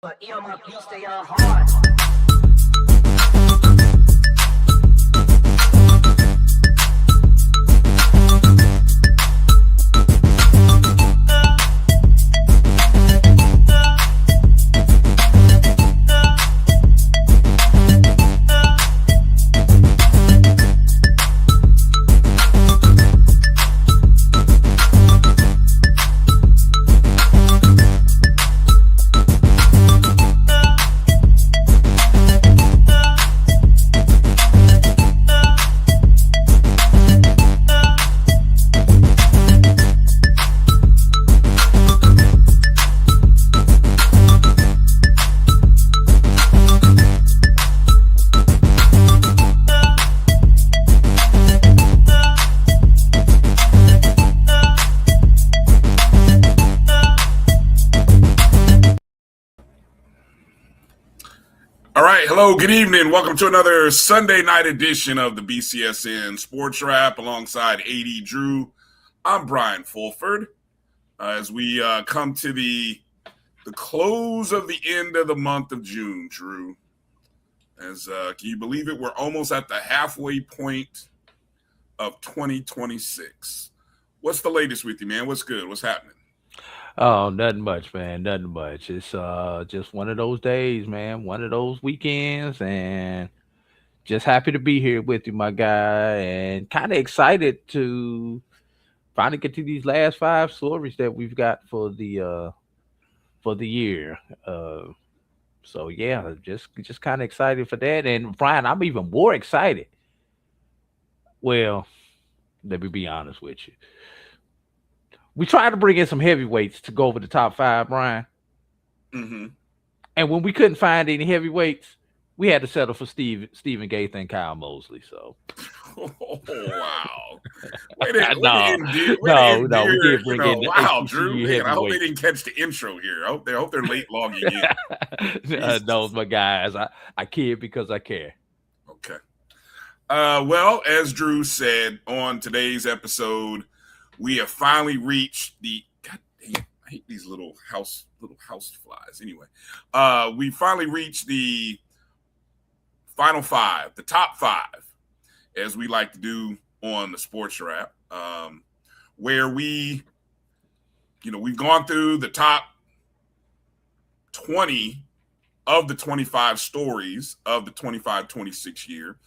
But my beats, they are hard. Hello, good evening. Welcome to another Sunday night edition of the BCSN SportsWrap alongside A.D. Drew. I'm Brian Fulford. As we come to the close of the end of the month of June, Drew. As can you believe it? We're almost at the halfway point of 2026. What's the latest with you, man? What's good? What's happening? Oh, nothing much, man. Nothing much. It's just one of those days, man. One of those weekends, and just happy to be here with you, my guy, and kind of excited to finally get to these last five stories that we've got for the year. So yeah, just kind of excited for that. And Brian, I'm even more excited. Well, let me be honest with you. We tried to bring in some heavyweights to go over the top five, Brian. Mm-hmm. And when we couldn't find any heavyweights, we had to settle for Stephen Gaither and Kyle Mosley. So, oh, wow. We didn't bring in the wow, HBCU Drew. Man, I hope they didn't catch the intro here. I hope they're late logging in. Those my guys. I kid because I care. Okay. Well, as Drew said on today's episode, we have finally reached the. God dang it, I hate these little house flies. Anyway, we finally reached the final five, the top five, as we like to do on the Sports Wrap, where we've gone through the top 20 of the 25 stories of the 25-26 year.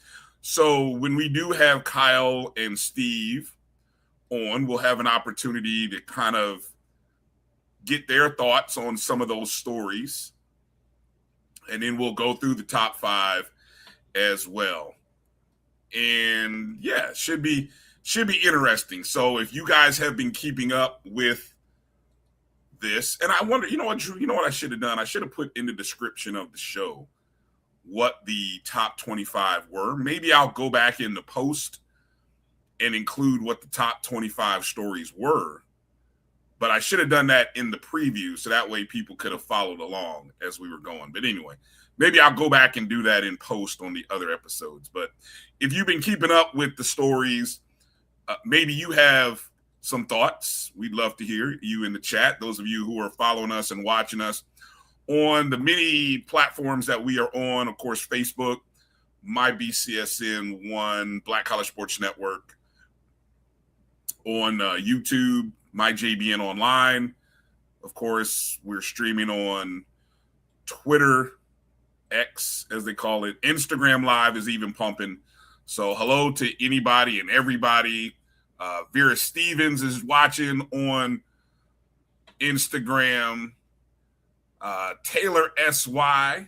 So when we do have Kyle and Steve on, we'll have an opportunity to kind of get their thoughts on some of those stories. And then we'll go through the top five as well. And yeah, should be interesting. So if you guys have been keeping up with this, and I wonder, Drew, what I should have done? I should have put in the description of the show what the top 25 were. Maybe I'll go back in the post and include what the top 25 stories were. But I should have done that in the preview, so that way people could have followed along as we were going. But anyway, maybe I'll go back and do that in post on the other episodes. But if you've been keeping up with the stories, maybe you have some thoughts. We'd love to hear you in the chat. Those of you who are following us and watching us on the many platforms that we are on, of course, Facebook, my BCSN 1, Black College Sports Network, on YouTube, my JBN Online. Of course, we're streaming on Twitter, X, as they call it. Instagram Live is even pumping. So hello to anybody and everybody. Vera Stevens is watching on Instagram. Taylor SYL.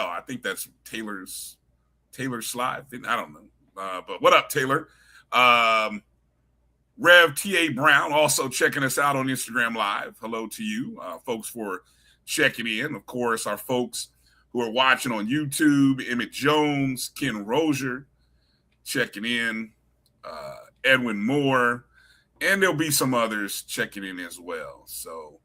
I think that's Taylor Slide. I don't know. But what up, Taylor? Rev T.A. Brown also checking us out on Instagram Live. Hello to you, folks, for checking in. Of course, our folks who are watching on YouTube, Emmett Jones, Ken Rozier, checking in, Edwin Moore, and there'll be some others checking in as well. So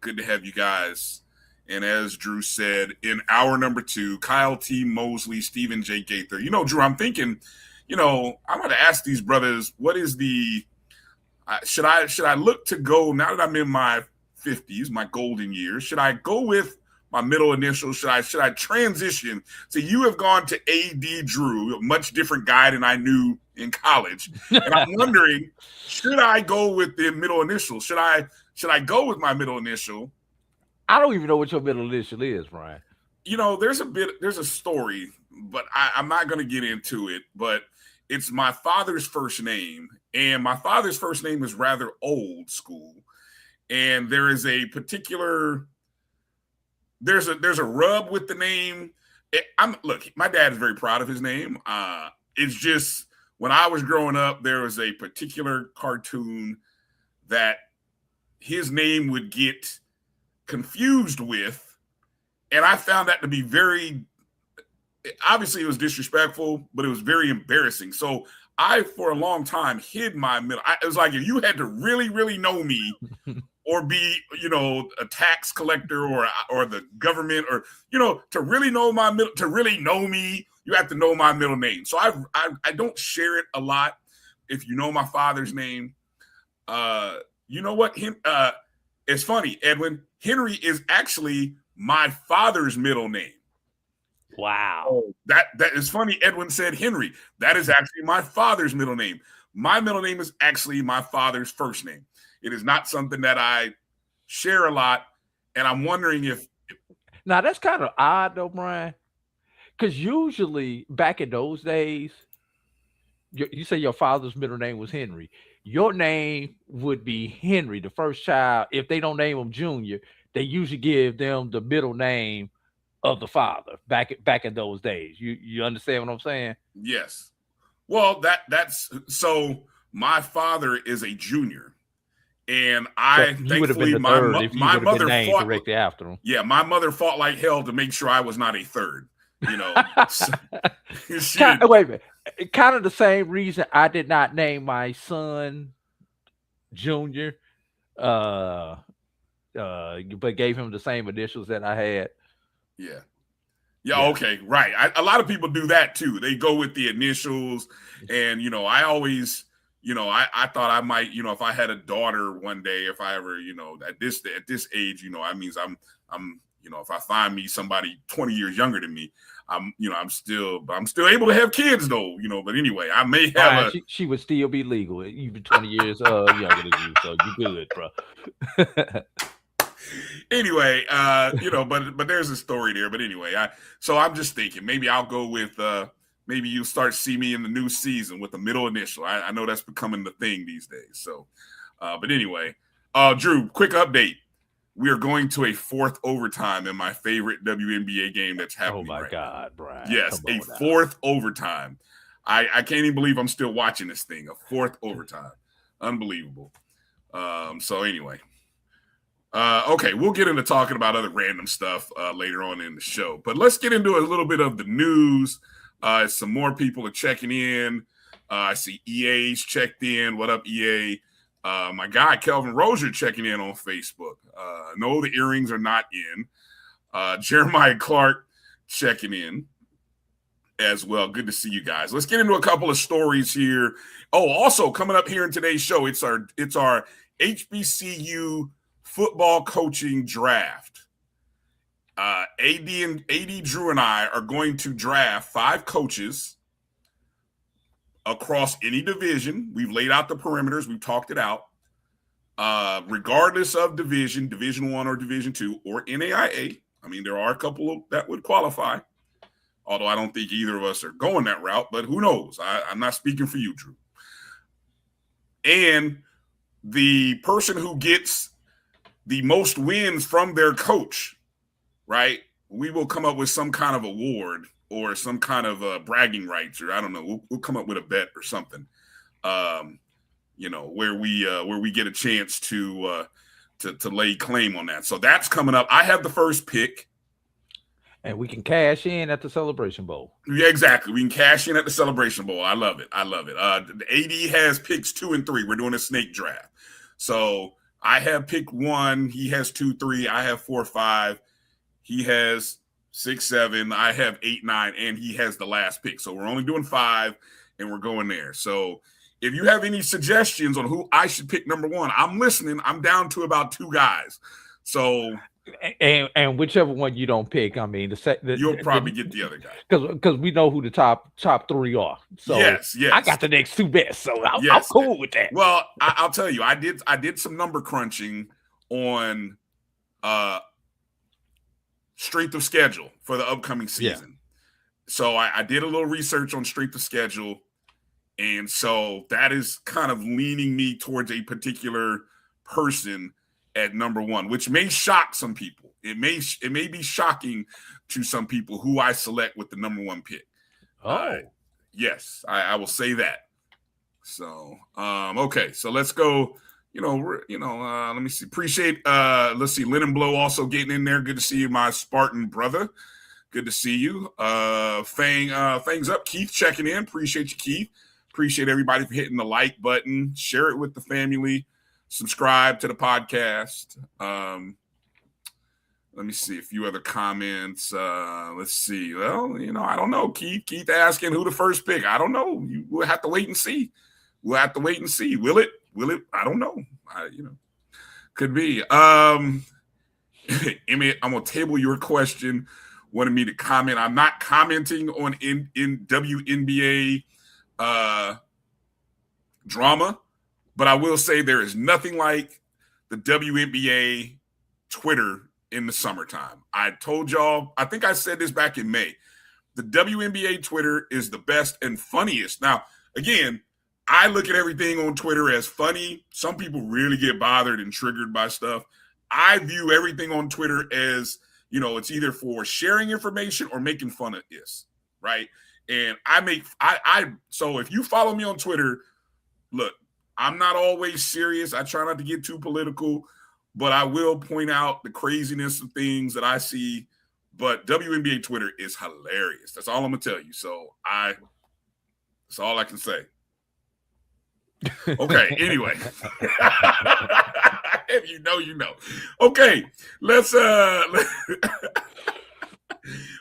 good to have you guys. And as Drew said, in hour number 2, Kyle T. Mosley, Stephen J. Gaither. Drew, I'm thinking, I'm going to ask these brothers, what is the should I look to go now that I'm in my 50s, my golden years? Should I go with my middle initial? Should I transition? So you have gone to A.D. Drew, a much different guy than I knew in college. And I'm wondering, should I go with the middle initial? Should I go with my middle initial? I don't even know what your middle initial is, Bryan. There's a story, but I'm not going to get into it, but it's my father's first name, and my father's first name is rather old school. And there is a particular, there's a rub with the name. Look, my dad is very proud of his name. It's just when I was growing up, there was a particular cartoon that his name would get confused with. And I found that to be obviously it was disrespectful, but it was very embarrassing. So I, for a long time, hid my middle. It was like if you had to really, really know me or be, a tax collector or the government or, to really know to really know me, you have to know my middle name. So I don't share it a lot. If you know my father's name, you know what? It's funny, Edwin. Henry is actually my father's middle name. Wow. That is funny. Edwin said Henry. That is actually my father's middle name. My middle name is actually my father's first name. It is not something that I share a lot. And I'm wondering if. Now, that's kind of odd, though, Bryan. Because usually back in those days, you say your father's middle name was Henry. Your name would be Henry, the first child. If they don't name him Junior, they usually give them the middle name of the father back in those days. You understand what I'm saying? Yes. Well, that's so my father is a junior. And you would have been the third if you would have been named directly after him. Yeah, my mother fought like hell to make sure I was not a third. Wait a minute. Kind of the same reason I did not name my son Junior, but gave him the same initials that I had. Yeah. Okay, right. A lot of people do that too. They go with the initials, and I always, I thought I might, if I had a daughter one day, if I ever, at this age, I means I'm, if I find me somebody 20 years younger than me, I'm still able to have kids though, But anyway, I may have she would still be legal, even 20 years younger than you, so you good, bro. Anyway, but there's a story there. But anyway, so I'm just thinking maybe I'll go with maybe you'll start to see me in the new season with the middle initial. I know that's becoming the thing these days. So, but anyway, Drew, quick update. We are going to a fourth overtime in my favorite WNBA game that's happening. Oh my God, Bryan! Yes, a fourth overtime. I can't even believe I'm still watching this thing. A fourth overtime, unbelievable. So anyway. Okay, we'll get into talking about other random stuff later on in the show. But let's get into a little bit of the news. Some more people are checking in. I see EA's checked in. What up, EA? My guy, Kelvin Rozier, checking in on Facebook. No, the earrings are not in. Jeremiah Clark checking in as well. Good to see you guys. Let's get into a couple of stories here. Oh, also coming up here in today's show, it's our HBCU football coaching draft. A.D. Drew and I are going to draft 5 coaches across any division. We've laid out the perimeters. We've talked it out. Regardless of division, Division 1 or Division 2 or NAIA. I mean, there are a couple that would qualify, although I don't think either of us are going that route, but who knows? I'm not speaking for you, Drew. And the person who gets the most wins from their coach, right? We will come up with some kind of award or some kind of bragging rights, or I don't know. We'll come up with a bet or something, where we get a chance to lay claim on that. So that's coming up. I have the first pick. And we can cash in at the Celebration Bowl. Yeah, exactly. We can cash in at the Celebration Bowl. I love it. The AD has picks 2 and 3. We're doing a snake draft. So I have pick 1. He has 2, 3. I have 4, 5. He has 6, 7. I have 8, 9, and he has the last pick. So we're only doing 5, and we're going there. So if you have any suggestions on who I should pick number one, I'm listening. I'm down to about 2 guys. So and whichever one you don't pick, I mean, you'll probably get the other guy because we know who the top 3 are. So yes, I got the next 2 best. So I'm cool with that. Well, I'll tell you, I did some number crunching on strength of schedule for the upcoming season. Yeah. So I did a little research on strength of schedule, and so that is kind of leaning me towards a particular person at number one, which may shock some people. It may be shocking to some people who I select with the number one pick. Yes, I will say that. So okay, so let's go. Let me see. Appreciate. Let's see. Lennon Blow also getting in there. Good to see you, my Spartan brother. Good to see you. Fangs up. Keith checking in. Appreciate you, Keith. Appreciate everybody for hitting the like button. Share it with the family. Subscribe to the podcast. Let me see a few other comments. Let's see. Well, I don't know. Keith asking who the first pick. I don't know. We'll have to wait and see. Will it? I don't know. Could be. Emmett, I'm gonna table your question. Wanted me to comment. I'm not commenting on in WNBA drama, but I will say there is nothing like the WNBA Twitter in the summertime. I told y'all, I think I said this back in May. The WNBA Twitter is the best and funniest. Now, again, I look at everything on Twitter as funny. Some people really get bothered and triggered by stuff. I view everything on Twitter as, it's either for sharing information or making fun of this, right? And so if you follow me on Twitter, look, I'm not always serious. I try not to get too political, but I will point out the craziness of things that I see. But WNBA Twitter is hilarious. That's all I'm gonna tell you. So that's all I can say. Okay, anyway. If you know, you know. Okay, let's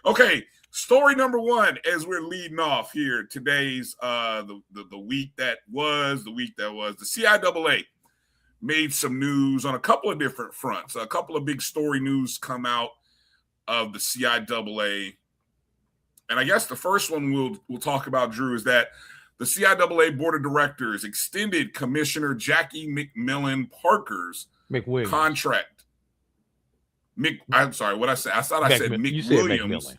okay, story number one as we're leading off here. Today's the week that was. The CIAA made some news on a couple of different fronts. A couple of big story news come out of the CIAA. And I guess the first one we'll talk about, Drew, is that the CIAA Board of Directors extended Commissioner Jackie McMillan Parker's contract. I'm sorry, what I said? I thought I said McWilliams.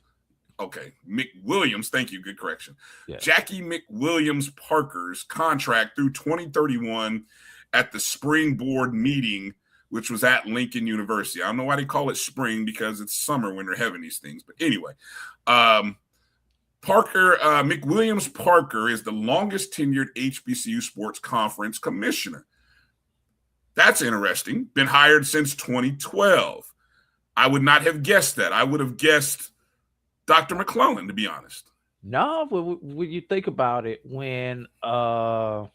Okay, McWilliams. Thank you. Good correction. Yeah. Jackie McWilliams Parker's contract through 2031 at the spring board meeting, which was at Lincoln University. I don't know why they call it spring, because it's summer when they're having these things. But anyway, McWilliams Parker is the longest tenured HBCU Sports Conference commissioner. That's interesting. Been hired since 2012. I would not have guessed that. I would have guessed Dr. McClellan, to be honest. No, when you think about it, when why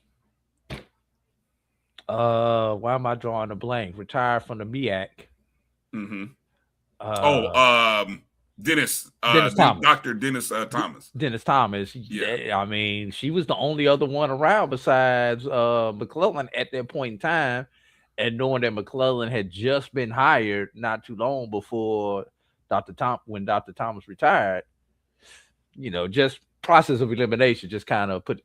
am I drawing a blank? Retired from the MEAC. Mm-hmm. Dennis Thomas. Dr. Dennis Thomas. Dennis Thomas. Yeah. I mean, she was the only other one around besides McClellan at that point in time. And knowing that McClellan had just been hired not too long before when Dr. Thomas retired, just process of elimination just kind of put.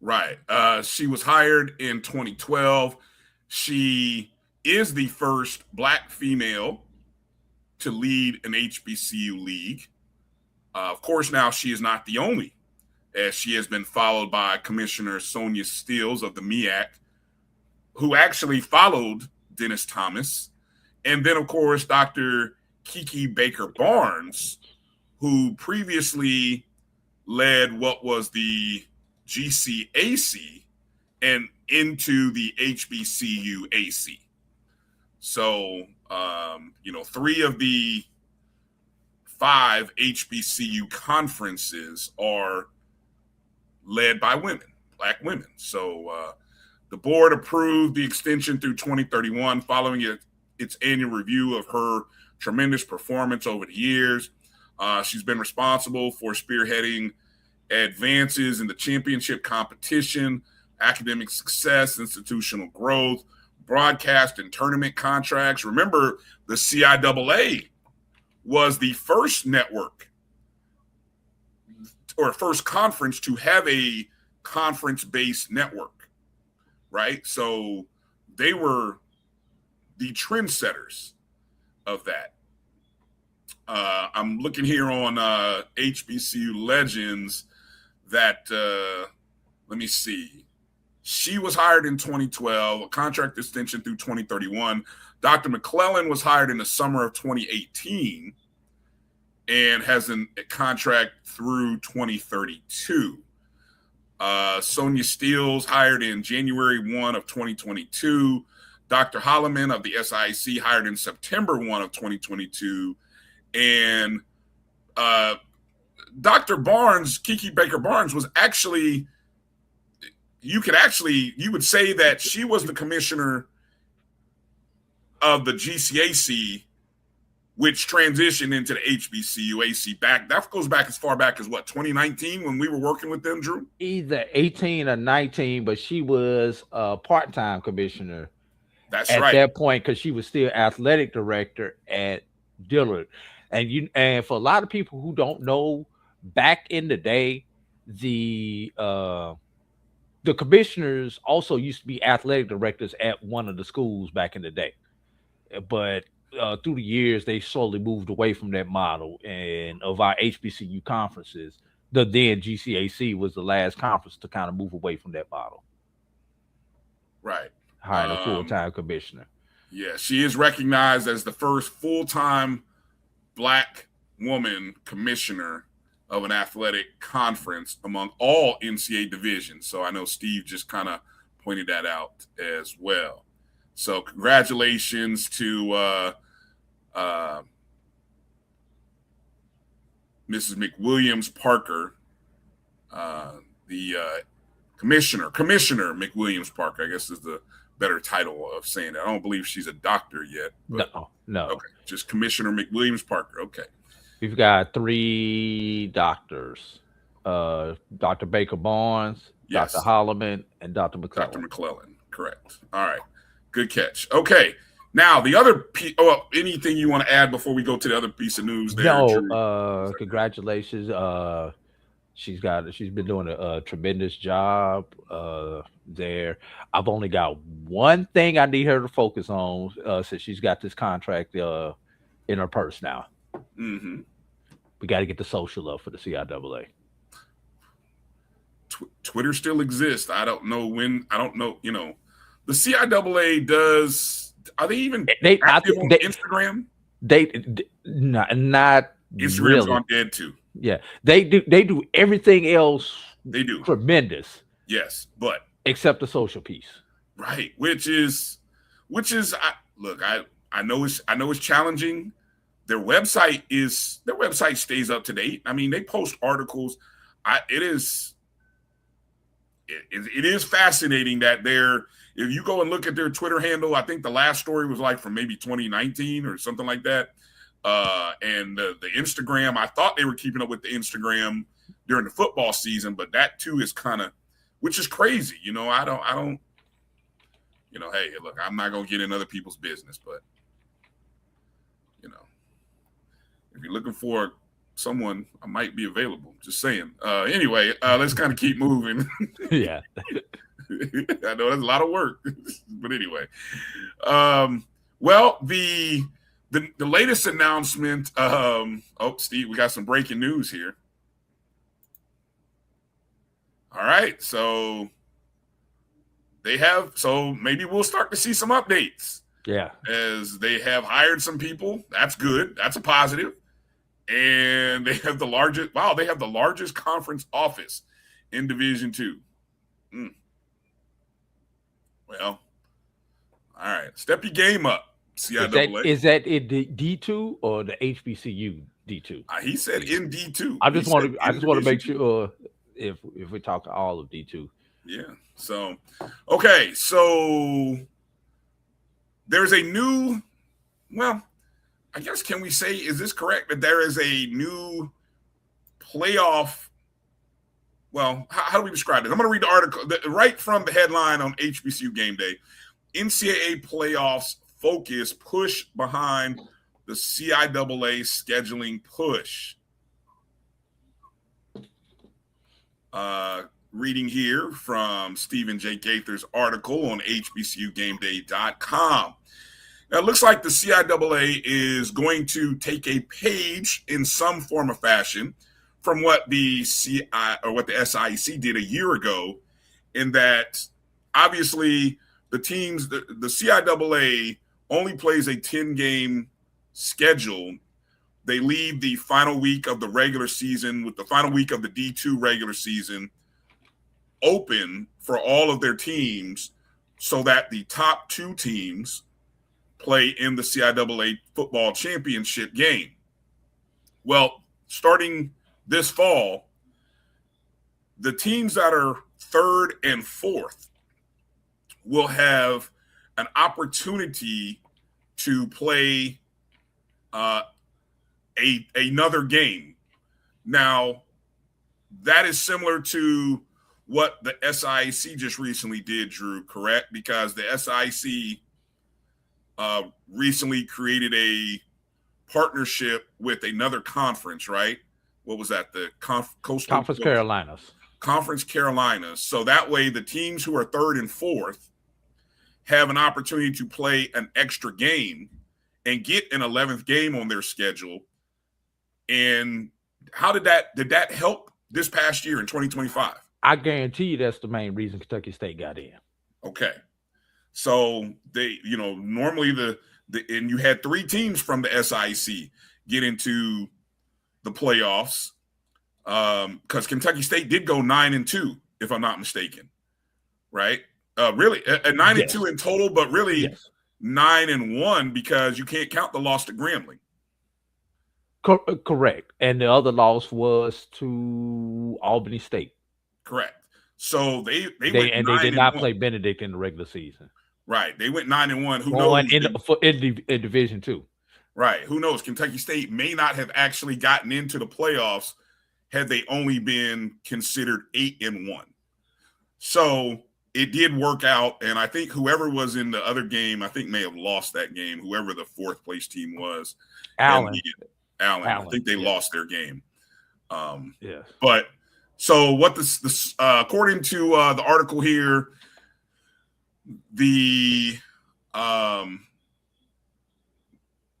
Right. She was hired in 2012. She is the first Black female to lead an HBCU league. Of course, now she is not the only, as she has been followed by Commissioner Sonia Steels of the MEAC, who actually followed Dennis Thomas. And then, of course, Dr. Kiki Baker-Barnes, who previously led what was the GCAC and into the HBCU AC. So, 3 of the 5 HBCU conferences are led by women, Black women. So the board approved the extension through 2031 following its annual review of her tremendous performance over the years. She's been responsible for spearheading advances in the championship competition, academic success, institutional growth, broadcast and tournament contracts. Remember, the CIAA was the first network or first conference to have a conference-based network, right? So they were the trendsetters of that. I'm looking here on HBCU Legends that, let me see. She was hired in 2012, a contract extension through 2031. Dr. McClellan was hired in the summer of 2018 and has a contract through 2032. Sonia Steele hired in January 1 of 2022. Dr. Holloman of the SIC hired in September 1 of 2022. And Dr. Barnes, Kiki Baker Barnes, was actually, you would say that she was the commissioner of the GCAC, which transitioned into the HBCU AC back. That goes back as far back as what, 2019 when we were working with them, Drew? Either 18 or 19, but she was a part-time commissioner. That's at right. that point, because she was still athletic director at Dillard. And for a lot of people who don't know, back in the day, the commissioners also used to be athletic directors at one of the schools back in the day. But through the years, they slowly moved away from that model. And of our HBCU conferences, the then GCAC was the last conference to kind of move away from that model. Right. Hired a full-time commissioner. Yeah, she is recognized as the first full-time Black woman commissioner of an athletic conference among all NCAA divisions. So I know Steve just kind of pointed that out as well. So congratulations to Mrs. McWilliams Parker, the Commissioner McWilliams Parker, I guess is the better title of saying that. I don't believe she's a doctor yet. No. Okay, just Commissioner McWilliams Parker. Okay. We've got 3 doctors, Dr. Baker Barnes, Yes. Dr. Holloman, and Dr. McClellan. Dr. McClellan, correct. All right, good catch. Okay, now the other anything you want to add before we go to the other piece of news there? No, congratulations. She's been doing a tremendous job there. I've only got one thing I need her to focus on since she's got this contract in her purse now. Mm-hmm. We got to get the social up for the CIAA. Twitter still exists. I don't know when. I don't know. The CIAA does. Are they even active on Instagram? Not Instagram's really. on dead too. Yeah, they do everything else. They do tremendous. Yes, but except the social piece, right? Which is. I know it's challenging. Their website stays up to date. I mean, they post articles. It is fascinating that if you go and look at their Twitter handle, I think the last story was like from maybe 2019 or something like that. And the Instagram, I thought they were keeping up with the Instagram during the football season, but that too is which is crazy. I don't, hey, look, I'm not going to get in other people's business, but if you're looking for someone, I might be available. Just saying. Anyway, let's kind of keep moving. Yeah. I know that's a lot of work, but anyway. Well, the latest announcement. Steve, we got some breaking news here. All right, so maybe we'll start to see some updates. Yeah, as they have hired some people. That's good. That's a positive. And they have the largest conference office in Division II. Well, all right. Step your game up, CIAA. Is that in the D2 or the HBCU D2? He said in D2. I just want to make sure if we talk all of D2. Yeah. So, okay. So there's a new, I guess, can we say, is this correct, that there is a new playoff well, how do we describe it? I'm going to read the article right from the headline on HBCU Game Day. NCAA playoffs focus push behind the CIAA scheduling push. Reading here from Stephen J. Gaither's article on HBCUGameDay.com. Now, it looks like the CIAA is going to take a page in some form or fashion from what the SIAC did a year ago, in that obviously the teams, the CIAA only plays a 10-game schedule. They leave the final week of the regular season with the final week of the D2 regular season open for all of their teams so that the top two teams play in the CIAA football championship game. Well, starting this fall, the teams that are third and fourth will have an opportunity to play another game. Now, that is similar to what the SIAC just recently did, Drew, correct? Because the SIAC recently created a partnership with another conference, right? What was that? The Conference Carolinas. Conference Carolinas. So that way the teams who are third and fourth have an opportunity to play an extra game and get an 11th game on their schedule. And how did that help this past year in 2025? I guarantee you that's the main reason Kentucky State got in. Okay. So they, normally and you had three teams from the SIAC get into the playoffs, because Kentucky State did go 9-2, if I'm not mistaken, right? Really, 9-2 in total, but really 9-1 because you can't count the loss to Grambling. Correct, and the other loss was to Albany State. Correct. So they did not play Benedict in the regular season. Right. They went 9-1. Who knows? In Division II. Right. Who knows? Kentucky State may not have actually gotten into the playoffs had they only been considered 8-1. So it did work out, and I think whoever was in the other game, I think may have lost that game. Whoever the fourth place team was, Allen. I think they lost their game. Yes. But so what this according to the article here, the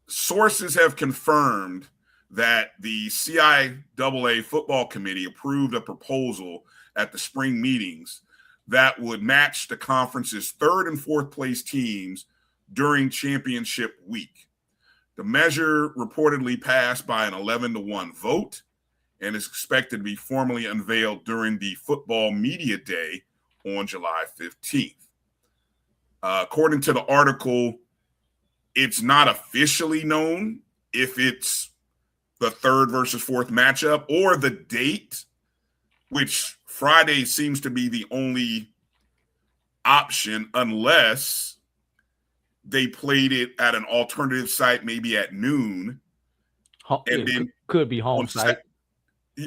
sources have confirmed that the CIAA football committee approved a proposal at the spring meetings that would match the conference's third and fourth place teams during championship week. The measure reportedly passed by an 11-1 vote and is expected to be formally unveiled during the football media day on July 15th. According to the article, it's not officially known if it's the third versus fourth matchup or the date, which Friday seems to be the only option unless they played it at an alternative site, maybe at noon. And then could be home site.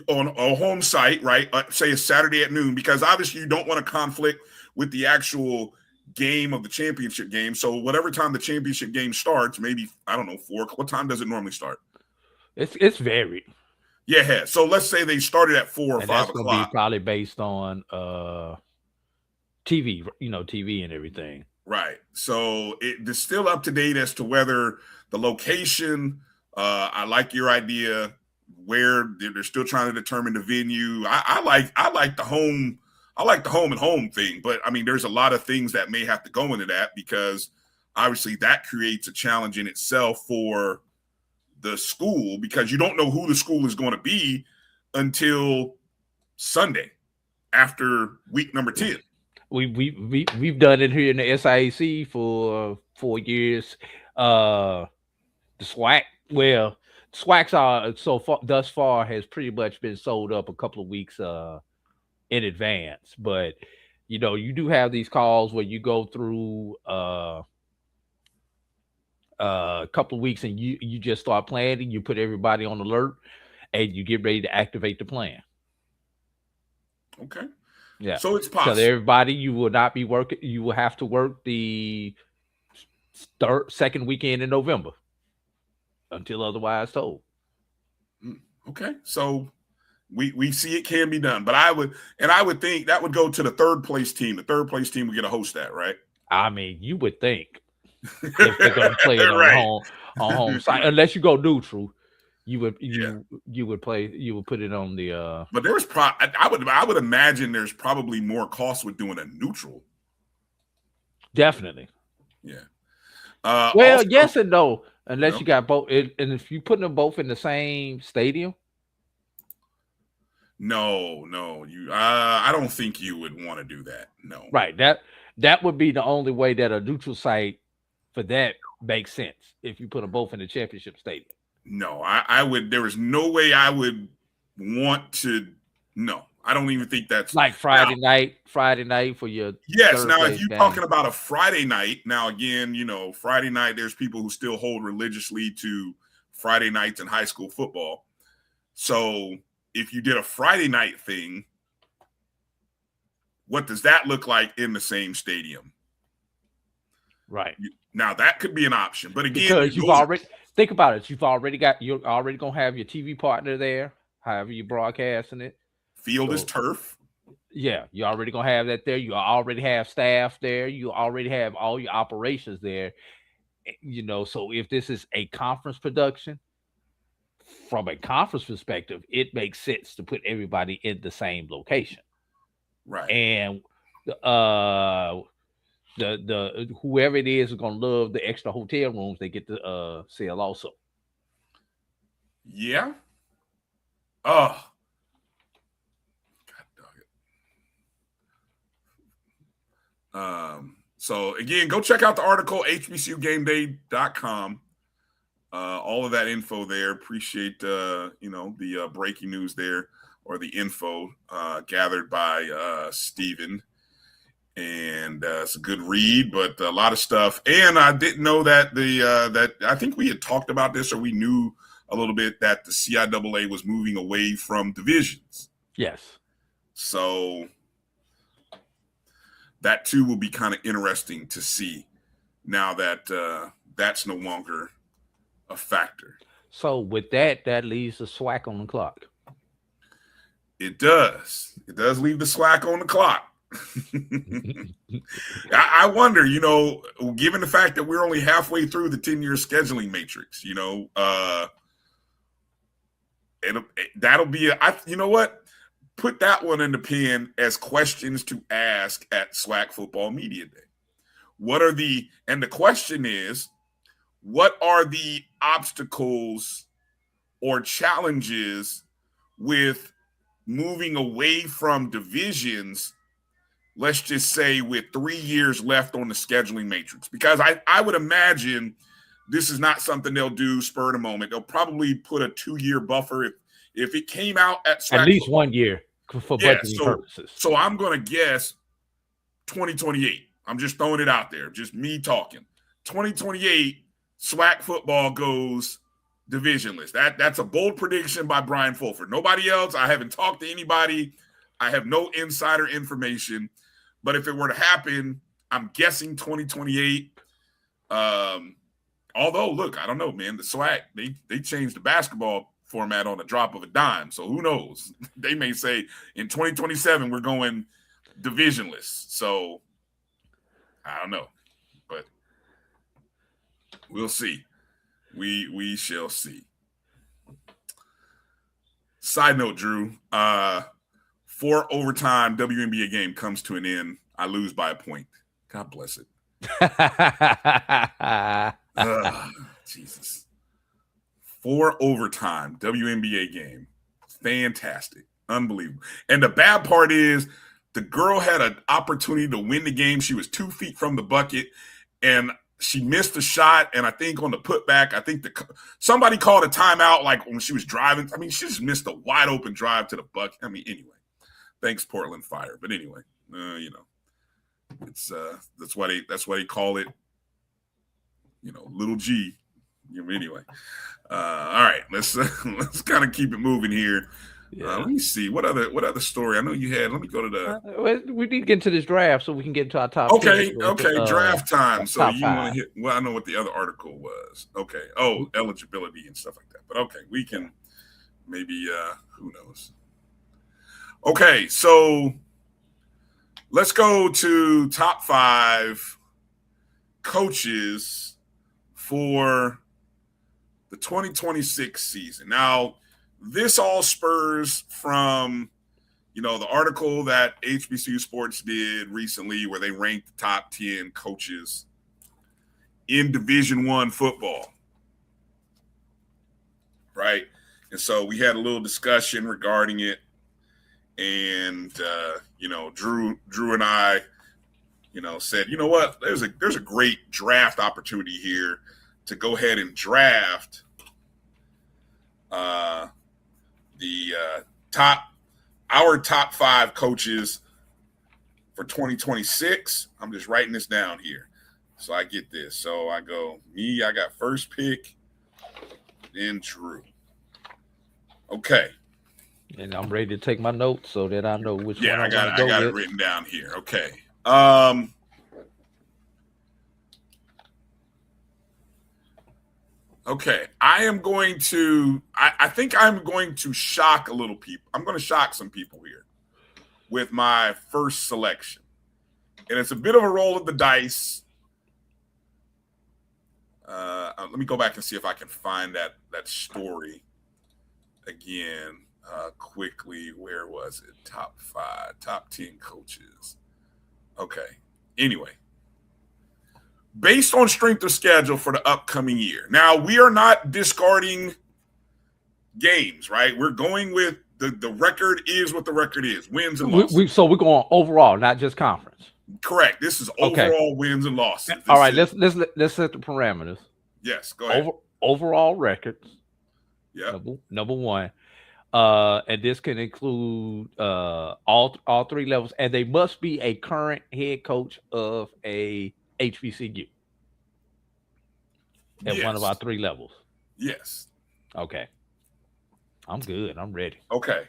On a home site, right? Say it's Saturday at noon, because obviously you don't want to conflict with the actual game of the championship game. So whatever time the championship game starts, maybe, I don't know, 4. What time does it normally start? It's varied. Yeah. So let's say they started at 4 or 5 that's o'clock. Gonna be probably based on TV, TV and everything. Right. So it's still up to date as to whether the location. I like your idea where they're still trying to determine the venue. I like the home. I like the home and home thing, but I mean, there's a lot of things that may have to go into that, because obviously that creates a challenge in itself for the school, because you don't know who the school is going to be until Sunday after week number 10. We've done it here in the SIAC for 4 years. The SWAC, well, SWACs are so far thus far has pretty much been sold up a couple of weeks in advance, but you do have these calls where you go through a couple of weeks and you just start planning, you put everybody on alert, and you get ready to activate the plan. Okay. Yeah. So it's Tell possible. everybody you will not be working. You will have to work the second weekend in November until otherwise told. Okay. So we see it can be done. But I would think that would go to the third place team. The third place team would get a host that, right? I mean, you would think if they're going to play it Right. on home site, unless you go neutral, you would Yeah. you would put it on the But there's I would imagine there's probably more cost with doing a neutral. definitely. Yeah. Well, Also, yes and no, unless no, you got both, and if you put them both in the same stadium. no, you. I don't think you would want to do that. No. Right. That would be the only way that a neutral site for that makes sense if you put them both in the championship stadium. No, I would. There is no way I would want to. No, I don't even think that's Like Friday night for your yes. third Now, if place you're game. talking about a Friday night, now again, Friday night, there's people who still hold religiously to Friday nights in high school football. So if you did a Friday night thing, what does that look like in the same stadium? Right. Now that could be an option, but again, Because you've already think about it. You're already gonna have your TV partner there, however you're broadcasting it. Field is turf. Yeah, you already gonna have that there. You already have staff there. You already have all your operations there. So if this is a conference production, from a conference perspective, it makes sense to put everybody in the same location. Right. And the whoever it is gonna love the extra hotel rooms they get to sell also. Yeah. Oh. God dog it. So again, go check out the article, hbcugameday.com. All of that info there. Appreciate the breaking news there, or the info gathered by Steven. And it's a good read, but a lot of stuff. And I didn't know that that I think we had talked about this, or we knew a little bit that the CIAA was moving away from divisions. Yes. So that too will be kind of interesting to see now that that's no longer a factor. So with that leaves the SWAC on the clock. It does. It does leave the SWAC on the clock. I wonder, given the fact that we're only halfway through the 10-year scheduling matrix, that'll be you know what? Put that one in the pen as questions to ask at SWAC Football Media Day. And the question is, what are the obstacles or challenges with moving away from divisions, let's just say with 3 years left on the scheduling matrix? Because I would imagine this is not something they'll do spur of the moment. They'll probably put a 2-year buffer if it came out at SWAC least football. 1 year for budgeting purposes. So I'm going to guess 2028. I'm just throwing it out there, just me talking. 2028, SWAC football goes divisionless. That's a bold prediction by Brian Fulford. Nobody else. I haven't talked to anybody. I have no insider information. But if it were to happen, I'm guessing 2028. Although, look, I don't know, man. The SWAC, they changed the basketball format on a drop of a dime. So who knows? They may say in 2027 we're going divisionless. So I don't know. But we'll see. We shall see. Side note, Drew, 4 overtime WNBA game comes to an end. I lose by a point. God bless it. Jesus. 4 overtime WNBA game. Fantastic. Unbelievable. And the bad part is the girl had an opportunity to win the game. She was 2 feet from the bucket, and she missed a shot. And I think on the putback, I think somebody called a timeout like when she was driving. I mean, she just missed a wide open drive to the bucket. I mean, anyway, thanks Portland Fire. But anyway, it's that's why they call it, little G. Anyway, all right, let's kind of keep it moving here. Yeah. Let me see what other story. I know you had. Let me go to the. We need to get into this draft so we can get into our top 10. Okay, draft time. So top you want to 5. hit? Well, I know what the other article was. Okay. Oh, eligibility and stuff like that. But okay, we can maybe. Who knows? Okay, so let's go to top 5 coaches for the 2026 season. Now, this all spurs from, the article that HBCU Sports did recently where they ranked the top 10 coaches in Division I football. Right? And so we had a little discussion regarding it. And, Drew and I, said, you know what, there's a great draft opportunity here to go ahead and draft our top 5 coaches for 2026. I'm just writing this down here so I get this. So I got first pick, then Drew. Okay. And I'm ready to take my notes so that I know which one I got it written down here. Okay. Okay. I think I'm going to shock a little people. I'm going to shock some people here with my first selection. And it's a bit of a roll of the dice. Let me go back and see if I can find that story again. Quickly, where was it? Top 5, top 10 coaches. Okay. Anyway, based on strength of schedule for the upcoming year. Now, we are not discarding games, right? We're going with the record is what the record is, wins and losses. So we're going overall, not just conference. Correct. This is overall wins and losses. All right, let's set the parameters. Yes, go ahead. Overall records. Yeah. Number 1. And this can include all 3 levels, and they must be a current head coach of a HBCU at one of our 3 levels. Yes. Okay. I'm good. I'm ready. Okay.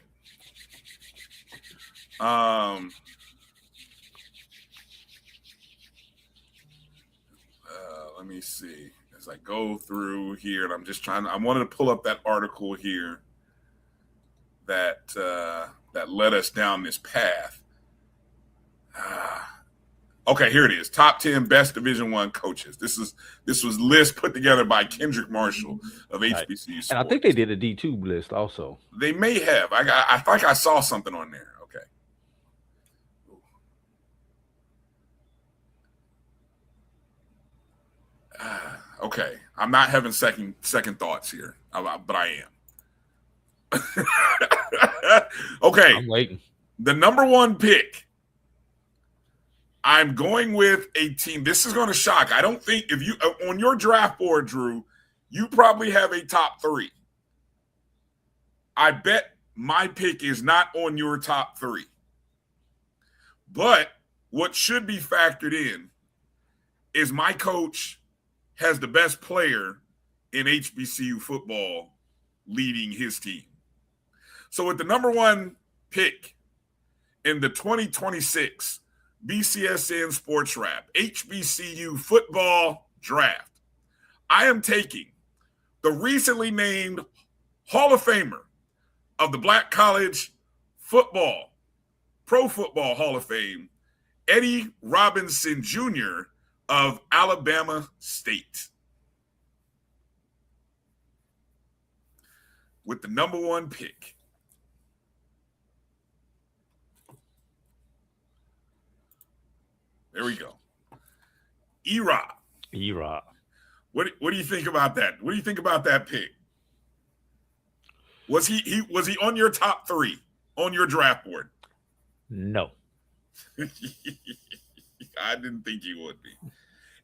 Let me see as I go through here, and I wanted to pull up that article here that led us down this path. Okay, here it is. Top 10 best Division I coaches. This was list put together by Kendrick Marshall of HBCU Sports. And I think they did a D2 list also. They may have. I think I saw something on there. Okay. Okay. I'm not having second thoughts here, but I am. Okay. I'm waiting. The number 1 pick. I'm going with a team. This is going to shock. I don't think if you on your draft board, Drew, you probably have a top 3. I bet my pick is not on your top 3. But what should be factored in is my coach has the best player in HBCU football leading his team. So with the number 1 pick in the 2026 BCSN SportsWrap HBCU football draft, I am taking the recently named Hall of Famer of the Black College Football, Pro Football Hall of Fame, Eddie Robinson Jr. of Alabama State. With the number 1 pick. There we go. E-Rob. E-Rob. What do you think about that? What do you think about that pick? Was he on your top 3 on your draft board? No. I didn't think he would be.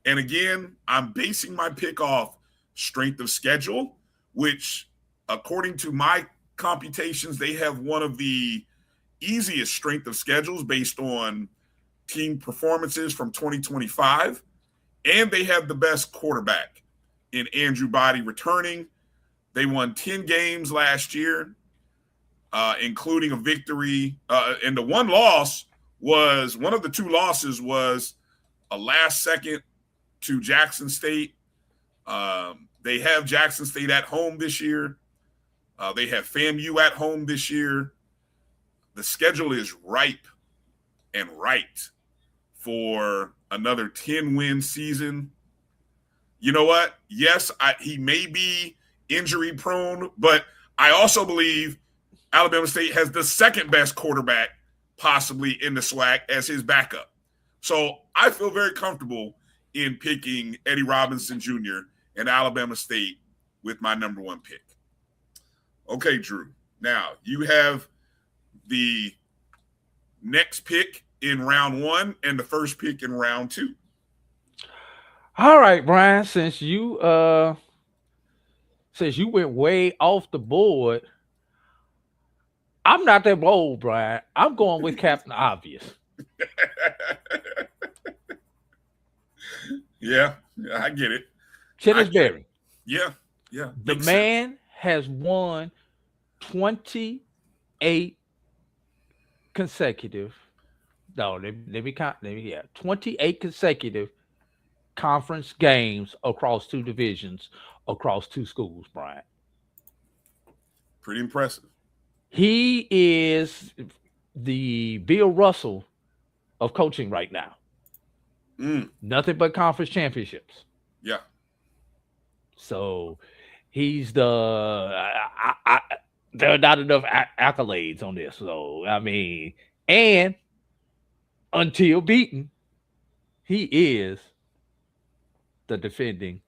And again, I'm basing my pick off strength of schedule, which according to my computations, they have one of the easiest strength of schedules based on team performances from 2025. And they have the best quarterback in Andrew Body returning. They won 10 games last year. including a victory. And the one loss was one of the two losses was a last second to Jackson State. They have Jackson State at home this year. They have FAMU at home this year. The schedule is ripe and right for another 10-win season. You know what? Yes, he may be injury prone, but I also believe Alabama State has the second best quarterback possibly in the SWAC as his backup. So I feel very comfortable in picking Eddie Robinson Jr. and Alabama State with my number one pick. Okay, Drew. Now you have the next pick in round one and the first pick in round two. All right, Brian, since you went way off the board, I'm not that bold, Brian. I'm going with Captain Obvious. Yeah, I get it. Chennis Berry. Yeah. The man has won 28 consecutive. No, let me count. 28 consecutive conference games across two divisions, across two schools, Brian. Pretty impressive. He is the Bill Russell of coaching right now. Nothing but conference championships. Yeah. So he's there are not enough accolades on this. So, I mean, and until beaten, he is the defending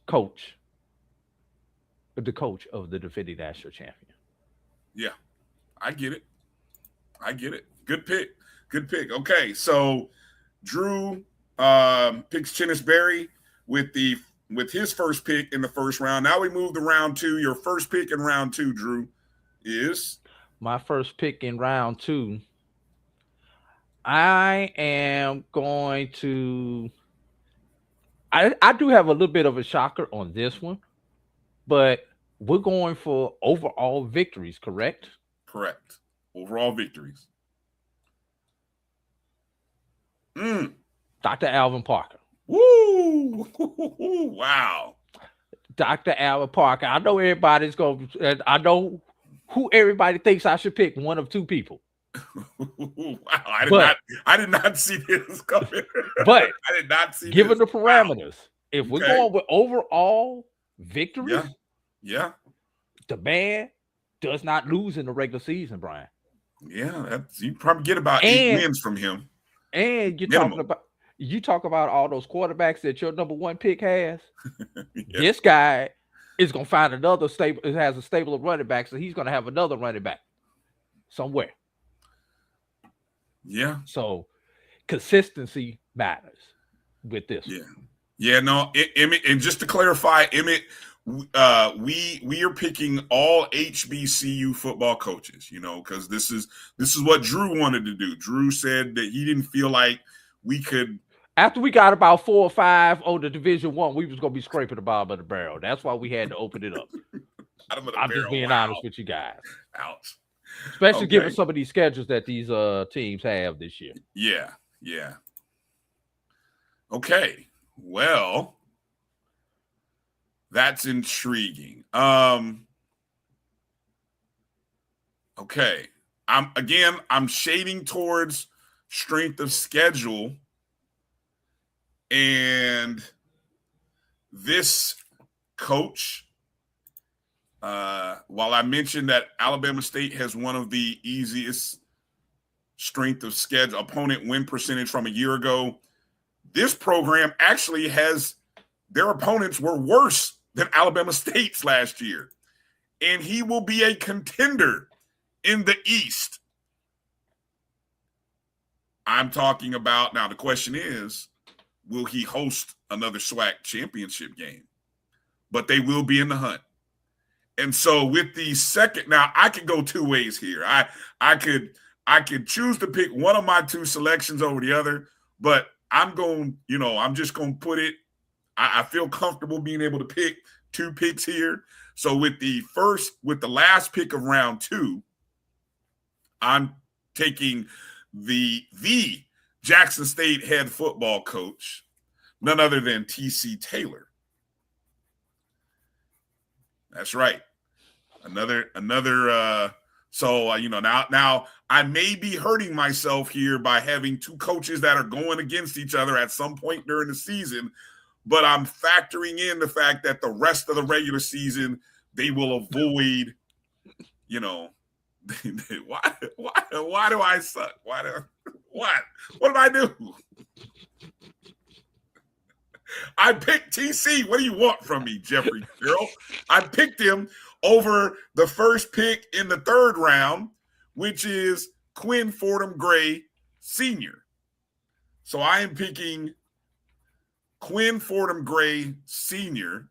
coach of the defending national champion. Yeah, I get it. Good pick. Okay, so Drew picks Chennis Berry with his first pick in the first round. Now we move to round two. Your first pick in round two, Drew, is? My first pick in round two. I am going to I do have a little bit of a shocker on this one, but we're going for overall victories, correct? Correct. Overall victories. Dr. Alvin Parker. Woo! Wow. Dr. Alvin Parker. I know everybody's going to, I know who everybody thinks I should pick, one of two people. Wow. I did not see this coming. But I did not see given this. the parameters, if Okay. we're going with overall victories, Yeah. the man does not lose in the regular season, Brian. Yeah, you probably get about 8 wins from him. And you talk about all those quarterbacks that your number one pick has. Yeah. This guy is gonna find another stable. It has a stable of running backs, so he's gonna have another running back somewhere. Yeah. So consistency matters with this. Yeah. No, Emmett, and just to clarify, Emmett, we are picking all HBCU football coaches, because this is what Drew wanted to do. Drew said that he didn't feel like we could. After we got about 4 or 5 on the Division I, we was gonna be scraping the bottom of the barrel. That's why we had to open it up. I'm just being honest with you guys. Ouch. Especially given some of these schedules that these teams have this year. Yeah. Okay. Well, that's intriguing. Okay. I'm shading towards strength of schedule. And this coach, while I mentioned that Alabama State has one of the easiest strength of schedule opponent win percentage from a year ago, this program actually has their opponents were worse than Alabama State's last year. And he will be a contender in the East. I'm talking about, now the question is, will he host another SWAC championship game? But they will be in the hunt. And so with the second, now I could go two ways here. I could choose to pick one of my two selections over the other, but I'm just going to put it I feel comfortable being able to pick 2 picks here. So with the last pick of round 2, I'm taking the Jackson State head football coach, none other than T.C. Taylor. That's right. Another. So now I may be hurting myself here by having 2 coaches that are going against each other at some point during the season, but I'm factoring in the fact that the rest of the regular season they will avoid. Why do I suck? What did I do? I picked TC. What do you want from me, Jeffrey Carroll? I picked him over the first pick in the 3rd round, which is Quinn Fordham-Gray Sr. So I am picking Quinn Fordham-Gray Sr.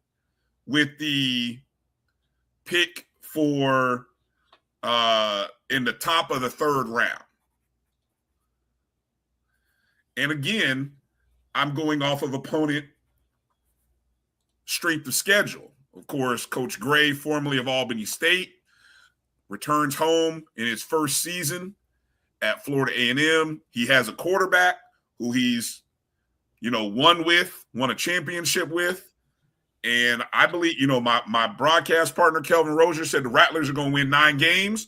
with the pick for in the top of the 3rd round. And again, I'm going off of opponent strength of schedule. Of course, Coach Gray, formerly of Albany State, returns home in his first season at Florida A&M. He has a quarterback who he's, won a championship with. And I believe, my broadcast partner, Kelvin Rozier, said the Rattlers are going to win 9 games.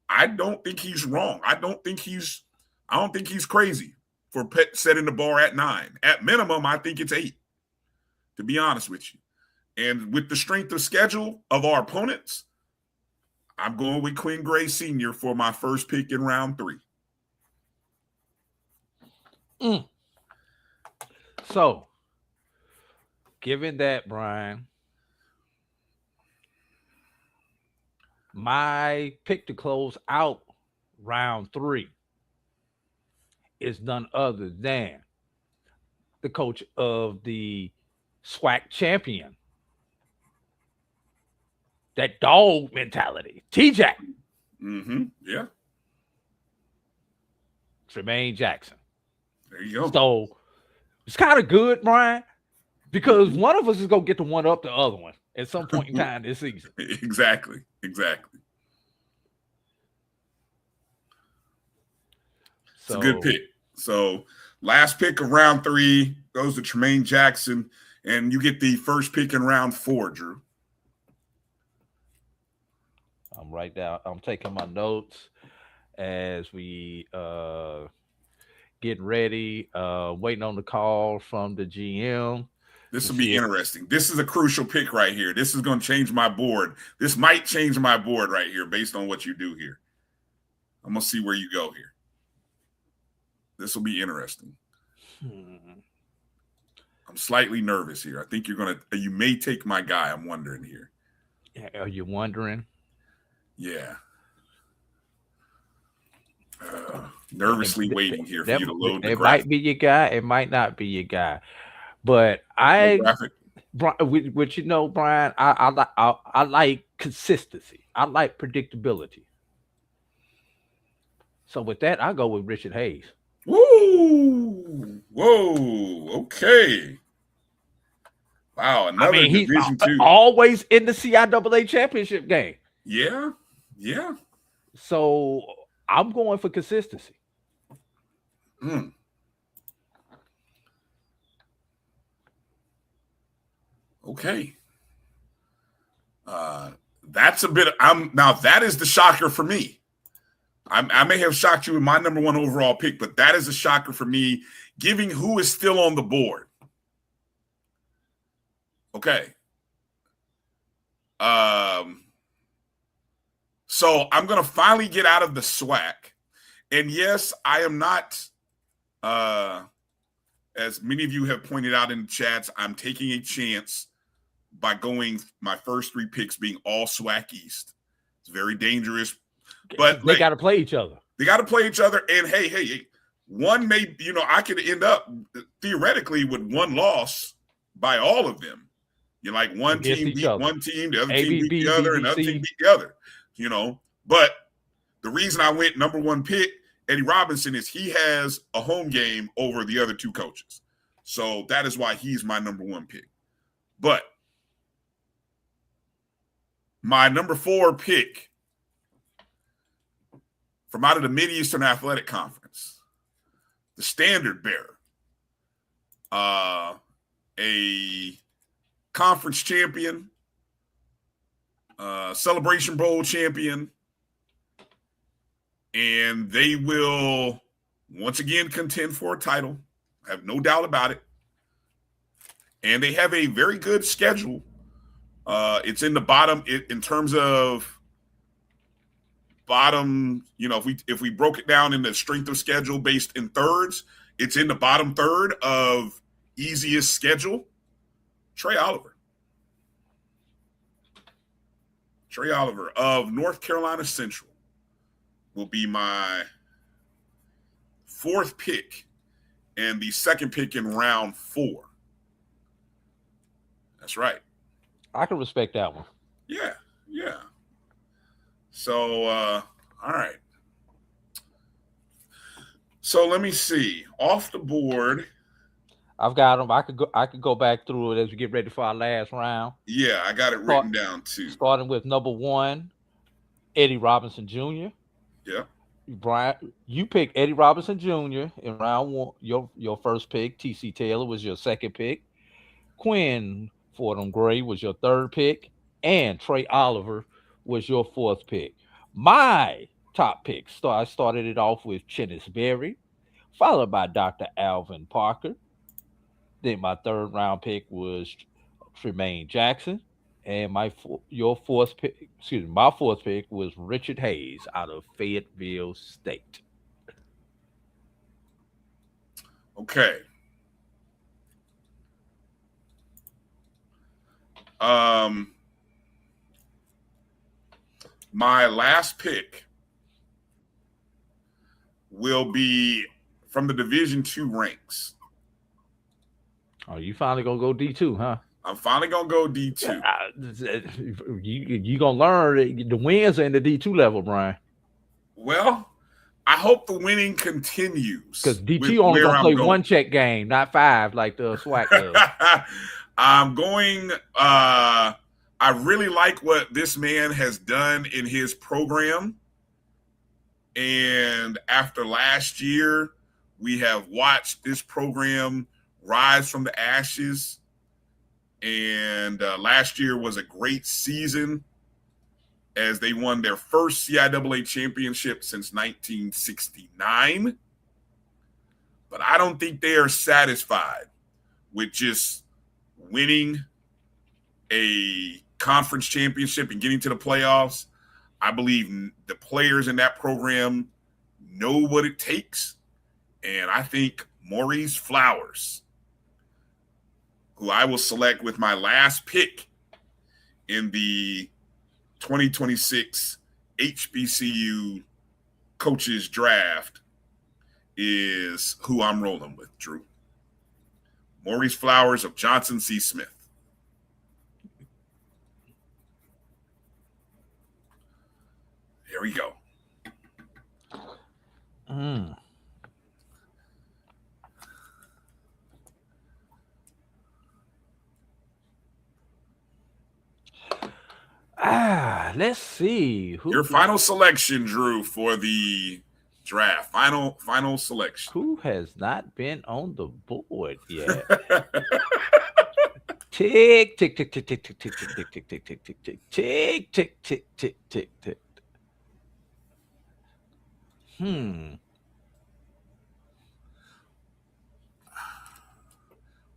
I don't think he's wrong. I don't think he's crazy for setting the bar at 9. At minimum, I think it's 8, to be honest with you. And with the strength of schedule of our opponents, I'm going with Quinn Gray Sr. for my first pick in round 3. So, given that, Bryan, my pick to close out round 3 is none other than the coach of the SWAC champion. That dog mentality. TJ. Mm-hmm. Yeah. Tremaine Jackson. There you go. So it's kind of good, Bryan, because one of us is going to get to one up the other one at some point in time this season. Exactly. It's a good pick. So last pick of round 3 goes to Tremaine Jackson, and you get the first pick in round 4, Drew. I'm taking my notes as we getting ready, waiting on the call from the GM. This will be interesting. This is a crucial pick right here. This is going to change my board. This might change my board right here based on what you do here. I'm going to see where you go here. This will be interesting. I'm slightly nervous here. I think you may take my guy. I'm wondering here. Are you wondering? Yeah. Nervously waiting here for you to load the graphic. It might be your guy. It might not be your guy. But Bryan, I like consistency. I like predictability. So with that, I go with Richard Hayes. Woo! Whoa! Okay. Wow! He's Division II. Always in the CIAA championship game. Yeah. So I'm going for consistency. Okay. That's a bit. That is the shocker for me. I may have shocked you with my number 1 overall pick, but that is a shocker for me, given who is still on the board. Okay. So I'm going to finally get out of the SWAC. And yes, I am not, as many of you have pointed out in the chats, I'm taking a chance by going my first 3 picks being all SWAC East. It's very dangerous. But they got to play each other. They got to play each other. And hey, one may, I could end up theoretically with 1 loss by all of them. Like one team beat one team, the other team beat the other, and the other team beat the other. But the reason I went number 1 pick, Eddie Robinson, is he has a home game over the other 2 coaches. So that is why he's my number 1 pick. But my number 4 pick from out of the Mid-Eastern Athletic Conference, the standard bearer, a conference champion, Celebration Bowl champion, and they will once again contend for a title. I have no doubt about it. And they have a very good schedule. It's in the bottom in terms of bottom, if we broke it down in the strength of schedule based in thirds, it's in the bottom third of easiest schedule. Trey Oliver of North Carolina Central will be my 4th pick and the 2nd pick in round 4. That's right. I can respect that one. Yeah. So, all right. So let me see. Off the board. I've got them. I could go back through it as we get ready for our last round. Yeah, I got it written down too. Starting with number 1, Eddie Robinson Jr. Yeah. Brian, you picked Eddie Robinson Jr. in round 1. Your first pick. T.C. Taylor was your 2nd pick. Quinn Fordham Gray was your 3rd pick, and Trey Oliver was your 4th pick. My top picks. I started it off with Chennis Berry, followed by Dr. Alvin Parker. Then my 3rd round pick was Tremaine Jackson, and my 4th pick was Richard Hayes out of Fayetteville State. Okay. My last pick will be from the Division II ranks. Oh, you finally gonna go D2, huh? I'm finally gonna go D2. You gonna learn the wins are in the D2 level, Brian. Well, I hope the winning continues. Because D2 only gonna play 1 check game, not 5 like the SWAC does. I'm going. I really like what this man has done in his program. And after last year, we have watched this program rise from the ashes. And last year was a great season as they won their first CIAA championship since 1969. But I don't think they are satisfied with just winning a conference championship and getting to the playoffs. I believe the players in that program know what it takes. And I think Maurice Flowers, who I will select with my last pick in the 2026 HBCU coaches draft, is who I'm rolling with, Drew. Maurice Flowers of Johnson C. Smith. Here we go. Let's see. Your final selection, Drew, for the draft. Final selection. Who has not been on the board yet? Tick, tick, tick, tick, tick, tick, tick, tick, tick, tick, tick, tick, tick, tick, tick, tick, tick, tick, tick, tick.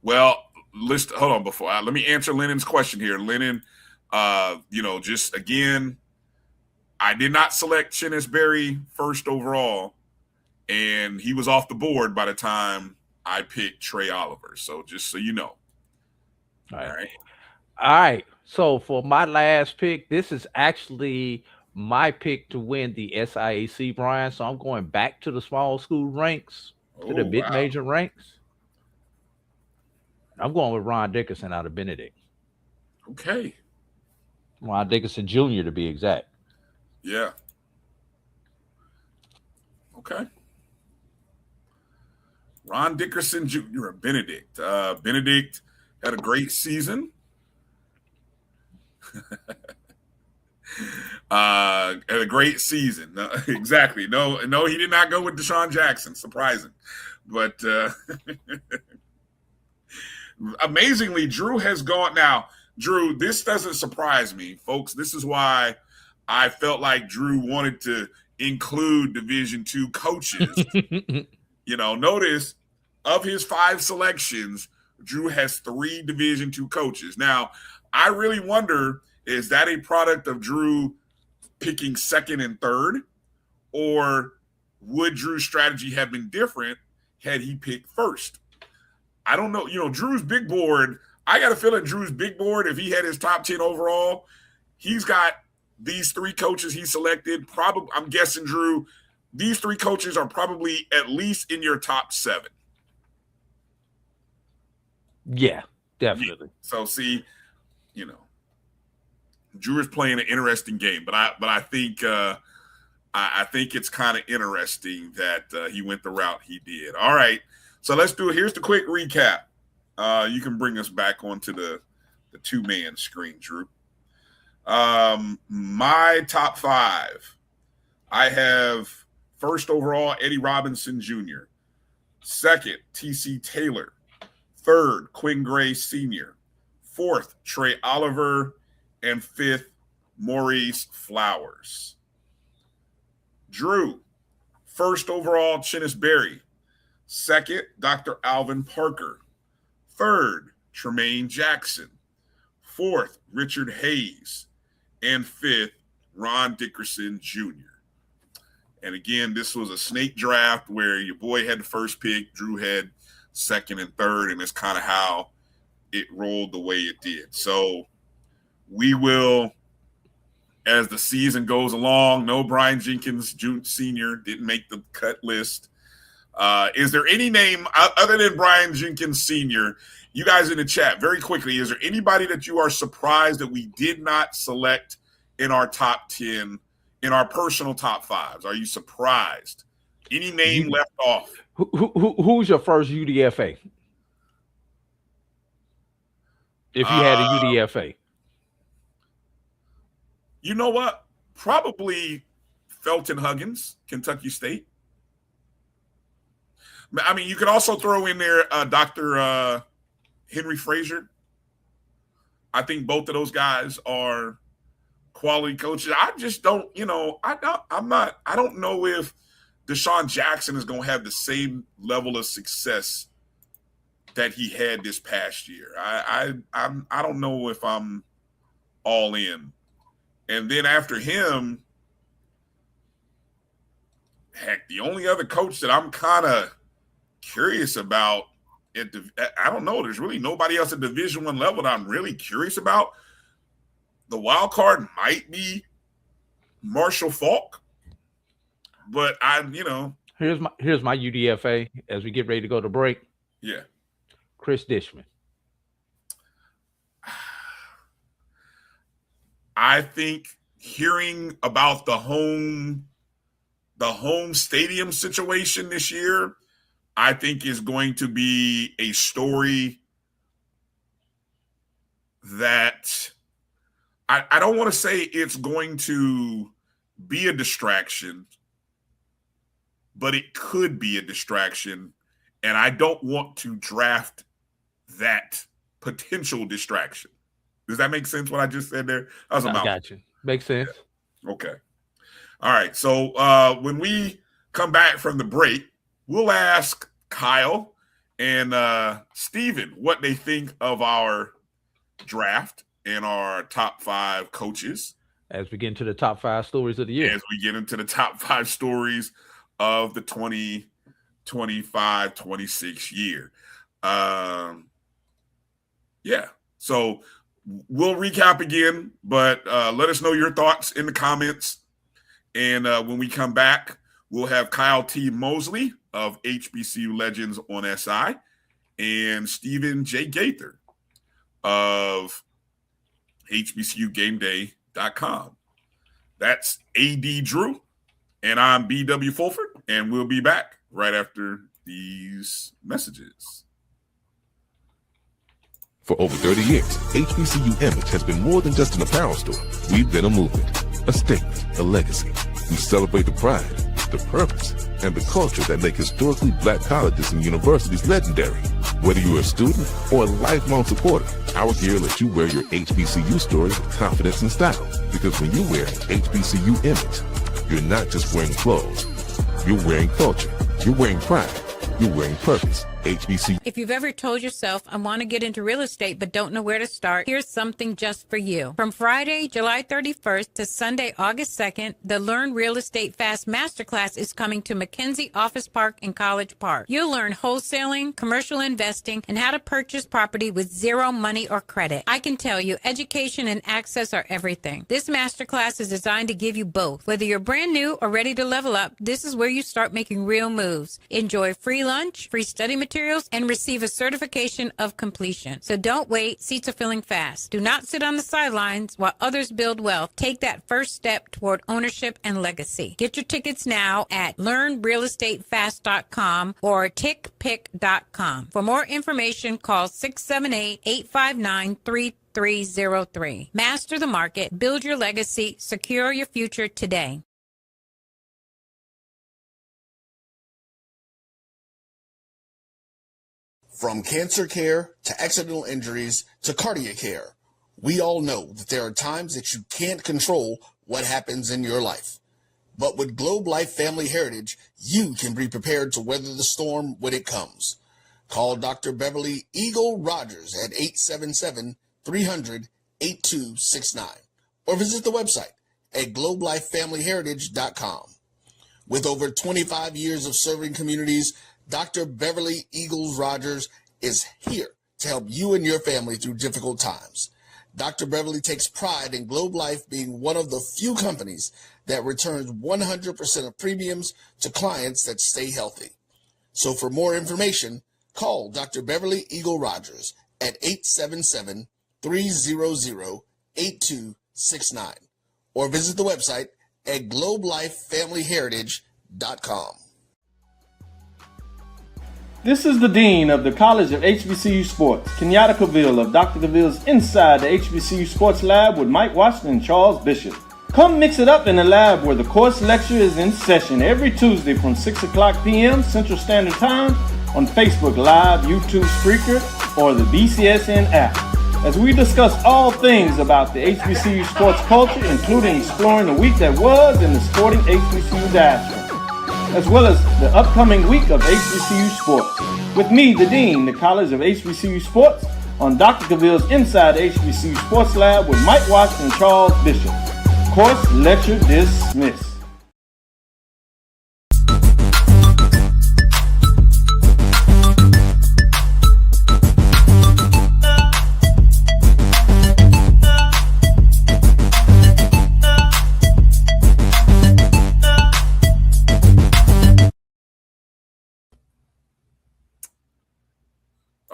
Well, hold on before let me answer Lennon's question here. Lennon, just again, I did not select Chennis Berry first overall, and he was off the board by the time I picked Trey Oliver. So just so you know. All right. So for my last pick, this is actually my pick to win the SIAC, Brian. So I'm going back to the small school ranks, to the mid-major ranks. I'm going with Ron Dickerson out of Benedict. Okay. Ron Dickerson Jr. to be exact. Yeah. Okay. Ron Dickerson Jr. of Benedict. Benedict had a great season. A great season. No, exactly. No, he did not go with Deshaun Jackson. Surprising. But amazingly, Drew has gone. Now, Drew, this doesn't surprise me, folks. This is why I felt like Drew wanted to include Division II coaches. Notice of his 5 selections, Drew has 3 Division II coaches. Now, I really wonder, is that a product of Drew picking second and third, or would Drew's strategy have been different had he picked first? I don't know. Drew's big board, I got a feeling Drew's big board, if he had his top 10 overall, he's got these 3 coaches he selected. Probably, I'm guessing, Drew, these 3 coaches are probably at least in your top 7. Yeah, definitely. So see, Drew is playing an interesting game, but I think I think it's kind of interesting that he went the route he did. All right, so let's do it. Here's the quick recap. You can bring us back onto the 2-man screen, Drew. My top 5. I have first overall Eddie Robinson Jr., second T.C. Taylor, third Quinn Gray Sr., fourth Trey Oliver, and fifth Maurice Flowers. Drew, first overall Chinnis Berry, second Dr. Alvin Parker, third Tremaine Jackson, fourth Richard Hayes, and fifth Ron Dickerson Jr. And again, this was a snake draft where your boy had the first pick, Drew had second and third, and it's kind of how it rolled the way it did. So we will, as the season goes along, no Brian Jenkins Sr. didn't make the cut list. Is there any name other than Brian Jenkins Sr., you guys in the chat, very quickly, is there anybody that you are surprised that we did not select in our top 10, in our personal top 5s? Are you surprised? Any name left off? Who's your first UDFA? If you had a UDFA. You know what? Probably Felton Huggins, Kentucky State. I mean, you could also throw in there Dr. Henry Frazier. I think both of those guys are quality coaches. I just don't, I don't know if Deshaun Jackson is going to have the same level of success that he had this past year. I don't know if I'm all in. And then after him, heck, the only other coach that I'm kind of curious about, I don't know, there's really nobody else at Division I level that I'm really curious about. The wild card might be Marshall Faulk, but here's my UDFA as we get ready to go to break. Yeah. Chris Dishman. I think hearing about the home stadium situation this year, I think is going to be a story that I don't want to say it's going to be a distraction, but it could be a distraction. And I don't want to draft that potential distraction. Does that make sense what I just said there? That was a mouthful. Got you. Makes sense. Yeah. Okay. All right. So when we come back from the break, we'll ask Kyle and Steven what they think of our draft and our top 5 coaches. As we get into the top 5 stories of the year. As we get into the top 5 stories of the 2025-26 year. Yeah. So we'll recap again, but let us know your thoughts in the comments. And when we come back, we'll have Kyle T. Mosley of HBCU Legends on SI and Stephen J. Gaither of HBCUGameDay.com. That's A.D. Drew, and I'm B.W. Fulford, and we'll be back right after these messages. For over 30 years, HBCU Image has been more than just an apparel store. We've been a movement, a statement, a legacy. We celebrate the pride, the purpose, and the culture that make historically black colleges and universities legendary. Whether you're a student or a lifelong supporter, our gear lets you wear your HBCU story with confidence and style. Because when you wear HBCU Image, you're not just wearing clothes. You're wearing culture. You're wearing pride. You're wearing purpose. HBCU. If you've ever told yourself, I want to get into real estate but don't know where to start, here's something just for you. From Friday, July 31st to Sunday, August 2nd, the Learn Real Estate Fast Masterclass is coming to McKenzie Office Park in College Park. You'll learn wholesaling, commercial investing, and how to purchase property with zero money or credit. I can tell you, education and access are everything. This masterclass is designed to give you both. Whether you're brand new or ready to level up, this is where you start making real moves. Enjoy free lunch, free study materials, and receive a certification of completion. So don't wait. Seats are filling fast. Do not sit on the sidelines while others build wealth. Take that first step toward ownership and legacy. Get your tickets now at learnrealestatefast.com or tickpick.com. For more information, call 678-859-3303. Master the market. Build your legacy. Secure your future today. From cancer care to accidental injuries to cardiac care, we all know that there are times that you can't control what happens in your life. But with Globe Life Family Heritage, you can be prepared to weather the storm when it comes. Call Dr. Beverly Eagle Rogers at 877-300-8269 or visit the website at globelifefamilyheritage.com. With over 25 years of serving communities, Dr. Beverly Eagles Rogers is here to help you and your family through difficult times. Dr. Beverly takes pride in Globe Life being one of the few companies that returns 100% of premiums to clients that stay healthy. So for more information, call Dr. Beverly Eagle Rogers at 877-300-8269 or visit the website at globelifefamilyheritage.com. This is the Dean of the College of HBCU Sports, Kenyatta Cavill of Dr. Cavill's Inside the HBCU Sports Lab with Mike Washington and Charles Bishop. Come mix it up in the lab where the course lecture is in session every Tuesday from 6 o'clock p.m. Central Standard Time on Facebook Live, YouTube Spreaker, or the BCSN app, as we discuss all things about the HBCU sports culture, including exploring the week that was in the sporting HBCU diaspora, as well as the upcoming week of HBCU Sports. With me, the Dean, the College of HBCU Sports, on Dr. Cavill's Inside the HBCU Sports Lab with Mike Washington and Charles Bishop. Course lecture dismissed.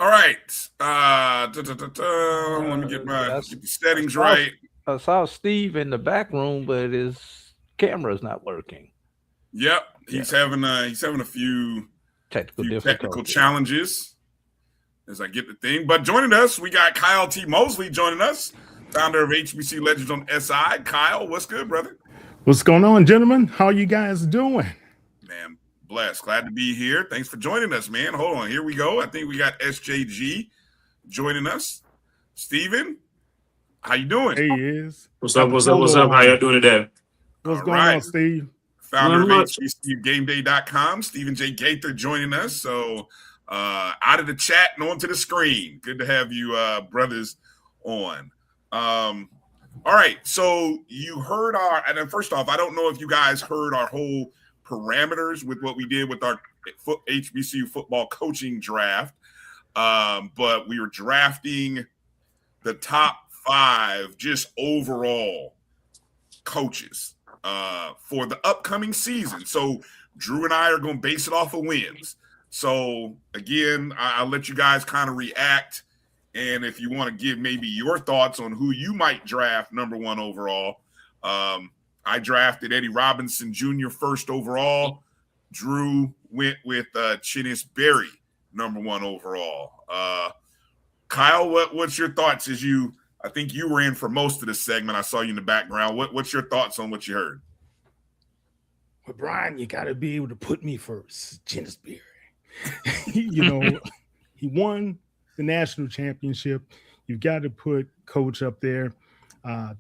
All right. Let me get the settings right. I saw Steve in the back room, but his camera's not working. Yep, he's having a few technical challenges as I get the thing. But joining us, we got Kyle T. Mosley joining us, founder of HBC Legends on SI. Kyle, what's good, brother? What's going on, gentlemen? How are you guys doing? Man, blessed. Glad to be here. Thanks for joining us, man. Hold on. Here we go. I think we got SJG joining us. Steven, how you doing? Hey, he is. What's up? How y'all doing today? What's going on, Steve? Founder of HBCUGameDay.com, Stephen J. Gaither joining us. So out of the chat and onto the screen. Good to have you brothers on. All right. So you heard and then first off, I don't know if you guys heard our whole parameters with what we did with our HBCU football coaching draft. But we were drafting the top 5 just overall coaches for the upcoming season. So Drew and I are going to base it off of wins. So again, I'll let you guys kind of react. And if you want to give maybe your thoughts on who you might draft number 1 overall. I drafted Eddie Robinson Jr. first overall. Drew went with Chinnis Berry number 1 overall. Kyle, what's your thoughts as you? I think you were in for most of the segment. I saw you in the background. What's your thoughts on what you heard? Well, Bryan, you got to be able to put me first. Berry. You know, he won the national championship. You've got to put Coach up there.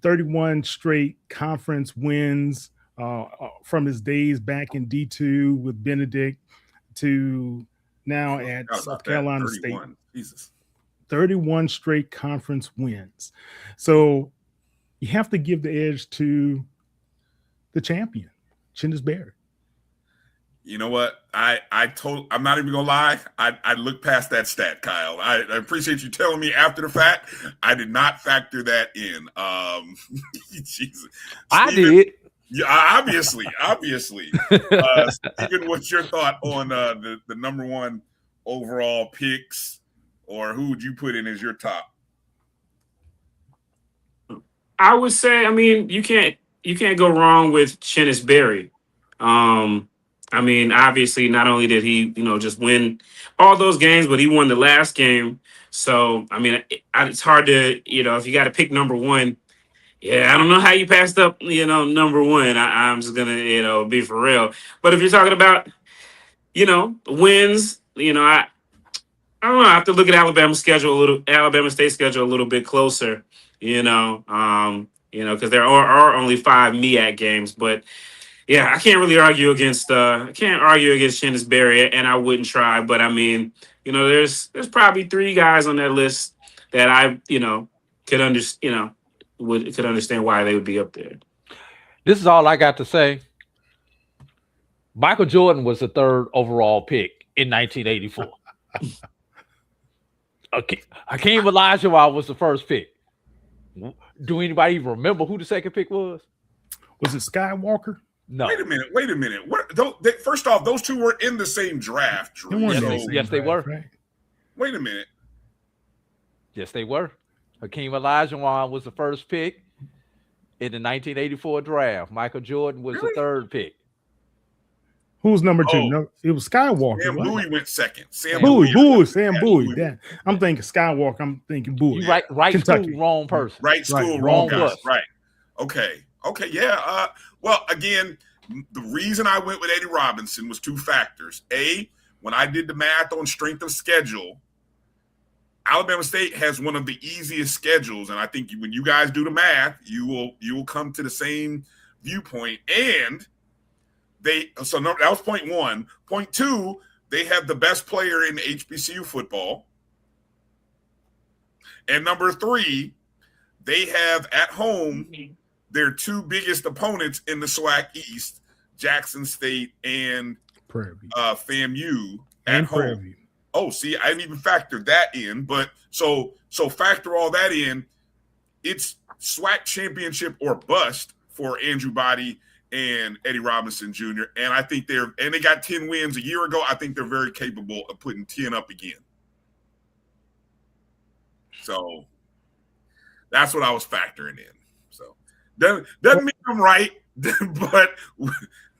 31 straight conference wins from his days back in D2 with Benedict to now at South Carolina State. Jesus. 31 straight conference wins. So you have to give the edge to the champion, Berry. You know what? I'm not even gonna lie. I looked past that stat, Kyle. I appreciate you telling me after the fact. I did not factor that in. Jesus. I did. Yeah, obviously. Steven, what's your thought on the number one overall picks, or who would you put in as your top? I would say, I mean, you can't go wrong with Berry. I mean, obviously, not only did he, just win all those games, but he won the last game. So, I mean, it's hard to, if you got to pick number one. Yeah, I don't know how you passed up, number one. I'm just going to, be for real. But if you're talking about, wins, I don't know. I have to look at Alabama State schedule a little bit closer, because there are only 5 MEAC games, but yeah, I can't really argue against Berry, and I wouldn't try. But I mean, there's probably 3 guys on that list that I could understand why they would be up there. This is all I got to say. Michael Jordan was the 3rd overall pick in 1984. Okay, Hakeem Olajuwon was the first pick. Do anybody even remember who the second pick was? Was it Skywalker? No. Wait a minute. First off, those two were in the same draft. Drew. Yes, they were. Right? Wait a minute. Yes, they were. Hakeem Olajuwon was the first pick in the 1984 draft. Michael Jordan was the 3rd pick. Who was number 2? No, it was Skywalker. Sam Bowie went second. Sam Bowie. I'm thinking Skywalker. I'm thinking Bowie. Right Kentucky. School, wrong person. Right school, wrong guy. Right. Okay, yeah. Well, again, the reason I went with Eddie Robinson was 2 factors. A, when I did the math on strength of schedule, Alabama State has one of the easiest schedules, and I think when you guys do the math, you will come to the same viewpoint. And that was point 1. Point 2, they have the best player in HBCU football. And number 3, they have at home their 2 biggest opponents in the SWAC East, Jackson State and FAMU at home. Prairie View. Oh, see, I didn't even factor that in, but so factor all that in. It's SWAC championship or bust for Andrew Body and Eddie Robinson Jr. And I think they got 10 wins a year ago. I think they're very capable of putting 10 up again. So that's what I was factoring in. So doesn't mean I'm right, but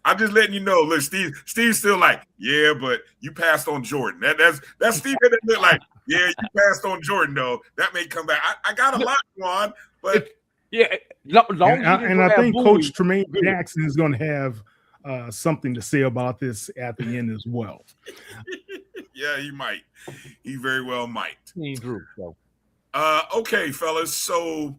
I'm just letting you know. Look, Steve's still like, yeah, but you passed on Jordan. That's Steve that look like, yeah, you passed on Jordan though. That may come back. I got a lot, Juan, but yeah. And I think Coach Tremaine Jackson is going to have something to say about this at the end as well. Yeah, he might. He very well might. Drew. So. Okay, fellas. So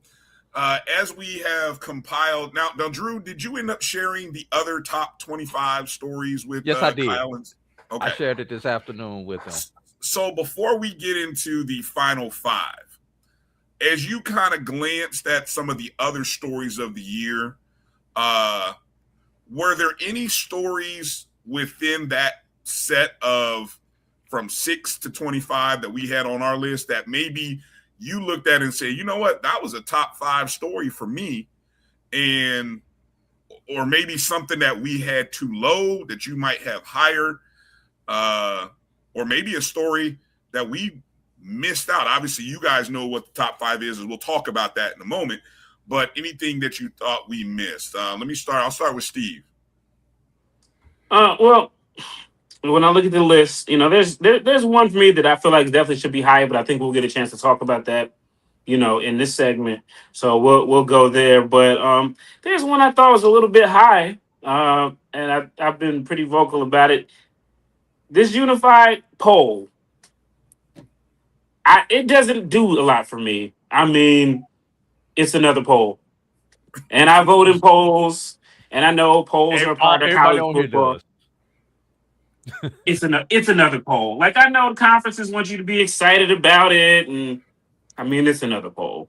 as we have compiled now, Drew, did you end up sharing the other top 25 stories with? Yes, I did. Kyle okay. I shared it this afternoon with him. So before we get into the final 5, as you kind of glanced at some of the other stories of the year, were there any stories within that set of from 6 to 25 that we had on our list that maybe you looked at and said, you know what, that was a top 5 story for me, or maybe something that we had too low that you might have higher, or maybe a story that we missed out. Obviously, you guys know what the top 5 is, and we'll talk about that in a moment. But anything that you thought we missed? Let me start. I'll start with Steve. Well, when I look at the list, there's one for me that I feel like definitely should be higher, but I think we'll get a chance to talk about that, in this segment. So we'll go there. But there's one I thought was a little bit high, and I've been pretty vocal about it. This unified poll, it doesn't do a lot for me. I mean, it's another poll, and I vote in polls, and I know polls are part of Everybody college on here football. does. It's another poll. Like, I know conferences want you to be excited about it, and I mean, it's another poll,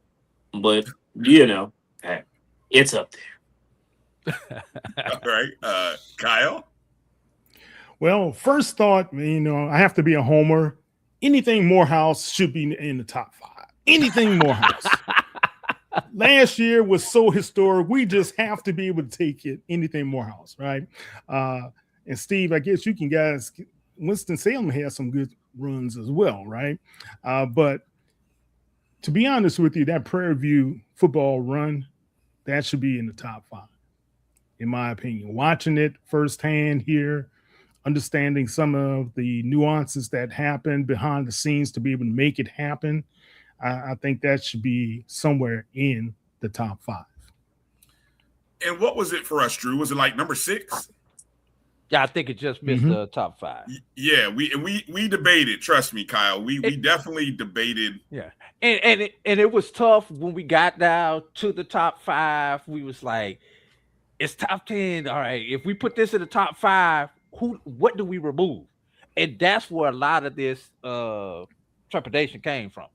but hey, it's up there. All right, Kyle. Well, first thought, I have to be a homer. Anything Morehouse should be in the top 5. Anything Morehouse. Last year was so historic. We just have to be able to take it. Anything Morehouse, right? And Steve, I guess you guys, Winston-Salem has some good runs as well, right? But to be honest with you, that Prairie View football run, that should be in the top 5, in my opinion. Watching it firsthand here, understanding some of the nuances that happen behind the scenes to be able to make it happen, I think that should be somewhere in the top 5. And what was it for us, Drew? Was it like number 6? Yeah, I think it just missed the top 5. Yeah, we debated. Trust me, Kyle. We definitely debated. Yeah, and it was tough when we got down to the top 5. We was like, it's top 10. All right, if we put this in the top 5, what do we remove? And that's where a lot of this trepidation came from.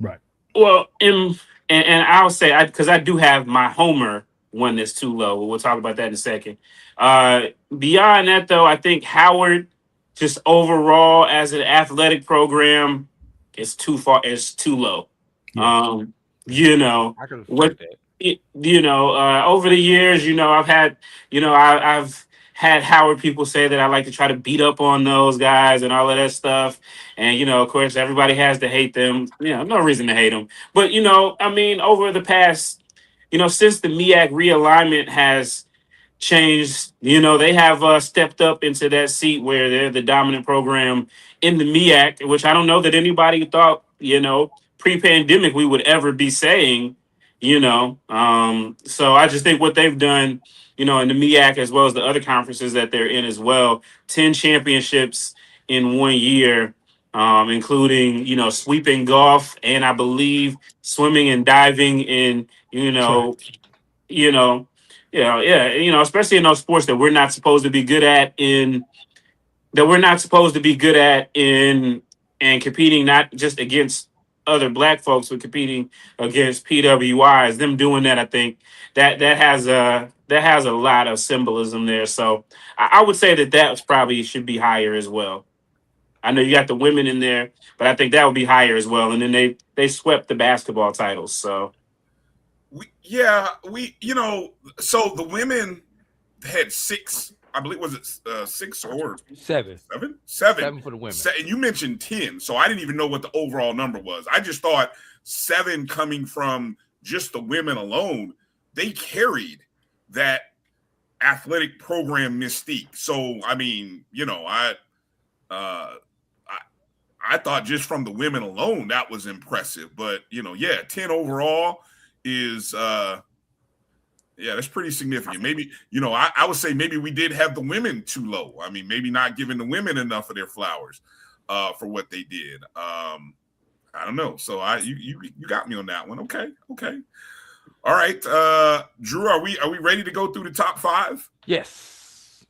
Right. Well, and I'll say, because I do have my homer one that's too low. We'll talk about that in a second. Beyond that, though, I think Howard, just overall as an athletic program, is too far. It's too low. Yeah. I can respect that. Over the years, I've had Howard people say that I like to try to beat up on those guys and all of that stuff. And, of course, everybody has to hate them. No reason to hate them. But, over the past, since the MEAC realignment has changed, they have stepped up into that seat where they're the dominant program in the MEAC, which I don't know that anybody thought, pre-pandemic we would ever be saying, So I just think what they've done, in the MEAC as well as the other conferences that they're in as well, 10 championships in 1 year, including, sweeping golf and I believe swimming and diving in, especially in those sports that we're not supposed to be good at and competing not just against other Black folks, but competing against PWIs. Them doing that, I think that has a lot of symbolism there. So I would say that probably should be higher as well. I know you got the women in there, but I think that would be higher as well. And then they swept the basketball titles. So so the women had 6. I believe, was it 6 or 7? 7? 7 for the women. And you mentioned 10, so I didn't even know what the overall number was. I just thought 7 coming from just the women alone, they carried that athletic program mystique. So, I mean, I thought just from the women alone, that was impressive. But, 10 overall is that's pretty significant. Maybe, I would say maybe we did have the women too low. I mean, maybe not giving the women enough of their flowers for what they did. I don't know. So you got me on that one. Okay. All right. Drew, are we ready to go through the top 5? Yes.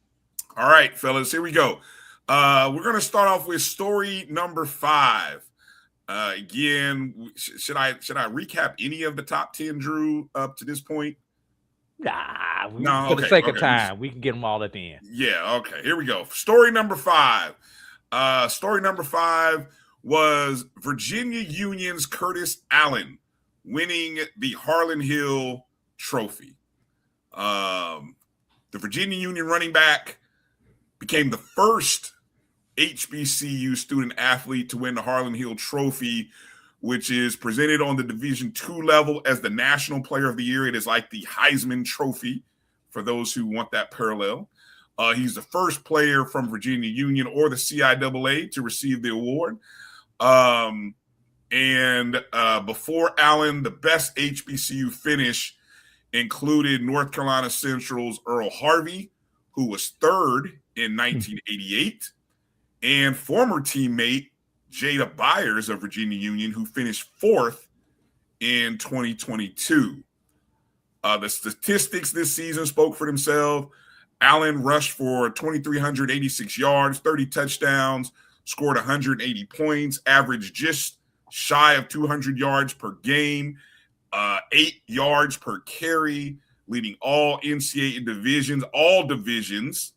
All right, fellas, here we go. We're going to start off with story number 5. Again, should I recap any of the top 10, Drew, up to this point? For the sake of time, we can get them all at the end. Yeah, okay. Here we go. Story number 5. Story number 5 was Virginia Union's Curtis Allen winning the Harlan Hill Trophy. The Virginia Union running back became the first HBCU student athlete to win the Harlan Hill Trophy, which is presented on the Division II level as the National Player of the Year. It is like the Heisman Trophy for those who want that parallel. He's the first player from Virginia Union or the CIAA to receive the award. And before Allen, the best HBCU finish included North Carolina Central's Earl Harvey, who was third in 1988, and former teammate Jada Byers of Virginia Union, who finished fourth in 2022. The statistics this season spoke for themselves. Allen rushed for 2,386 yards, 30 touchdowns, scored 180 points, averaged just shy of 200 yards per game, 8 yards per carry, leading all NCAA divisions, all divisions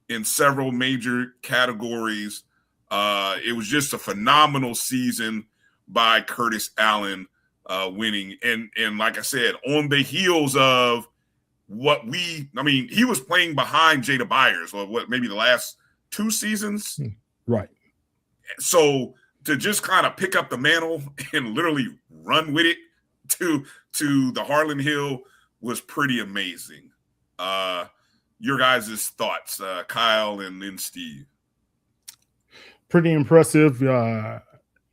in several major categories. It was just a phenomenal season by Curtis Allen, winning. And like I said, on the heels of he was playing behind Jada Byers, or maybe the last 2 seasons. Right. So to just kind of pick up the mantle and literally run with it to the Harlan Hill was pretty amazing. Your guys' thoughts, Kyle and then Steve. Pretty impressive.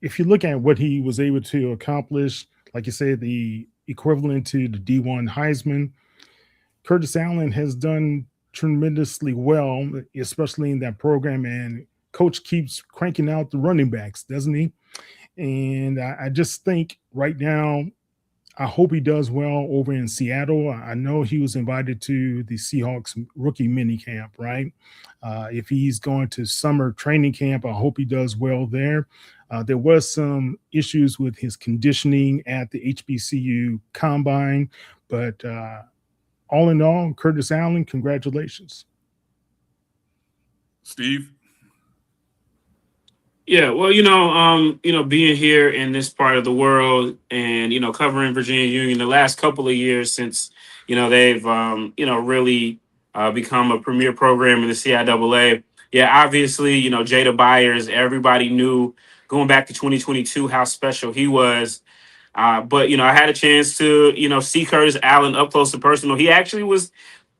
If you look at what he was able to accomplish, like you said, the equivalent to the D1 Heisman, Curtis Allen has done tremendously well, especially in that program. And coach keeps cranking out the running backs, doesn't he? And I just think right now, I hope he does well over in Seattle. I know he was invited to the Seahawks rookie mini camp, right? If he's going to summer training camp, I hope he does well there. There was some issues with his conditioning at the HBCU Combine, but all in all, Curtis Allen, congratulations. Steve? Yeah, well, being here in this part of the world and, covering Virginia Union the last couple of years since, they've, really become a premier program in the CIAA. Yeah, obviously, Jada Byers, everybody knew going back to 2022 how special he was. But, I had a chance to, see Curtis Allen up close and personal. He actually was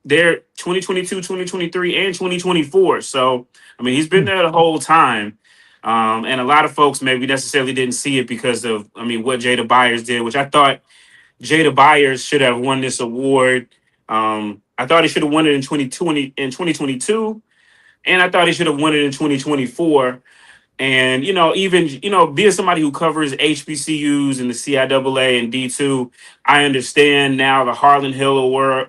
there 2022, 2023, and 2024. So, he's been there the whole time. And a lot of folks maybe necessarily didn't see it because of, what Jada Byers did, which I thought Jada Byers should have won this award. I thought he should have won it in 2022, and I thought he should have won it in 2024. And, even, being somebody who covers HBCUs and the CIAA and D2, I understand now the Harlan Hill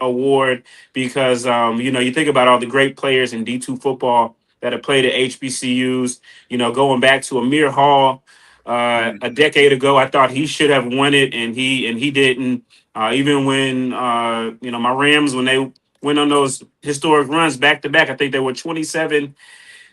Award because, you think about all the great players in D2 football that have played at HBCUs, going back to Amir Hall a decade ago. I thought he should have won it, and he didn't. Even when, my Rams, when they went on those historic runs back to back, I think they were 27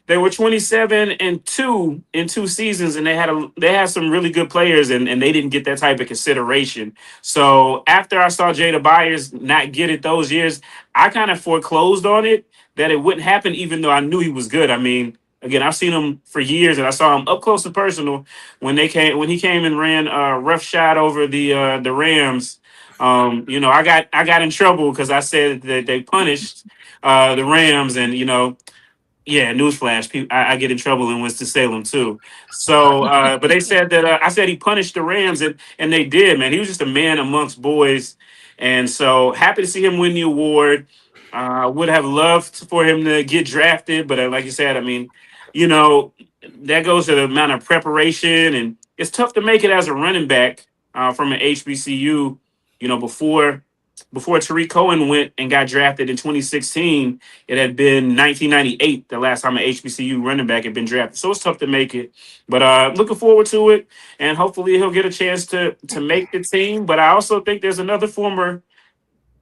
and 2 in 2 seasons, and they had some really good players, and they didn't get that type of consideration. So after I saw Jada Byers not get it those years, I kind of foreclosed on it that it wouldn't happen, even though I knew he was good. Again, I've seen him for years, and I saw him up close and personal when he came and ran roughshot over the Rams. I got in trouble because I said that they punished the Rams, and yeah, newsflash. I get in trouble in Winston-Salem too. So, but they said that I said he punished the Rams, and they did. Man, he was just a man amongst boys, and so happy to see him win the award. Would have loved for him to get drafted, but like you said, that goes to the amount of preparation, and it's tough to make it as a running back from an HBCU. Before Tariq Cohen went and got drafted in 2016, it had been 1998, the last time an HBCU running back had been drafted. So it's tough to make it. But looking forward to it, and hopefully he'll get a chance to make the team. But I also think there's another former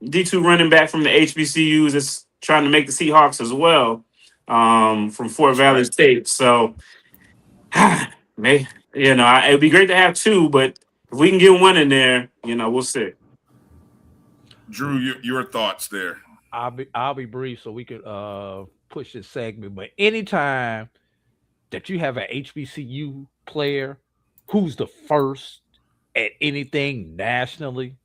D2 running back from the HBCUs that's trying to make the Seahawks as well, from Fort Valley State. So, it'd be great to have 2, but if we can get 1 in there, we'll see. Drew, your thoughts there. I'll be brief so we could push this segment. But anytime that you have an HBCU player who's the first at anything nationally,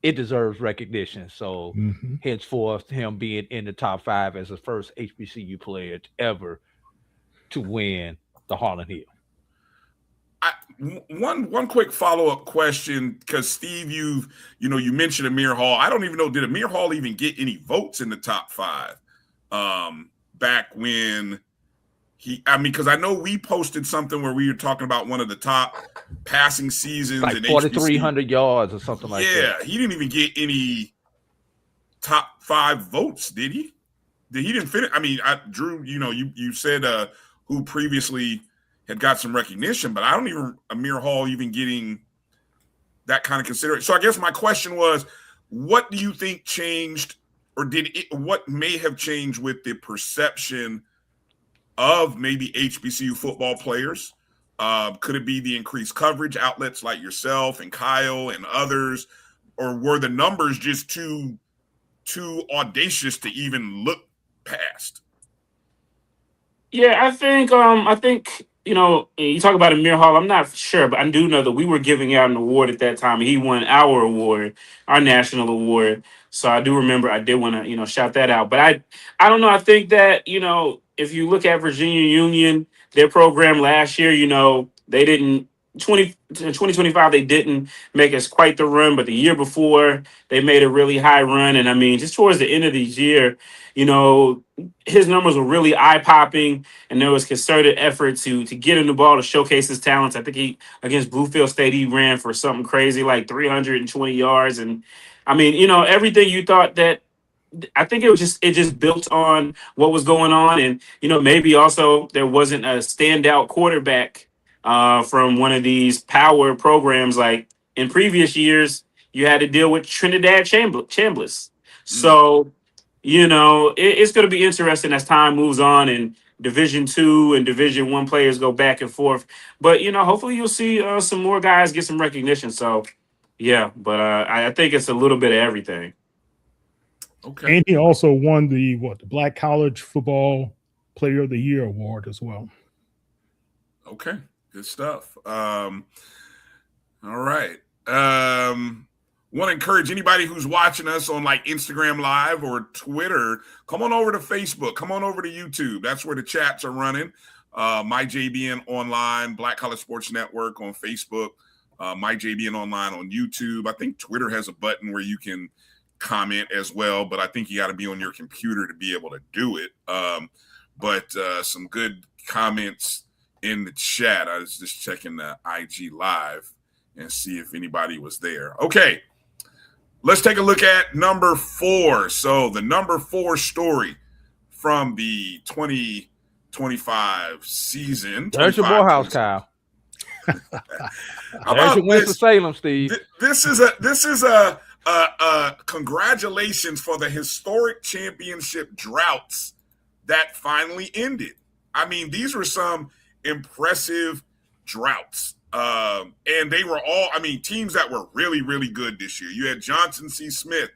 it deserves recognition. So henceforth, him being in the top 5 as the first HBCU player ever to win the Harlan Hill. One quick follow-up question, because Steve, you mentioned Amir Hall. I don't even know, did Amir Hall even get any votes in the top 5 back when because I know we posted something where we were talking about one of the top passing seasons, like 4,300 yards or something like that. Yeah, he didn't even get any top 5 votes, did he? He didn't finish. I mean, Drew, you said who previously had got some recognition, but I don't even Amir Hall even getting that kind of consideration. So I guess my question was, what do you think changed, or what may have changed with the perception of maybe HBCU football players? Could it be the increased coverage, outlets like yourself and Kyle and others, or were the numbers just too audacious to even look past? Yeah, I think you talk about Amir Hall. I'm not sure, but I do know that we were giving out an award at that time. He won our award, our national award. So I do remember. I did want to shout that out. But I don't know. I think that if you look at Virginia Union, their program last year, they didn't 2025. They didn't make us quite the run, but the year before they made a really high run. And I mean, just towards the end of the year, his numbers were really eye popping, and there was concerted effort to get him the ball to showcase his talents. I think he against Bluefield State he ran for something crazy like 320 yards, and I mean everything you thought that. I think it just built on what was going on, and maybe also there wasn't a standout quarterback from one of these power programs like in previous years. You had to deal with Trinidad Chambliss, so. It's going to be interesting as time moves on and Division II and Division I players go back and forth. But, hopefully you'll see some more guys get some recognition. So, yeah, but I think it's a little bit of everything. Okay. And he also won the Black College Football Player of the Year award as well. Okay, good stuff. All right. Want to encourage anybody who's watching us on like Instagram Live or Twitter, come on over to Facebook, come on over to YouTube. That's where the chats are running. My JBN Online, Black College Sports Network on Facebook, My JBN Online on YouTube. I think Twitter has a button where you can comment as well, but I think you got to be on your computer to be able to do it. But some good comments in the chat. I was just checking the IG Live and see if anybody was there. Okay. Let's take a look at number 4. So the number 4 story from the 2025 season. There's your Morehouse, Kyle. There's your Winston-Salem, Steve. This is a congratulations for the historic championship droughts that finally ended. I mean, these were some impressive droughts. And they were all, teams that were really, really good this year. You had Johnson C. Smith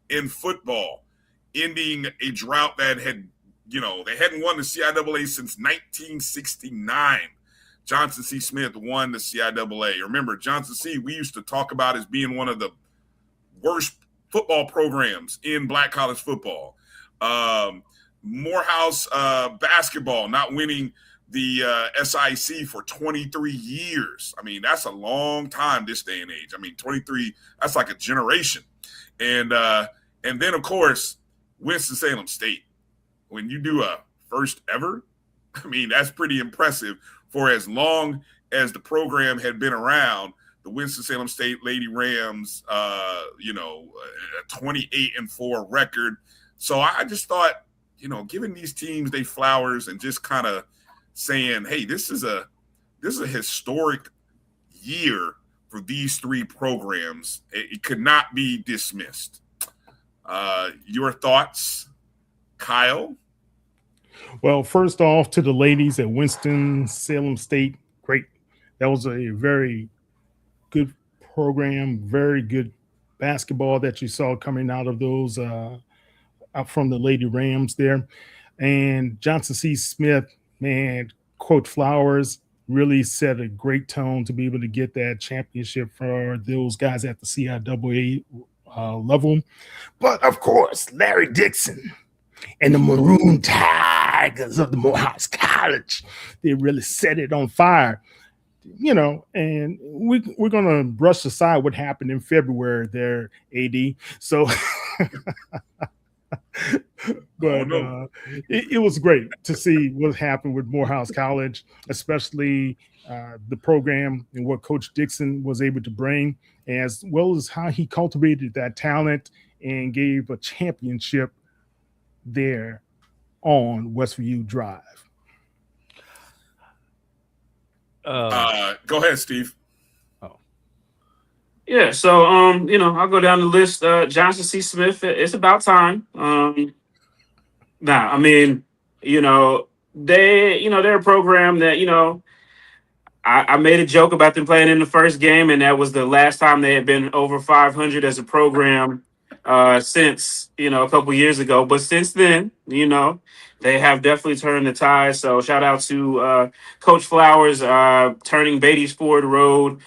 in football ending a drought that had, they hadn't won the CIAA since 1969. Johnson C. Smith won the CIAA. Remember, Johnson C. we used to talk about as being one of the worst football programs in Black college football. Morehouse basketball not winning the SIC for 23 years. I mean, that's a long time this day and age. 23, that's like a generation. And then, of course, Winston-Salem State. When you do a first ever, that's pretty impressive for as long as the program had been around. The Winston-Salem State Lady Rams, a 28-4 record. So I just thought, giving these teams their flowers and just kind of saying, hey, this is a historic year for these 3 programs. It could not be dismissed. Your thoughts, Kyle? Well, first off, to the ladies at Winston-Salem State, great. That was a very good program, very good basketball that you saw coming out of those out from the Lady Rams there. And Johnson C. Smith, man, Coach Flowers really set a great tone to be able to get that championship for those guys at the CIAA level. But of course, Larry Dixon and the Maroon Tigers of the Morehouse College, they really set it on fire. And we're gonna brush aside what happened in February there, AD. So, but it was great to see what happened with Morehouse College, especially the program and what Coach Dixon was able to bring, as well as how he cultivated that talent and gave a championship there on Westview Drive. Go ahead, Steve. Yeah, so I'll go down the list. Johnson C. Smith, it's about time. I mean, they're a program that, I made a joke about them playing in the first game, and that was the last time they had been over 500 as a program since, a couple years ago. But since then, they have definitely turned the tide. So shout out to Coach Flowers turning Beatty's Ford Road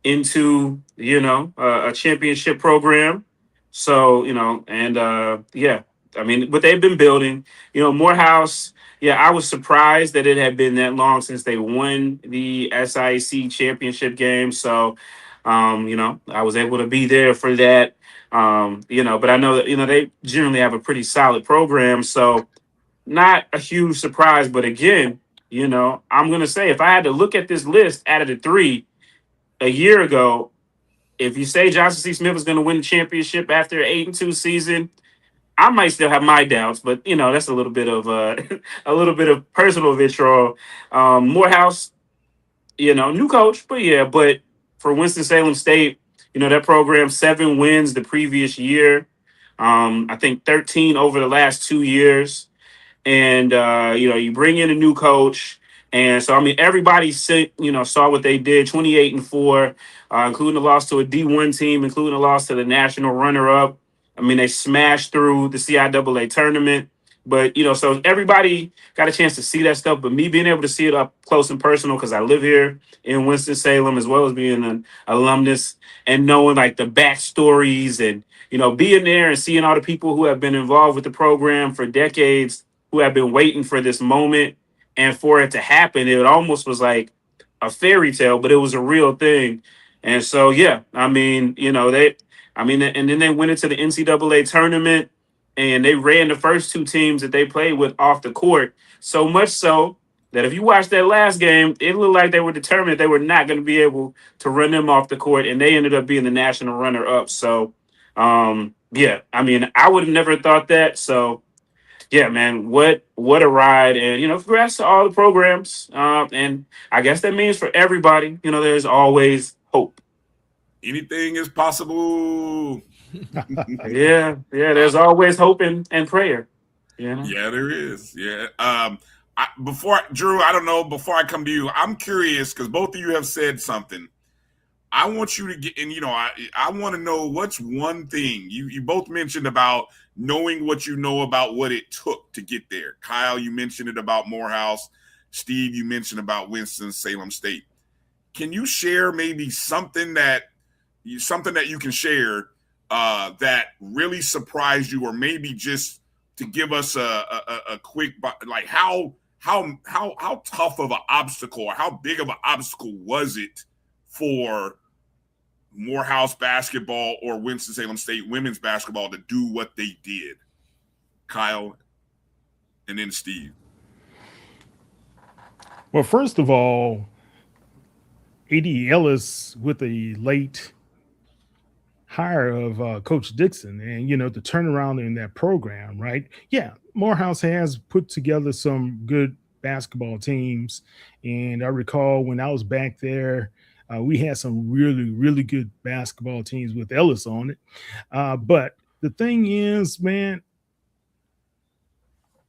into a championship program. So I mean, but they've been building, Morehouse. Yeah, I was surprised that it had been that long since they won the SIC championship game. So I was able to be there for that. But I know that they generally have a pretty solid program, so not a huge surprise. But again, I'm gonna say, if I had to look at this list out of the three a year ago, if you say Johnson C. Smith is going to win the championship after an 8-2 season, I might still have my doubts, but that's a little bit of a little bit of personal vitriol. Morehouse, new coach, but for Winston-Salem State, that program 7 wins the previous year. I think 13 over the last 2 years. And you bring in a new coach, and so I mean everybody saw what they did, 28-4, including a loss to a D1 team, including a loss to the national runner-up. I mean, they smashed through the CIAA tournament, but so everybody got a chance to see that stuff. But me being able to see it up close and personal, because I live here in Winston-Salem, as well as being an alumnus and knowing like the backstories and being there and seeing all the people who have been involved with the program for decades, who have been waiting for this moment and for it to happen. It almost was like a fairy tale, but it was a real thing. And so, I mean, and then they went into the NCAA tournament, and they ran the first 2 teams that they played with off the court. So much so that if you watch that last game, it looked like they were determined they were not going to be able to run them off the court, and they ended up being the national runner-up. So, I mean, I would have never thought that. So, yeah, man, what a ride. And, congrats to all the programs. And I guess that means for everybody, there's always hope. Anything is possible. Yeah, there's always hope and prayer. Yeah, there is. Yeah. Before I come to you, I'm curious, because both of you have said something. I want you to get, and I want to know, what's one thing you both mentioned about knowing what you know about what it took to get there. Kyle, you mentioned it about Morehouse. Steve, you mentioned about Winston-Salem State. Can you share maybe something that you can share that really surprised you, or maybe just to give us a quick, like how tough of an obstacle, or how big of an obstacle was it for Morehouse basketball or Winston-Salem State women's basketball to do what they did? Kyle, and then Steve. Well, first of all, A.D. Ellis with a late hire of Coach Dixon, and the turnaround in that program, right? Yeah, Morehouse has put together some good basketball teams, and I recall when I was back there, we had some really, really good basketball teams with Ellis on it. But the thing is, man,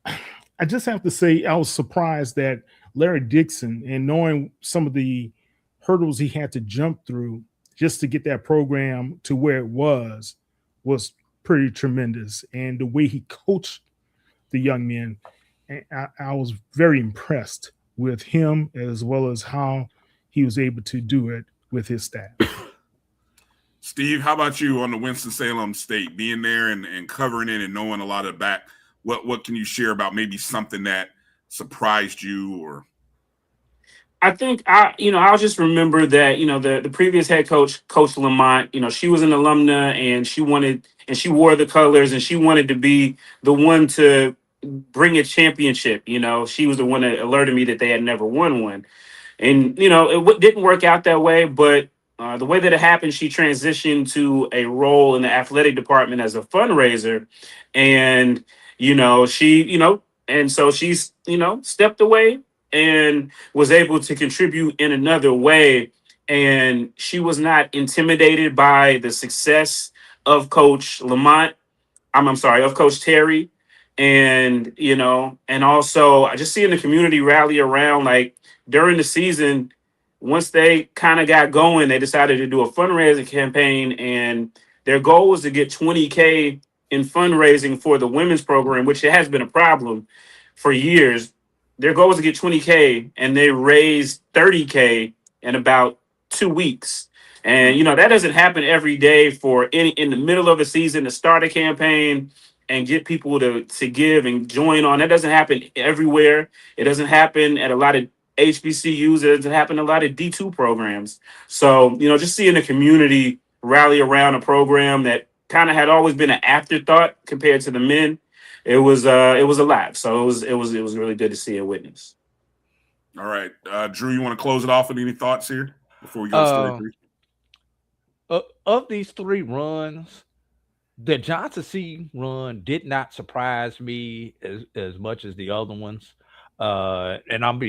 I just have to say I was surprised that Larry Dixon, and knowing some of the hurdles he had to jump through just to get that program to where it was pretty tremendous. And the way he coached the young men, I was very impressed with him, as well as how he was able to do it with his staff. Steve, how about you on the Winston-Salem State, being there and covering it and knowing a lot of back? What can you share about maybe something that surprised you? Or I think I'll just remember that, the previous head coach, Coach Lamont, she was an alumna and she wore the colors and she wanted to be the one to bring a championship. She was the one that alerted me that they had never won one. And, didn't work out that way, but the way that it happened, she transitioned to a role in the athletic department as a fundraiser. And, and so she's, stepped away and was able to contribute in another way. And she was not intimidated by the success of Coach Lamont. I'm sorry, of Coach Terry. And, and also I just seeing the community rally around, like during the season, once they kind of got going, they decided to do a fundraising campaign, and their goal was to get 20K in fundraising for the women's program, which it has been a problem for years. Their goal was to get 20K, and they raised 30K in about 2 weeks. And, that doesn't happen every day for in the middle of a season to start a campaign and get people to give and join on. That doesn't happen everywhere. It doesn't happen at a lot of HBCUs. It doesn't happen in a lot of D2 programs. So, just seeing the community rally around a program that kind of had always been an afterthought compared to the men, it was a lot. So it was really good to see and witness. all right, Drew, you want to close it off with any thoughts here before we go to story 3? Of these 3 runs, the Johnson C run did not surprise me as much as the other ones. And I'm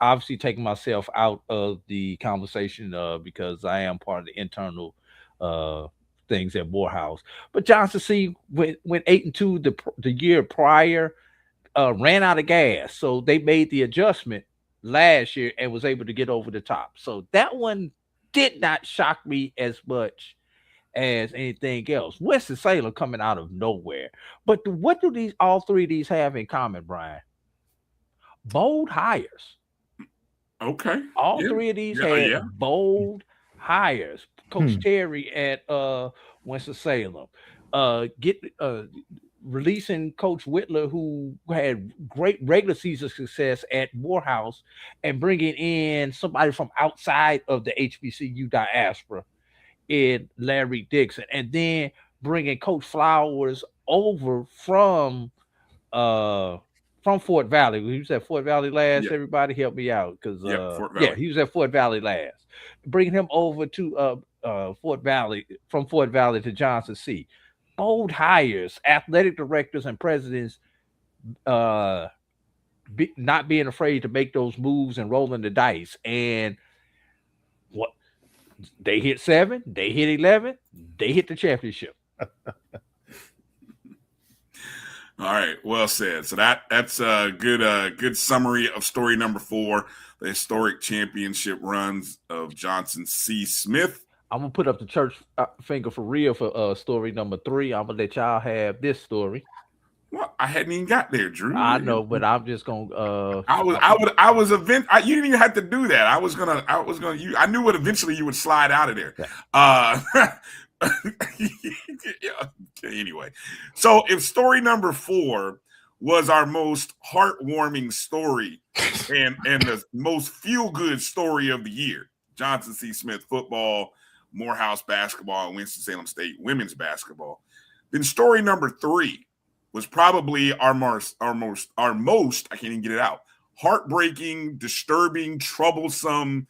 obviously taking myself out of the conversation because I am part of the internal things at Morehouse. But Johnson C went 8-2 the year prior, ran out of gas, so they made the adjustment last year and was able to get over the top. So that one did not shock me as much as anything else. Winston-Salem coming out of nowhere. But what do all 3 of these have in common, Brian? Bold hires. Okay. All 3 of these had bold hires. Coach Terry at Winston-Salem. Releasing Coach Whitler, who had great regular season success at Morehouse, and bringing in somebody from outside of the HBCU diaspora in Larry Dixon, and then bringing Coach Flowers over from Fort Valley. He was at Fort Valley last. Yep. Everybody help me out because he was at Fort Valley last. Bringing him over to Fort Valley, from Fort Valley to Johnson C. Bold hires, athletic directors and presidents not being afraid to make those moves and rolling the dice. And what they hit 7, they hit 11, they hit the championship. All right, well said. So that's a good summary of story number 4, the historic championship runs of Johnson C. Smith. I'm gonna put up the church finger for real for story number 3. I'm gonna let y'all have this story. Well, I hadn't even got there, Drew. I know, but I'm just gonna. You didn't even have to do that. I was gonna. I knew what eventually you would slide out of there. Anyway, so if story number 4 was our most heartwarming story and the most feel-good story of the year, Johnson C. Smith football, Morehouse basketball, and Winston-Salem State women's basketball, then story number 3 was probably our most, I can't even get it out, heartbreaking, disturbing, troublesome,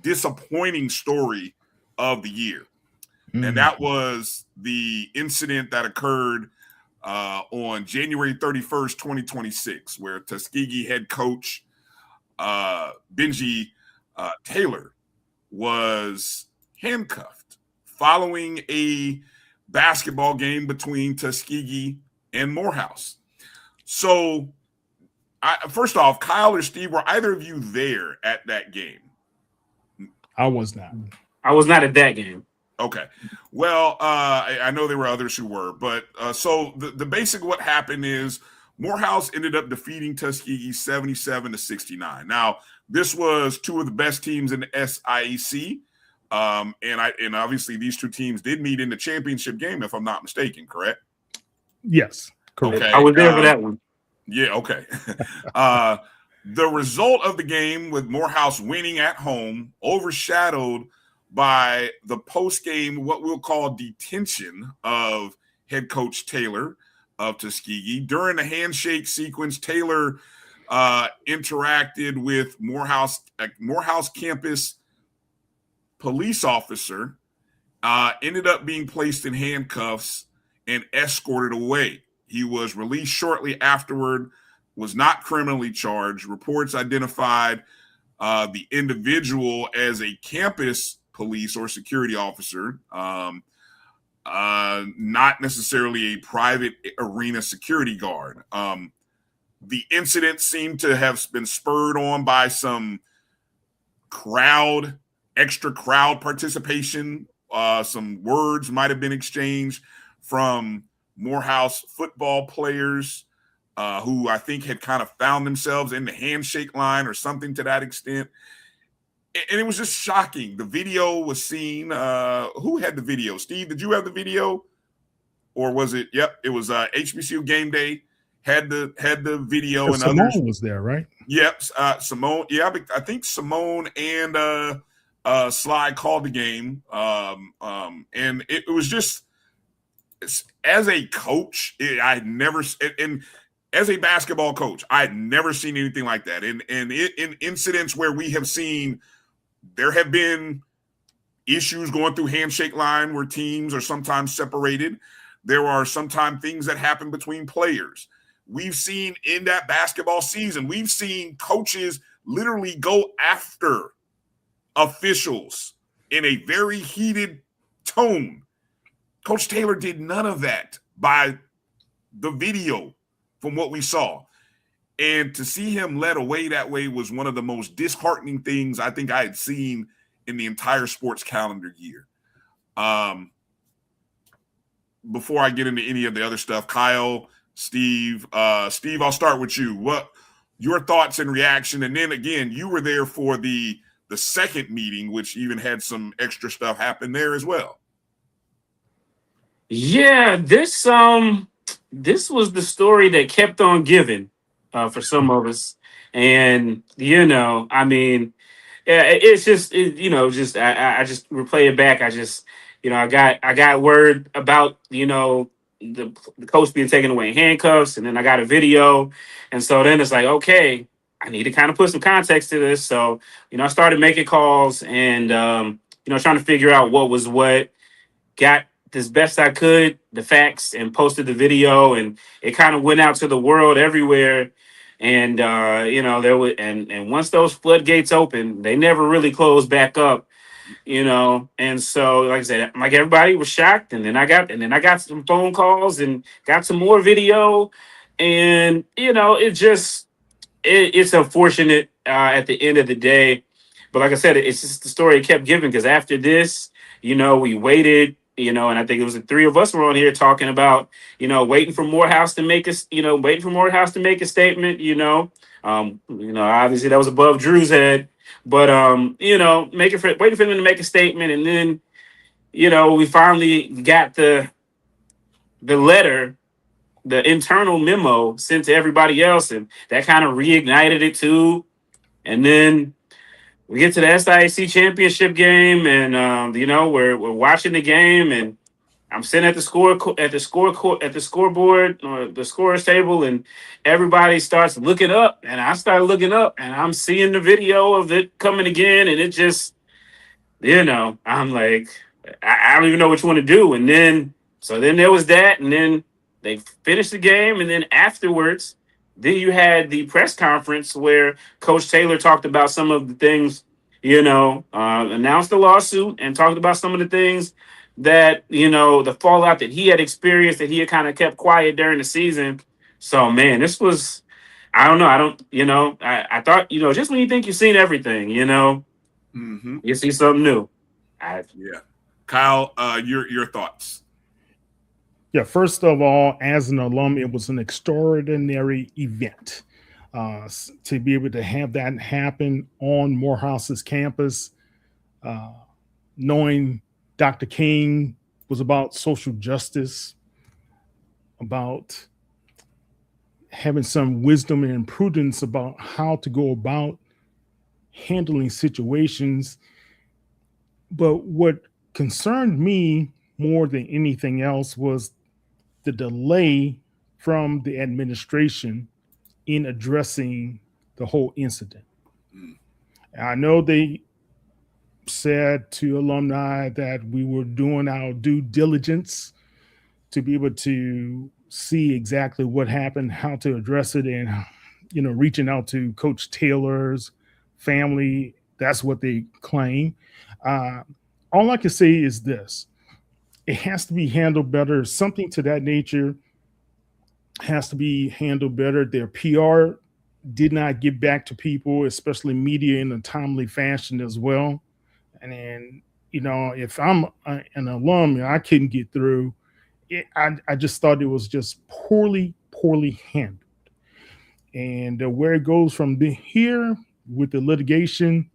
disappointing story of the year. And that was the incident that occurred on January 31st, 2026, where Tuskegee head coach Benji Taylor was handcuffed following a basketball game between Tuskegee and Morehouse. So, first off, Kyle or Steve, were either of you there at that game? I was not. I was not at that game. Okay. Well, I know there were others who were, but so the basic what happened is Morehouse ended up defeating Tuskegee 77-69. Now, this was 2 of the best teams in the SIEC. And obviously these two teams did meet in the championship game, if I'm not mistaken, correct? Yes, correct. Okay. I was there for that one. Yeah, okay. The result of the game, with Morehouse winning at home, overshadowed by the post-game, what we'll call detention of head coach Taylor of Tuskegee. During the handshake sequence, Taylor interacted with Morehouse campus police officer, ended up being placed in handcuffs and escorted away. He was released shortly afterward, was not criminally charged. Reports identified the individual as a campus police or security officer, not necessarily a private arena security guard. The incident seemed to have been spurred on by some extra crowd participation. Some words might have been exchanged from Morehouse football players who I think had kind of found themselves in the handshake line or something to that extent. And it was just shocking. The video was seen. Who had the video? Steve, did you have the video? Or was it? Yep, it was HBCU Game Day had the video, and Simone others was there, right? Yep, Simone. Yeah, I think Simone and Sly called the game. And it was just, as a coach, as a basketball coach, I had never seen anything like that. And in incidents where we have seen, there have been issues going through handshake line where teams are sometimes separated. There are sometimes things that happen between players. We've seen in that basketball season, we've seen coaches literally go after officials in a very heated tone. Coach Taylor did none of that by the video from what we saw. And to see him led away that way was one of the most disheartening things I think I had seen in the entire sports calendar year. Before I get into any of the other stuff, Kyle, Steve, I'll start with you. What your thoughts and reaction? And then again, you were there for the second meeting, which even had some extra stuff happen there as well. Yeah, this was the story that kept on giving for some of us. And, I mean, yeah, it's just, I just replay it back. I just, I got word about, the coach being taken away in handcuffs, and then I got a video. And so then it's like, okay, I need to kind of put some context to this. So, I started making calls and, trying to figure out what was what. Got as best I could the facts and posted the video, and it kind of went out to the world everywhere. And there was, and once those floodgates opened, they never really closed back up. And so, like I said, like, everybody was shocked, and then I got some phone calls and got some more video, and it's unfortunate at the end of the day, but like I said, it's just the story it kept giving, because after this, we waited, and I think it was the three of us were on here talking about, waiting for Morehouse to make a statement, obviously that was above Drew's head, but waiting for them to make a statement. And then, we finally got the letter, the internal memo sent to everybody else, and that kind of reignited it too. And then we get to the SIAC championship game, and we're watching the game, and I'm sitting at the scoreboard or the scorer's table, and everybody starts looking up, and I start looking up, and I'm seeing the video of it coming again, and it just, I'm like, I don't even know what you want to do. And then there was that, and then they finished the game, and then afterwards, then you had the press conference where Coach Taylor talked about some of the things, announced the lawsuit and talked about some of the things that, the fallout that he had experienced, that he had kind of kept quiet during the season. So, man, this was, I don't know. I thought, just when you think you've seen everything, Mm-hmm. you see something new. Yeah. Kyle, your thoughts. Yeah, first of all, as an alum, it was an extraordinary event to be able to have that happen on Morehouse's campus. knowing Dr. King was about social justice, about having some wisdom and prudence about how to go about handling situations. But what concerned me more than anything else was the delay from the administration in addressing the whole incident. I know they said to alumni that we were doing our due diligence to be able to see exactly what happened, how to address it, and reaching out to Coach Taylor's family. That's what they claim. All I can say is this: it has to be handled better. Something to that nature has to be handled better. Their PR did not get back to people, especially media, in a timely fashion as well. And then, if I'm an alum and I couldn't get through, I just thought it was just poorly handled. And where it goes from here with the litigation,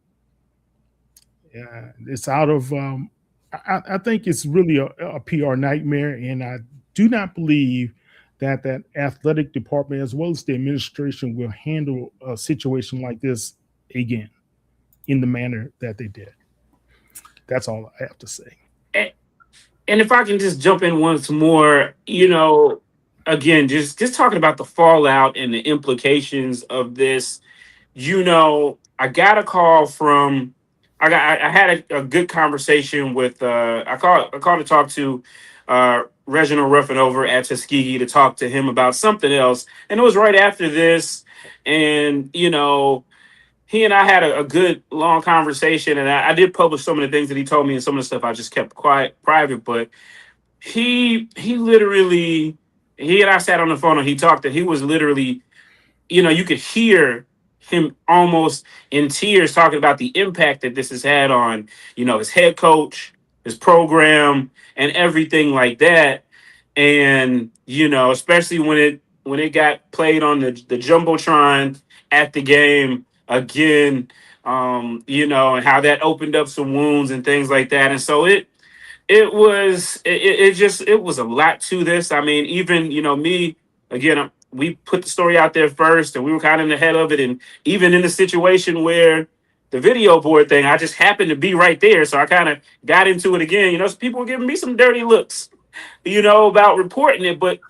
it's out of, I think it's really a PR nightmare. And I do not believe that athletic department as well as the administration will handle a situation like this again in the manner that they did. That's all I have to say. And if I can just jump in once more, again, just talking about the fallout and the implications of this, I got a call from, I had a good conversation with, I called to talk to Reginald Ruffin over at Tuskegee to talk to him about something else. And it was right after this. And, he and I had a good long conversation, and I did publish some of the things that he told me, and some of the stuff I just kept quiet, private. But he literally, he and I sat on the phone and he talked, that he was literally, you could hear him almost in tears talking about the impact that this has had on, his head coach, his program, and everything like that. And, especially when it got played on the Jumbotron at the game again, and how that opened up some wounds and things like that. And so it was a lot to this. I mean, even, me, again, we put the story out there first and we were kind of in the head of it. And even in the situation where the video board thing, I just happened to be right there. So I kind of got into it again. So people were giving me some dirty looks, about reporting it. But,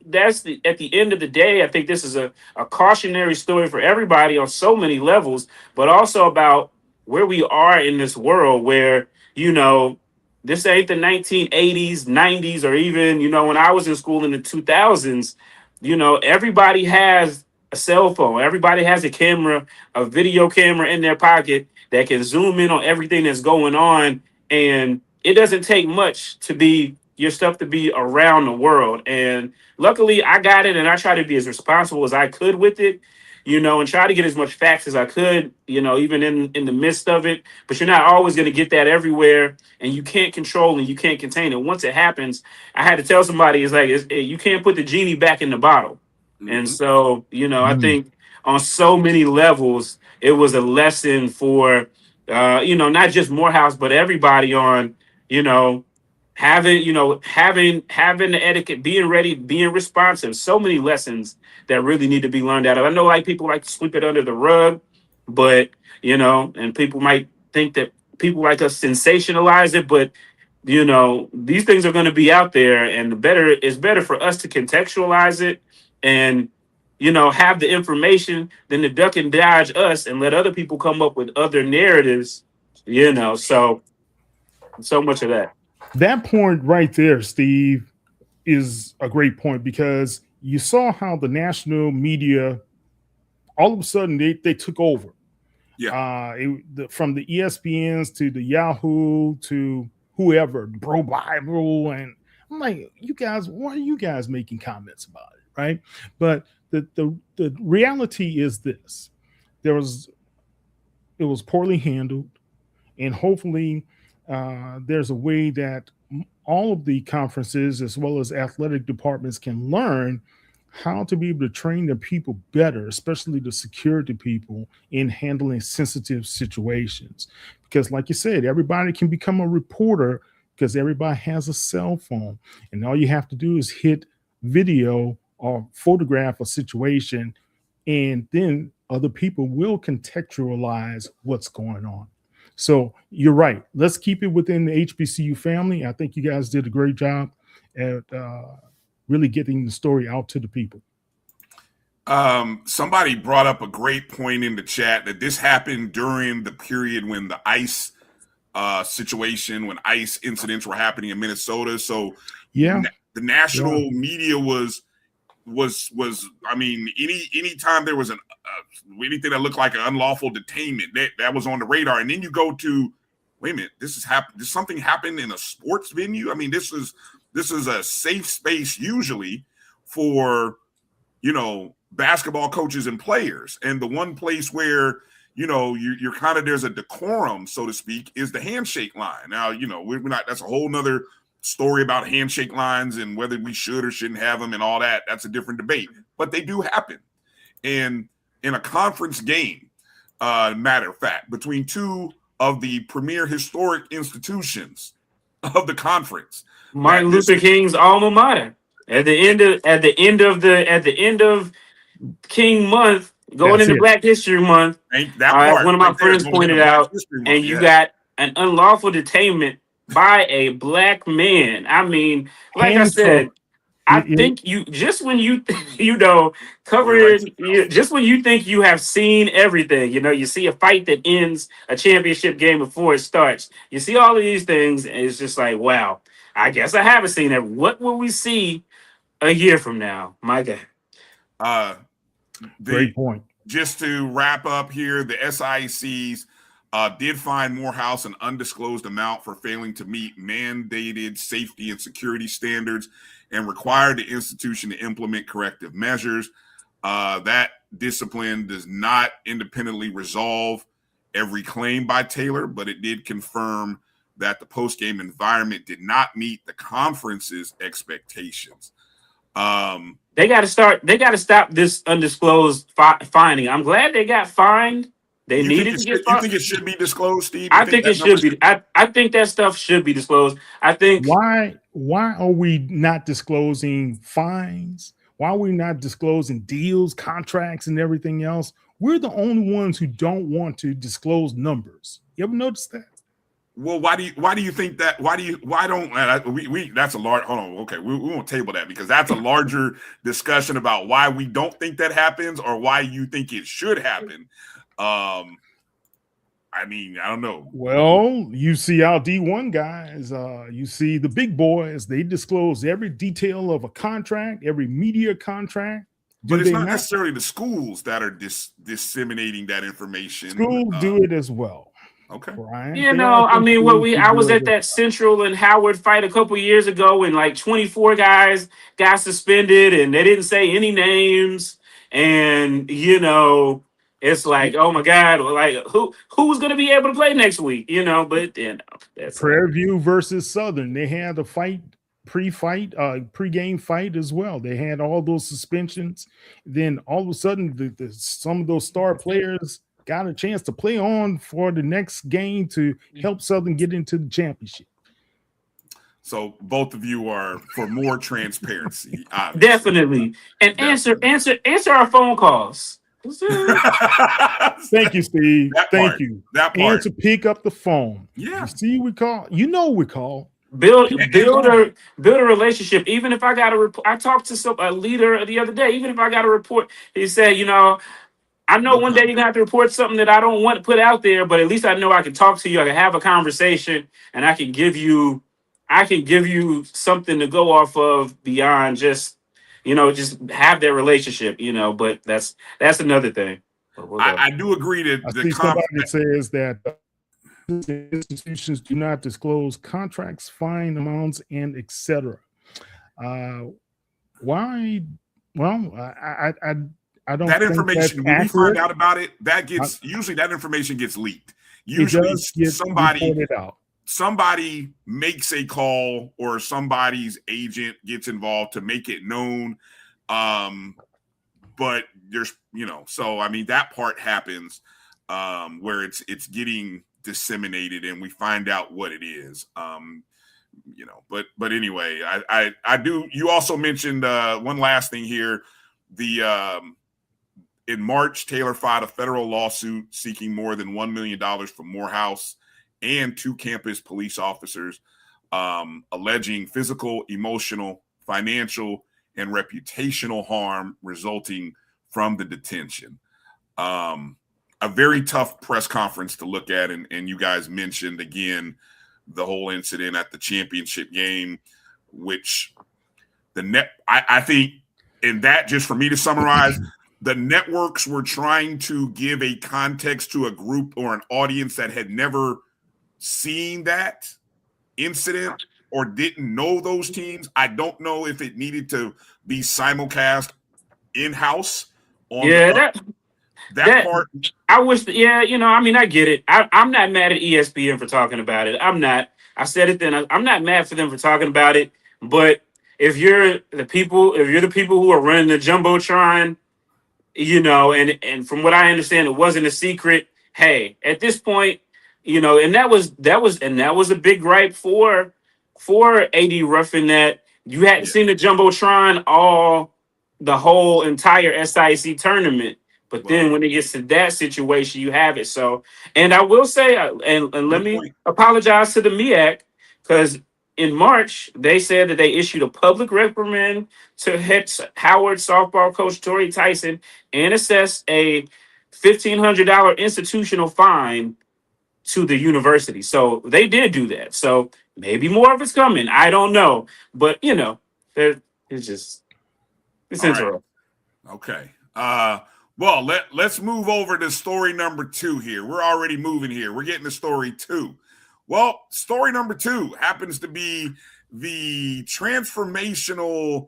that's at the end of the day, I think this is a cautionary story for everybody on so many levels, but also about where we are in this world where, this ain't the 1980s, 90s, or even, when I was in school in the 2000s, everybody has a cell phone. Everybody has a camera, a video camera in their pocket that can zoom in on everything that's going on. And it doesn't take much to be your stuff to be around the world. And luckily I got it, and I try to be as responsible as I could with it, and try to get as much facts as I could, even in the midst of it. But you're not always going to get that everywhere, and you can't control and you can't contain it. Once it happens, I had to tell somebody, you can't put the genie back in the bottle. Mm-hmm. And so, I think on so many levels, it was a lesson for, not just Morehouse, but everybody on, having the etiquette, being ready, being responsive. So many lessons that really need to be learned out of. I know people like to sweep it under the rug, but, and people might think that people like us sensationalize it, but, these things are going to be out there, and it's better for us to contextualize it and, have the information than to duck and dodge us and let other people come up with other narratives, so much of that. That point right there, Steve, is a great point, because you saw how the national media, all of a sudden, they took over. Yeah. From the ESPNs to the Yahoo to whoever, Bro Bible, and I'm like, you guys, why are you guys making comments about it, right? But the reality is this: it was poorly handled, and hopefully there's a way that all of the conferences as well as athletic departments can learn how to be able to train the people better, especially the security people, in handling sensitive situations. Because, like you said, everybody can become a reporter because everybody has a cell phone, and all you have to do is hit video or photograph a situation, and then other people will contextualize what's going on. So you're right. Let's keep it within the HBCU family. I think you guys did a great job at really getting the story out to the people. Somebody brought up a great point in the chat that this happened during the period when the ICE situation, when ICE incidents were happening in Minnesota. So yeah, the national media was I mean, any time there was anything that looked like an unlawful detainment, that was on the radar. And then you go to, wait a minute, this is happened. Did something happen in a sports venue? I mean, this is a safe space usually for, you know, basketball coaches and players. And the one place where, you know, you're kind of, there's a decorum, so to speak, is the handshake line. Now, you know, we're not, that's a whole nother story about handshake lines and whether we should or shouldn't have them and all that. That's a different debate, but they do happen. And in a conference game, matter of fact, between two of the premier historic institutions of the conference, Martin Luther King's alma mater. At the end of King Month, going into Black History Month, one of my friends pointed out, and you got an unlawful detainment by a Black man. I mean, like I said, I think you just when you just when you think you have seen everything, you know, you see a fight that ends a championship game before it starts. You see all of these things, and it's just like, wow, I guess I haven't seen it. What will we see a year from now? My God. Great point. Just to wrap up here, the SICs did fine Morehouse an undisclosed amount for failing to meet mandated safety and security standards and required the institution to implement corrective measures. That discipline does not independently resolve every claim by Taylor, but it did confirm that the post-game environment did not meet the conference's expectations. They got to stop this undisclosed finding. I'm glad they got fined. They needed to get fined. You think it should be disclosed, Steve? I think it should be. I think that stuff should be disclosed. I think why are we not disclosing fines? Why are we not disclosing deals, contracts, and everything else? We're the only ones who don't want to disclose numbers. You ever notice that? Well, why do you think that? Why don't we? That's a large. Hold on. Okay, we won't table that because that's a larger discussion about why we don't think that happens or why you think it should happen. I mean, I don't know. Well, you see our D1 guys, you see the big boys, they disclose every detail of a contract, every media contract. But it's not necessarily the schools that are disseminating that information. Schools do it as well. Okay. Brian, you know, I mean, I was at that Central and Howard fight a couple years ago, and like 24 guys got suspended, and they didn't say any names, and you know, it's like, oh my God, like who's going to be able to play next week? You know, but you know, that's Prairie View versus Southern. They had a fight, pre-game fight as well. They had all those suspensions. Then all of a sudden, some of those star players got a chance to play on for the next game to help Southern get into the championship. So both of you are for more transparency. Definitely. And answer our phone calls. Thank you, Steve. Thank you. That part. Answer, pick up the phone. Yeah. You see, we call. You know, we call. Build a relationship. Even if I got a report, I talked to a leader the other day. Even if I got a report, he said, you know, I know one day you're gonna have to report something that I don't want to put out there, but at least I know I can talk to you. I can have a conversation, and I can give you something to go off of beyond just, you know, just have that relationship, you know. But that's another thing. I do agree that somebody says that institutions do not disclose contracts, fine amounts, and etc. Why? Well, I don't. That information, when we find out about it, usually that information gets leaked. Usually, somebody makes a call or somebody's agent gets involved to make it known. But there's, so I mean that part happens where it's getting disseminated and we find out what it is. But anyway, I do. You also mentioned one last thing here. In March, Taylor filed a federal lawsuit seeking more than $1 million from Morehouse and 2 campus police officers, alleging physical, emotional, financial, and reputational harm resulting from the detention. A very tough press conference to look at, and you guys mentioned again the whole incident at the championship game, which I think in that, just for me to summarize, the networks were trying to give a context to a group or an audience that had never seen that incident or didn't know those teams. I don't know if it needed to be simulcast in-house on that part. I wish I get it. I'm not mad at ESPN for talking about it. I'm not. I said it then. I'm not mad for them for talking about it. But if you're the people who are running the Jumbotron, and from what I understand, it wasn't a secret. Hey, at this point, and that was a big gripe for A.D. Ruffin, that you hadn't seen the Jumbotron the whole entire SIC tournament. But then when it gets to that situation, you have it. So, and I will say, and let me apologize to the MEAC, because in March, they said that they issued a public reprimand to head Howard softball coach Torrey Tyson and assessed a $1,500 institutional fine to the university. So they did do that. So maybe more of it's coming. I don't know. But, it's interesting. Okay. Well, let's move over to story number 2 here. We're already moving here. We're getting to story 2. Well, story number 2 happens to be the transformational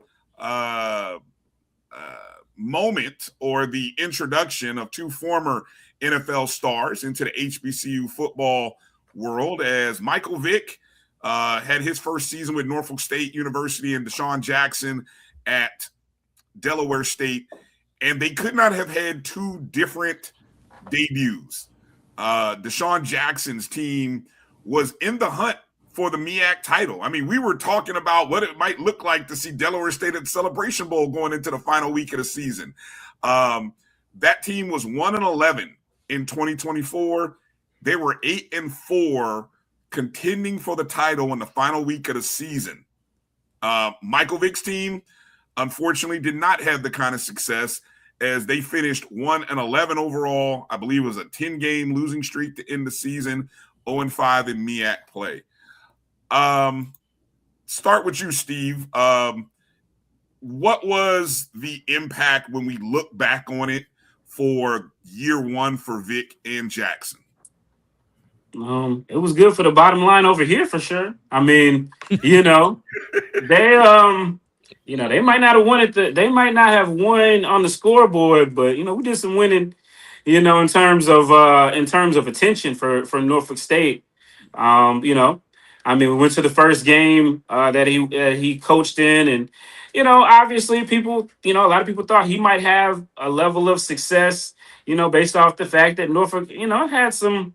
moment or the introduction of 2 former NFL stars into the HBCU football world, as Michael Vick had his first season with Norfolk State University and Deshaun Jackson at Delaware State. And they could not have had 2 different debuts. Deshaun Jackson's team was in the hunt for the MEAC title. I mean, we were talking about what it might look like to see Delaware State at the Celebration Bowl going into the final week of the season. That team was 1-11 in 2024. They were 8-4, contending for the title in the final week of the season. Michael Vick's team, unfortunately, did not have the kind of success, as they finished 1-11 overall. I believe it was a 10-game losing streak to end the season, 0-5 in MEAC play. Start with you, Steve. What was the impact when we look back on it for year 1 for Vick and Jackson? It was good for the bottom line over here for sure. I mean, they might not have won it. They might not have won on the scoreboard, but we did some winning. In terms of attention for Norfolk State. We went to the first game that he coached in, and obviously people, a lot of people thought he might have a level of success, based off the fact that Norfolk, had some,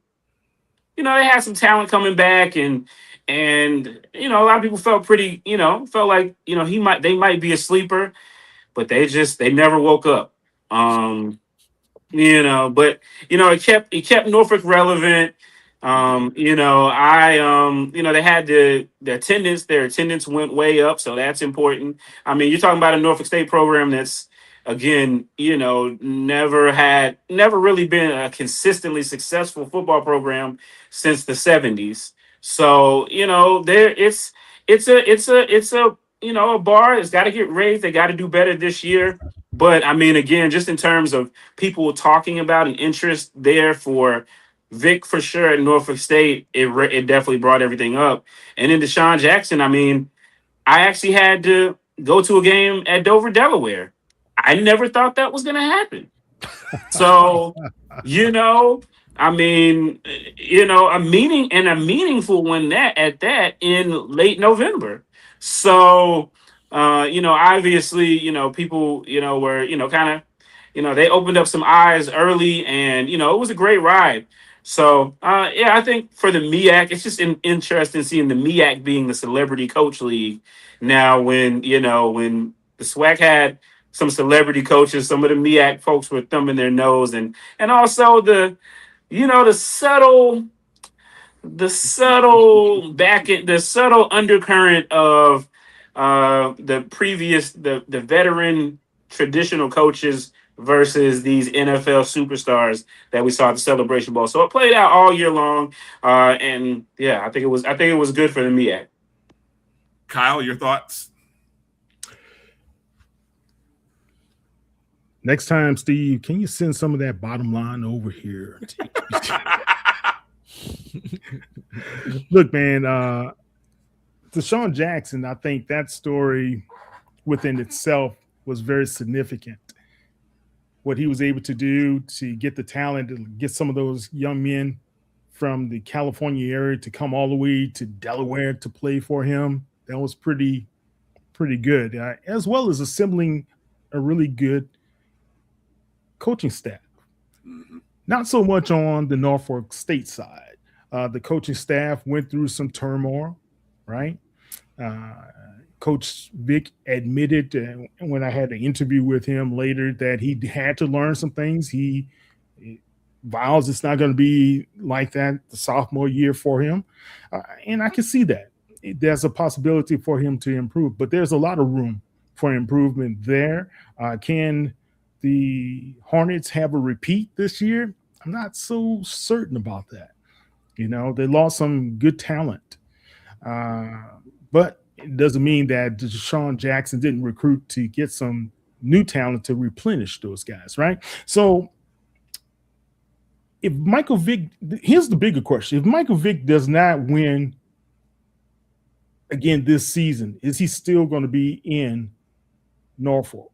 they had some talent coming back, and a lot of people felt pretty, felt like they might be a sleeper, but they never woke up. But it kept Norfolk relevant. They had the attendance. Their attendance went way up, so that's important. I mean, you're talking about a Norfolk State program that's, again, never really been a consistently successful football program since the 70s. So it's a bar. It's got to get raised. They got to do better this year. But I mean, again, just in terms of people talking about an interest there for Vic, for sure, at Norfolk State, it definitely brought everything up. And then Deshaun Jackson, I mean, I actually had to go to a game at Dover, Delaware. I never thought that was going to happen. So, a meaningful one in late November. So, Obviously, people, were, kind of, they opened up some eyes early, and it was a great ride. So, yeah, I think for the MEAC, it's just interesting seeing the MEAC being the celebrity coach league now. When the SWAC had some celebrity coaches, some of the MEAC folks were thumbing their nose, and also the subtle undercurrent of the veteran traditional coaches versus these NFL superstars that we saw at the Celebration Bowl. So it played out all year long, and yeah, I think it was good for the MEAC. Kyle, your thoughts? Next time, Steve, can you send some of that bottom line over here? Look, man, Deshaun Jackson, I think that story within itself was very significant. What he was able to do to get the talent, to get some of those young men from the California area to come all the way to Delaware to play for him, that was pretty good, as well as assembling a really good coaching staff. Not so much on the Norfolk State side. The coaching staff went through some turmoil, right? Coach Vic admitted when I had an interview with him later that he had to learn some things. He vows it's not going to be like that the sophomore year for him. And I can see that. There's a possibility for him to improve, but there's a lot of room for improvement there. Can the Hornets have a repeat this year? I'm not so certain about that. They lost some good talent. But it doesn't mean that Deshaun Jackson didn't recruit to get some new talent to replenish those guys, right? So if Michael Vick, here's the bigger question. If Michael Vick does not win again this season, is he still going to be in Norfolk?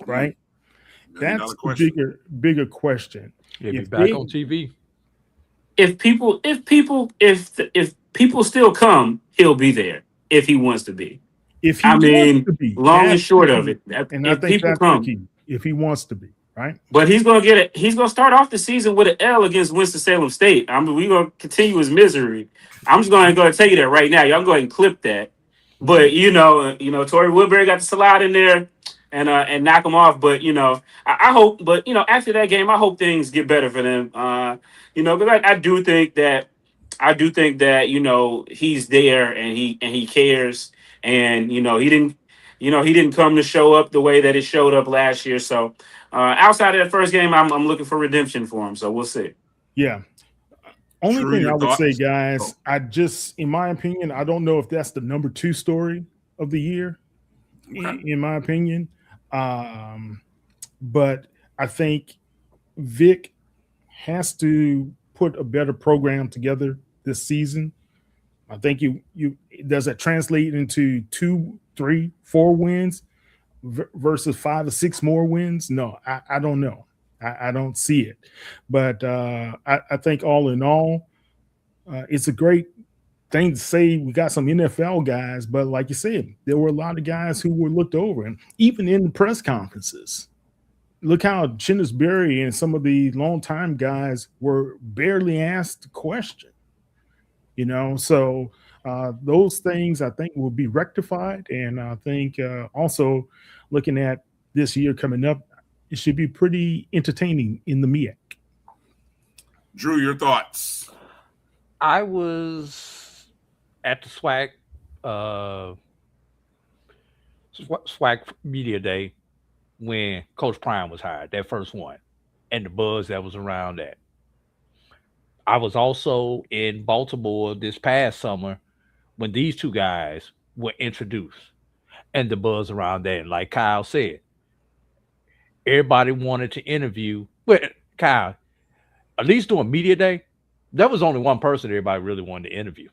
Right? That's the bigger question. He'll be back on TV. If people still come, he'll be there if he wants to be. If he wants to be, long and short of it. And I think that's the key. If he wants to be, right? But he's gonna get it. He's gonna start off the season with an L against Winston-Salem State. We're gonna continue his misery. I'm just gonna tell you that right now. Y'all go ahead and clip that. But Torrey Woodbury got to slide in there and knock him off. But I hope. But after that game, I hope things get better for them. Because I do think that he's there and he cares, and he didn't come to show up the way that it showed up last year. So outside of that first game, I'm looking for redemption for him. So we'll see. Yeah. Only thing I would say, guys, in my opinion, I don't know if that's the number 2 story of the year, in my opinion. But I think Vic has to put a better program together this season. I think you does that translate into 2, 3, 4 wins versus 5 or 6 more wins? No, I don't know. I don't see it. But I think all in all, it's a great thing to say we got some NFL guys, but like you said, there were a lot of guys who were looked over. And even in the press conferences, look how Chinesbury and some of the longtime guys were barely asked a question. So those things I think will be rectified. And I think also looking at this year coming up, it should be pretty entertaining in the MEAC. Drew, your thoughts? I was at the SWAC Media Day when Coach Prime was hired, that first one, and the buzz that was around that. I was also in Baltimore this past summer when these 2 guys were introduced and the buzz around that. And like Kyle said, everybody wanted to interview. Well, Kyle, at least during Media Day, there was only one person everybody really wanted to interview.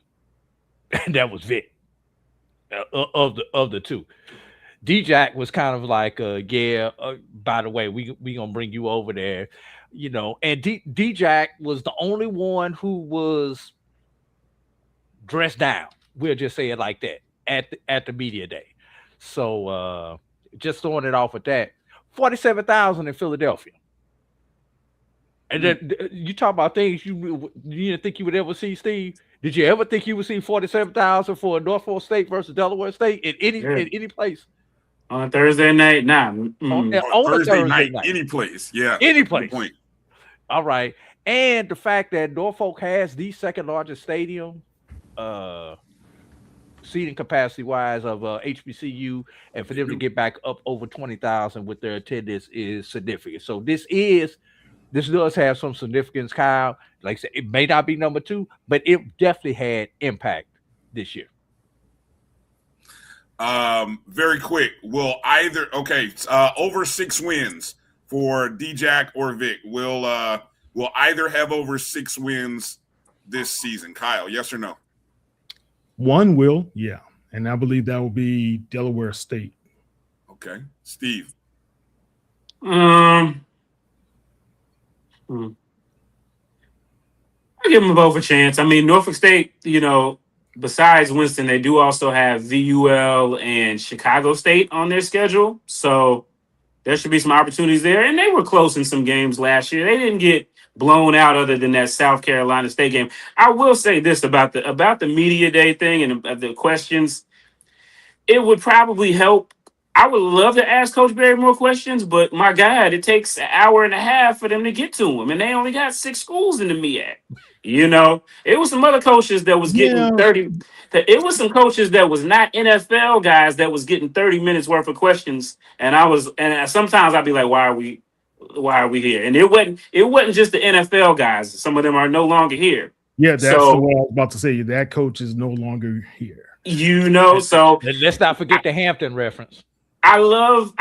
And that was Vic of the 2. D-Jack was kind of like, by the way, we going to bring you over there, and D-Jack was the only one who was dressed down. We'll just say it like that. at the media day. So just throwing it off at that. 47,000 in Philadelphia. And then you talk about things you didn't think you would ever see, Steve. Did you ever think you would see 47,000 for Norfolk State versus Delaware State in any place? On Thursday night? Nah. On Thursday night, any place. Yeah. Any place. Good point. All right. And the fact that Norfolk has the second largest stadium, seating capacity wise of HBCU, and for them to get back up over 20,000 with their attendance is significant. So this does have some significance, Kyle. Like I said, it may not be number 2, but it definitely had impact this year. Very quick. Will either over 6 wins for D-Jack or Vic? Will either have over 6 wins this season? Kyle, yes or no? One will, yeah. And I believe that will be Delaware State. Okay. Steve. I give them both a chance. I mean, Norfolk State, besides Winston, they do also have VUL and Chicago State on their schedule. So there should be some opportunities there. And they were close in some games last year. They didn't get blown out other than that South Carolina State game. I will say this about the media day thing and the questions. It would probably help. I would love to ask Coach Berry more questions, but my God, it takes an hour and a half for them to get to him. And they only got 6 schools in the MEAC. It was some other coaches that was getting 30. It was some coaches that was not NFL guys that was getting 30 minutes worth of questions. And sometimes I'd be like, why are we here? And it wasn't just the NFL guys. Some of them are no longer here. Yeah, that's what I was about to say. That coach is no longer here. So let's not forget the Hampton reference. I love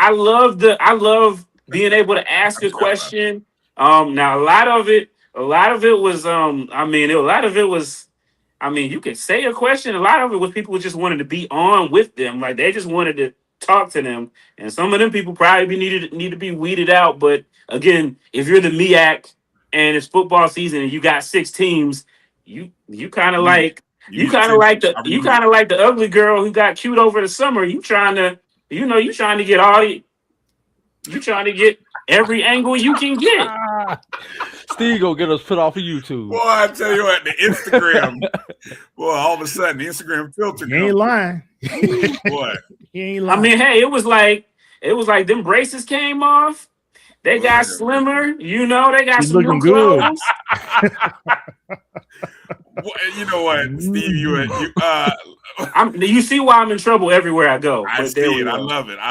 being able to ask a question. Now a lot of it was you could say a question. A lot of it was people just wanted to be on with them. Like they just wanted to talk to them. And some of them people probably need to be weeded out. But again, if you're the MEAC and it's football season and you got 6 teams, you kind of like the ugly girl who got cute over the summer. You trying to get every angle you can get. Steve gonna get us put off of YouTube. Boy, I tell you what, the Instagram. Boy, all of a sudden the Instagram filter. He ain't lying. Boy, he ain't lying. I mean, hey, it was like them braces came off. They got slimmer. They got He's some new looking good. clothes. You know what, Steve? You see why I'm in trouble everywhere I go. I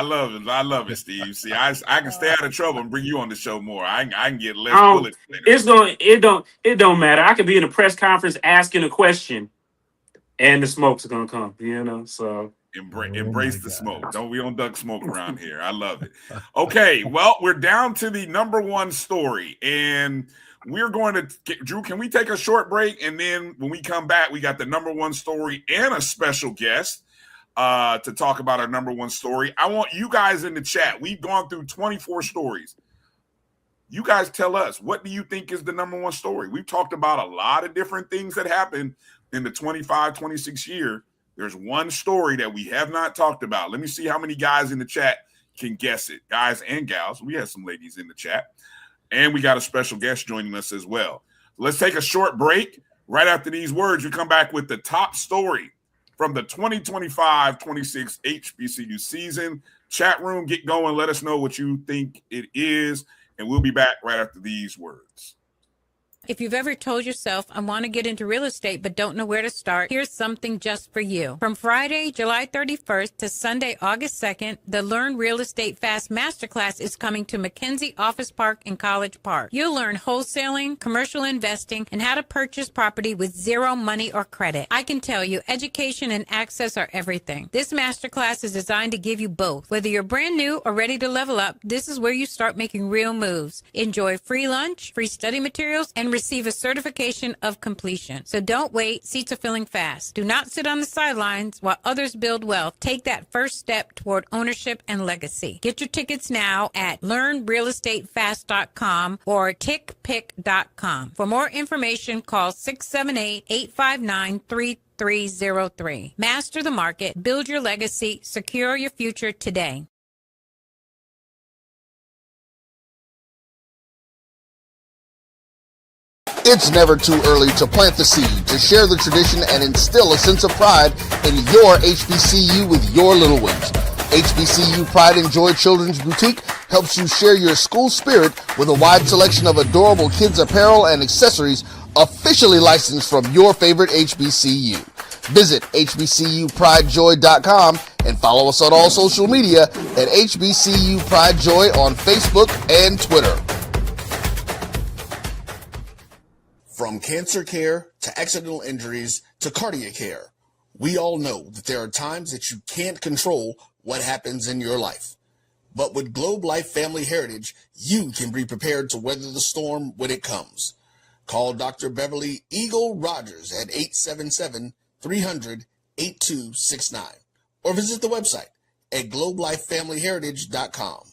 love it, Steve. See, I can stay out of trouble and bring you on the show more. I can get less bullets. It don't matter. I could be in a press conference asking a question, and the smoke's gonna come. So embrace the smoke. We don't duck smoke around here. I love it. Okay, well, we're down to the number 1 story, and we're going to Drew. Can we take a short break, and then when we come back, we got the number 1 story and a special guest to talk about our number 1 story. I want you guys in the chat. We've gone through 24 stories. You guys tell us, what do you think is the number 1 story? We've talked about a lot of different things that happened in the 25-26 year. There's one story that we have not talked about. Let me see how many guys in the chat can guess it. Guys and gals. We have some ladies in the chat. And we got a special guest joining us as well. Let's take a short break. Right after these words, we come back with the top story from the 2025-26 HBCU season. Chat room, get going. Let us know what you think it is. And we'll be back right after these words. If you've ever told yourself, I want to get into real estate but don't know where to start, here's something just for you. From Friday, July 31st to Sunday, August 2nd, the Learn Real Estate Fast Masterclass is coming to McKenzie Office Park in College Park. You'll learn wholesaling, commercial investing, and how to purchase property with zero money or credit. I can tell you, education and access are everything. This masterclass is designed to give you both. Whether you're brand new or ready to level up, this is where you start making real moves. Enjoy free lunch, free study materials, and receive a certification of completion. So don't wait. Seats are filling fast. Do not sit on the sidelines while others build wealth. Take that first step toward ownership and legacy. Get your tickets now at learnrealestatefast.com or tickpick.com. For more information, call 678-859-3333. 877-303. Master the market, build your legacy, secure your future today. It's never too early to plant the seed, to share the tradition, and instill a sense of pride in your HBCU with your little ones. HBCU Pride and Joy Children's Boutique helps you share your school spirit with a wide selection of adorable kids apparel and accessories officially licensed from your favorite HBCU. Visit hbcupridejoy.com and follow us on all social media at HBCU Pride Joy on Facebook and Twitter. From cancer care to accidental injuries to cardiac care, we all know that there are times that you can't control what happens in your life. But with Globe Life Family Heritage, you can be prepared to weather the storm when it comes. Call Dr. Beverly Eagle Rogers at 877-300-8269 or visit the website at globelifefamilyheritage.com.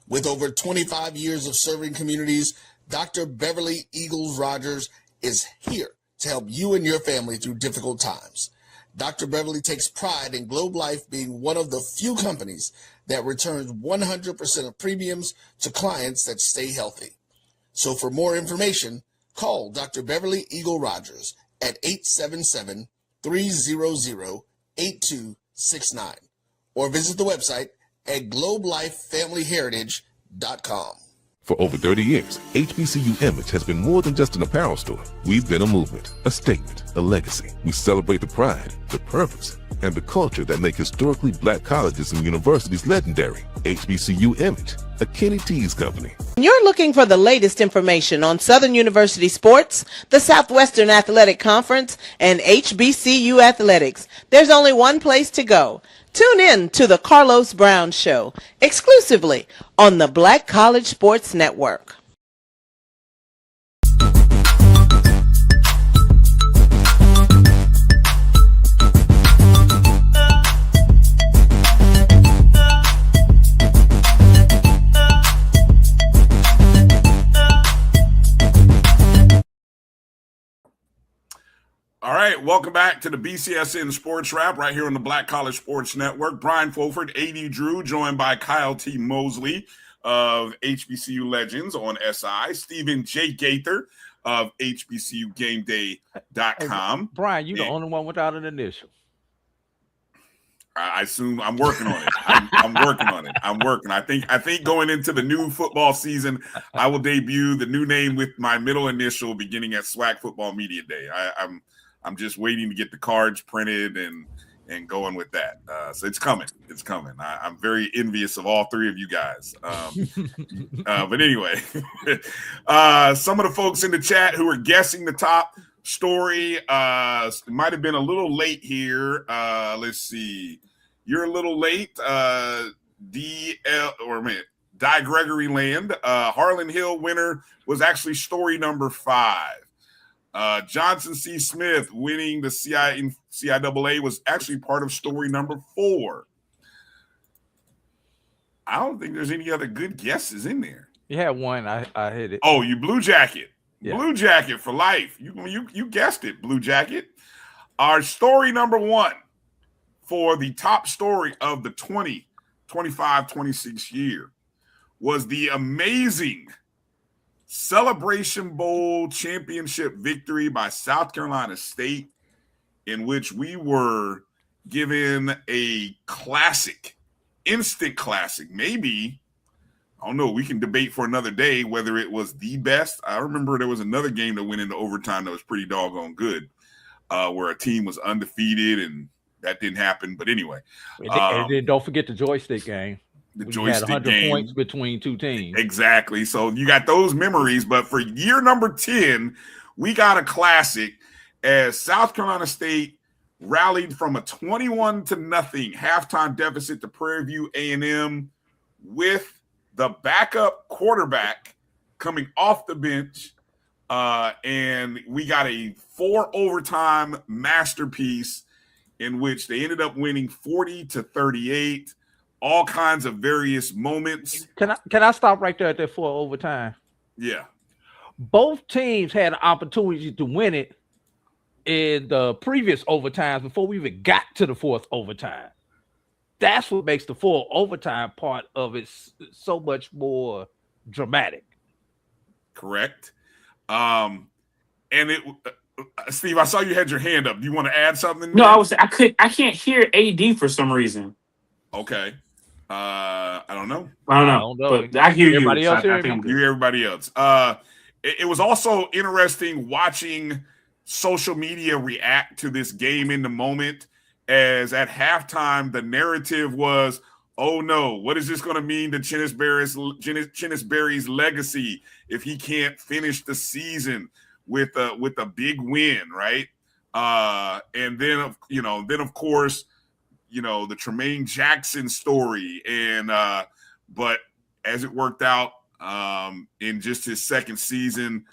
With over 25 years of serving communities, Dr. Beverly Eagles Rogers is here to help you and your family through difficult times. Dr. Beverly takes pride in Globe Life being one of the few companies that returns 100% of premiums to clients that stay healthy. So for more information, call Dr. Beverly Eagle Rogers at 877-300-8269 or visit the website at globelifefamilyheritage.com. For over 30 years, HBCU Image has been more than just an apparel store. We've been a movement, a statement, a legacy. We celebrate the pride, the purpose, and the culture that make historically black colleges and universities legendary. HBCU Image, a Kenny T's company. You're looking for the latest information on Southern University sports, the Southwestern Athletic Conference, and HBCU athletics. There's only one place to go. Tune in to the Carlos Brown Show, exclusively on the Black College Sports Network. All right, welcome back to the BCSN SportsWrap right here on the Black College Sports Network. Brian Fulford, A.D. Drew, joined by Kyle T. Mosley of HBCU Legends on SI, Stephen J. Gaither of HBCUGameDay.com. Hey, Brian, you the only one without an initial. I assume I'm working on it. I'm working on it. I think going into the new football season, I will debut the new name with my middle initial beginning at SWAC Football Media Day. I'm just waiting to get the cards printed and going with that. So it's coming. It's coming. I'm very envious of all three of you guys. But anyway, some of the folks in the chat who are guessing the top story might have been a little late here. Let's see. You're a little late. Die Gregory Land. Harlan Hill winner was actually story number 5. Johnson C. Smith winning the CIAA was actually part of story number 4. I don't think there's any other good guesses in there. You had one. I hit it. Oh, you Blue Jacket. Yeah. Blue Jacket for life. You guessed it, Blue Jacket. Our story number 1 for the top story of the 2025-26 year was the amazing Celebration Bowl championship victory by South Carolina State, in which we were given a classic, instant classic. Maybe, I don't know, we can debate for another day whether it was the best. I remember there was another game that went into overtime that was pretty doggone good, where a team was undefeated, and that didn't happen. But anyway. And then don't forget the joystick game. The joystick had 100 game. points between two teams. Exactly. So you got those memories. But for year number 10, we got a classic as South Carolina State rallied from a 21-0 halftime deficit to Prairie View A&M with the backup quarterback coming off the bench. And we got a 4 overtime masterpiece in which they ended up winning 40-38. All kinds of various moments. Can I stop right there at that 4 overtime? Yeah. Both teams had an opportunity to win it, in the previous overtimes before we even got to the fourth overtime. That's what makes the full overtime part of it so much more dramatic. Correct. And it, Steve, I saw you had your hand up. Do you want to add something? No, I can't hear AD for some reason. Okay. I don't know. I don't know. But I hear everybody you. Else So I think I'm good. You hear everybody else. It was also interesting watching social media react to this game in the moment, as at halftime the narrative was, oh no, what is this going to mean to Chinnis Berry's legacy if he can't finish the season with a big win, right? And then of course, the Tremaine Jackson story, and but as it worked out, in just his second season,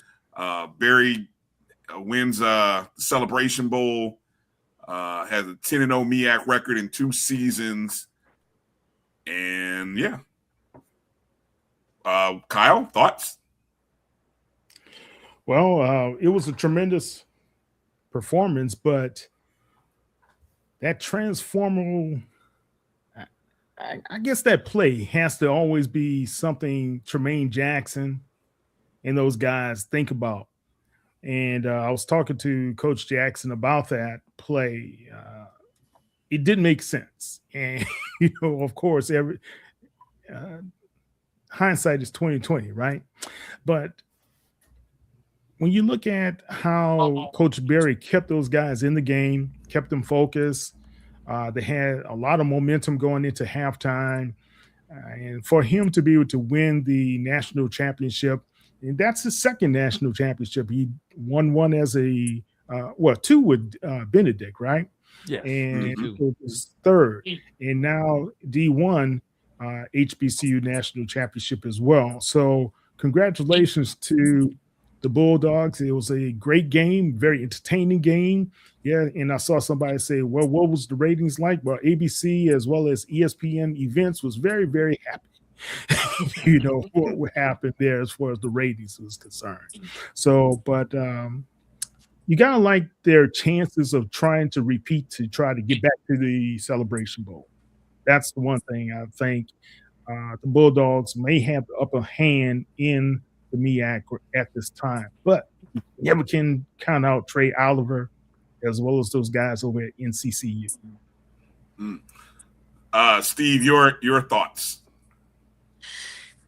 Berry wins Celebration Bowl, has a 10-0 MEAC record in 2 seasons, and yeah. Kyle, thoughts? Well, it was a tremendous performance, but that transformational, I guess that play has to always be something Tremaine Jackson and those guys think about. And I was talking to Coach Jackson about that play. It didn't make sense. And, of course, hindsight is 20/20, right? But when you look at how Coach Berry kept those guys in the game, kept them focused, they had a lot of momentum going into halftime. And for him to be able to win the national championship, and that's his second national championship. He won one as two with Benedict, right? Yes. And it was third. And now D1 HBCU national championship as well. So congratulations to the Bulldogs. It was a great game, very entertaining game. Yeah, and I saw somebody say, well, what was the ratings like? Well, ABC as well as ESPN Events was very, very happy. What happened there as far as the ratings was concerned. So, but you got to like their chances of trying to repeat to try to get back to the Celebration Bowl. That's the one thing I think the Bulldogs may have the upper hand in the MEAC at this time. But you never can count out Trey Oliver as well as those guys over at NCCU. Steve, your thoughts?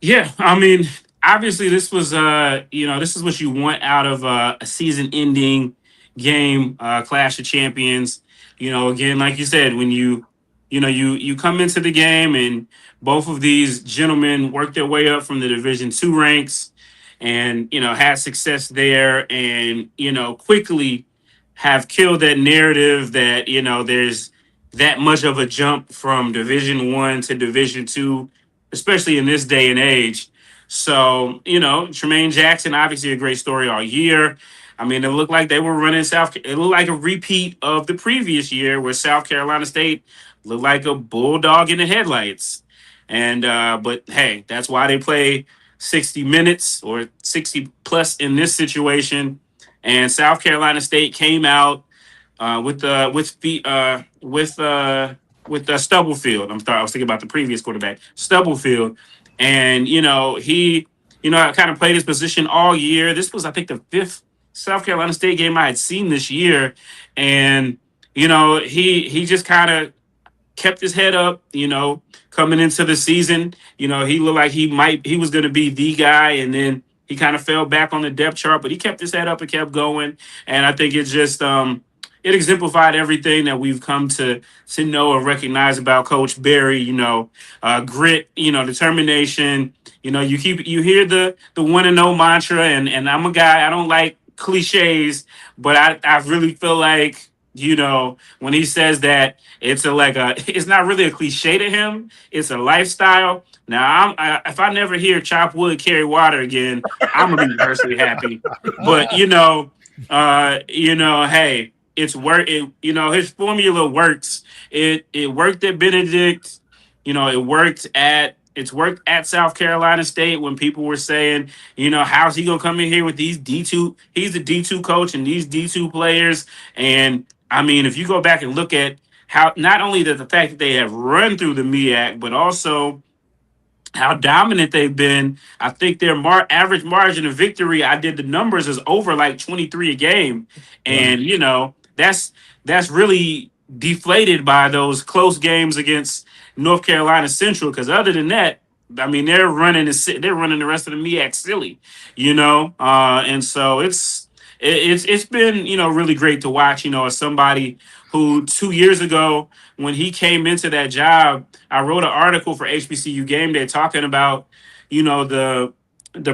Yeah, I mean, obviously this was this is what you want out of a season-ending game, Clash of Champions. Again, like you said, when you come into the game and both of these gentlemen worked their way up from the Division II ranks and had success there, and quickly have killed that narrative that there's that much of a jump from Division I to Division II, especially in this day and age. So, Tremaine Jackson, obviously a great story all year. I mean, it looked like they were running it looked like a repeat of the previous year where South Carolina State looked like a bulldog in the headlights. And, but hey, that's why they play 60 minutes or 60 plus in this situation. And South Carolina State came out with Stubblefield. I was thinking about the previous quarterback, Stubblefield, and he kind of played his position all year. This was, I think, the 5th South Carolina State game I had seen this year, and he just kind of kept his head up. Coming into the season, he looked like he was going to be the guy, and then he kind of fell back on the depth chart, but he kept his head up and kept going. And I think it just it exemplified everything that we've come to know and recognize about Coach Berry. Grit, determination. You hear the 1-0 mantra, and I'm a guy, I don't like cliches, but I really feel like when he says that, it's it's not really a cliche to him. It's a lifestyle. Now, if I never hear chop wood, carry water again, I'm gonna be personally happy. But hey, it's work. His formula works. It worked at Benedict. It worked at It's worked at South Carolina State when people were saying, how's he gonna come in here with these D2? He's the D2 coach and these D2 players. And I mean, if you go back and look at how not only the fact that they have run through the MEAC, but also how dominant they've been. I think their average margin of victory, I did the numbers, is over like 23 a game. And, that's really deflated by those close games against North Carolina Central. Because other than that, I mean, they're running the rest of the MEAC silly, and so it's been, really great to watch, as somebody who 2 years ago, when he came into that job, I wrote an article for HBCU Game Day talking about, the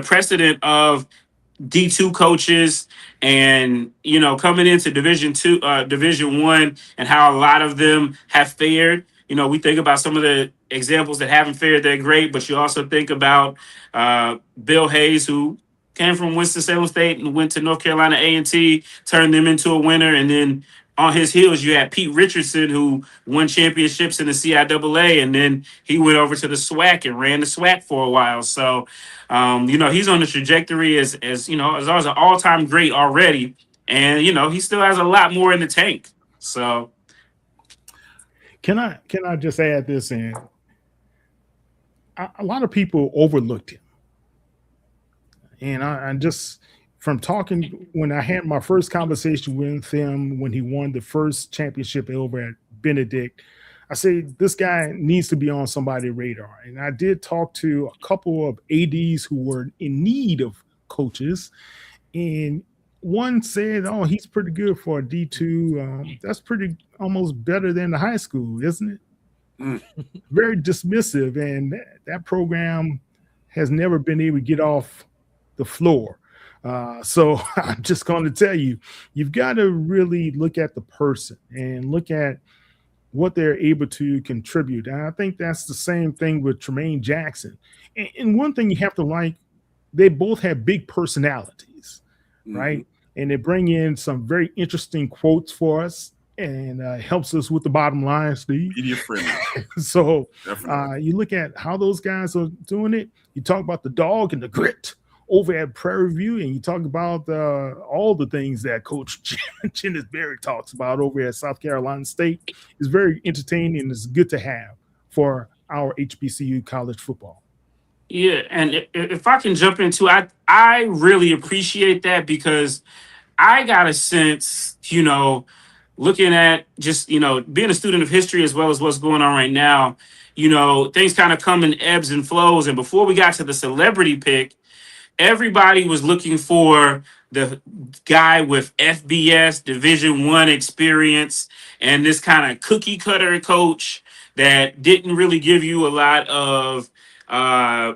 precedent of D2 coaches and, coming into Division 1 and how a lot of them have fared. We think about some of the examples that haven't fared that great, but you also think about Bill Hayes, who came from Winston-Salem State and went to North Carolina A&T, turned them into a winner. And then on his heels, you had Pete Richardson, who won championships in the CIAA, and then he went over to the SWAC and ran the SWAC for a while. So, he's on the trajectory as an all-time great already. And, he still has a lot more in the tank. So can I just add this in? A lot of people overlooked him. And I just, from talking, when I had my first conversation with him when he won the first championship over at Benedict, I said, this guy needs to be on somebody's radar. And I did talk to a couple of ADs who were in need of coaches. And one said, oh, he's pretty good for a D2. That's pretty almost better than the high school, isn't it? Very dismissive. And that program has never been able to get off the floor. So I'm just going to tell you, you've got to really look at the person and look at what they're able to contribute. And I think that's the same thing with Tremaine Jackson. And one thing you have to like, they both have big personalities, right? And they bring in some very interesting quotes for us and helps us with the bottom line, Steve. Media friendly. So you look at how those guys are doing it. You talk about the dog and the grit over at Prairie View, and you talk about all the things that Coach Dennis Berry talks about over at South Carolina State. Is very entertaining and it's good to have for our HBCU college football. Yeah, and if I can jump into, I really appreciate that because I got a sense, looking at just, being a student of history as well as what's going on right now, things kind of come in ebbs and flows. And before we got to the celebrity pick, everybody was looking for the guy with FBS Division I experience and this kind of cookie cutter coach that didn't really give you a lot of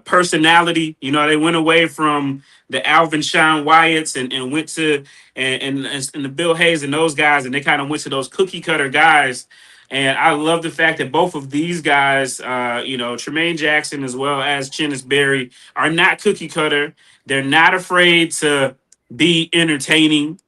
personality. They went away from the Alvin Sean Wyatts and went to and the Bill Hayes and those guys, and they kind of went to those cookie cutter guys. And I love the fact that both of these guys, Tremaine Jackson as well as Chennis Berry, are not cookie cutter. They're not afraid to be entertaining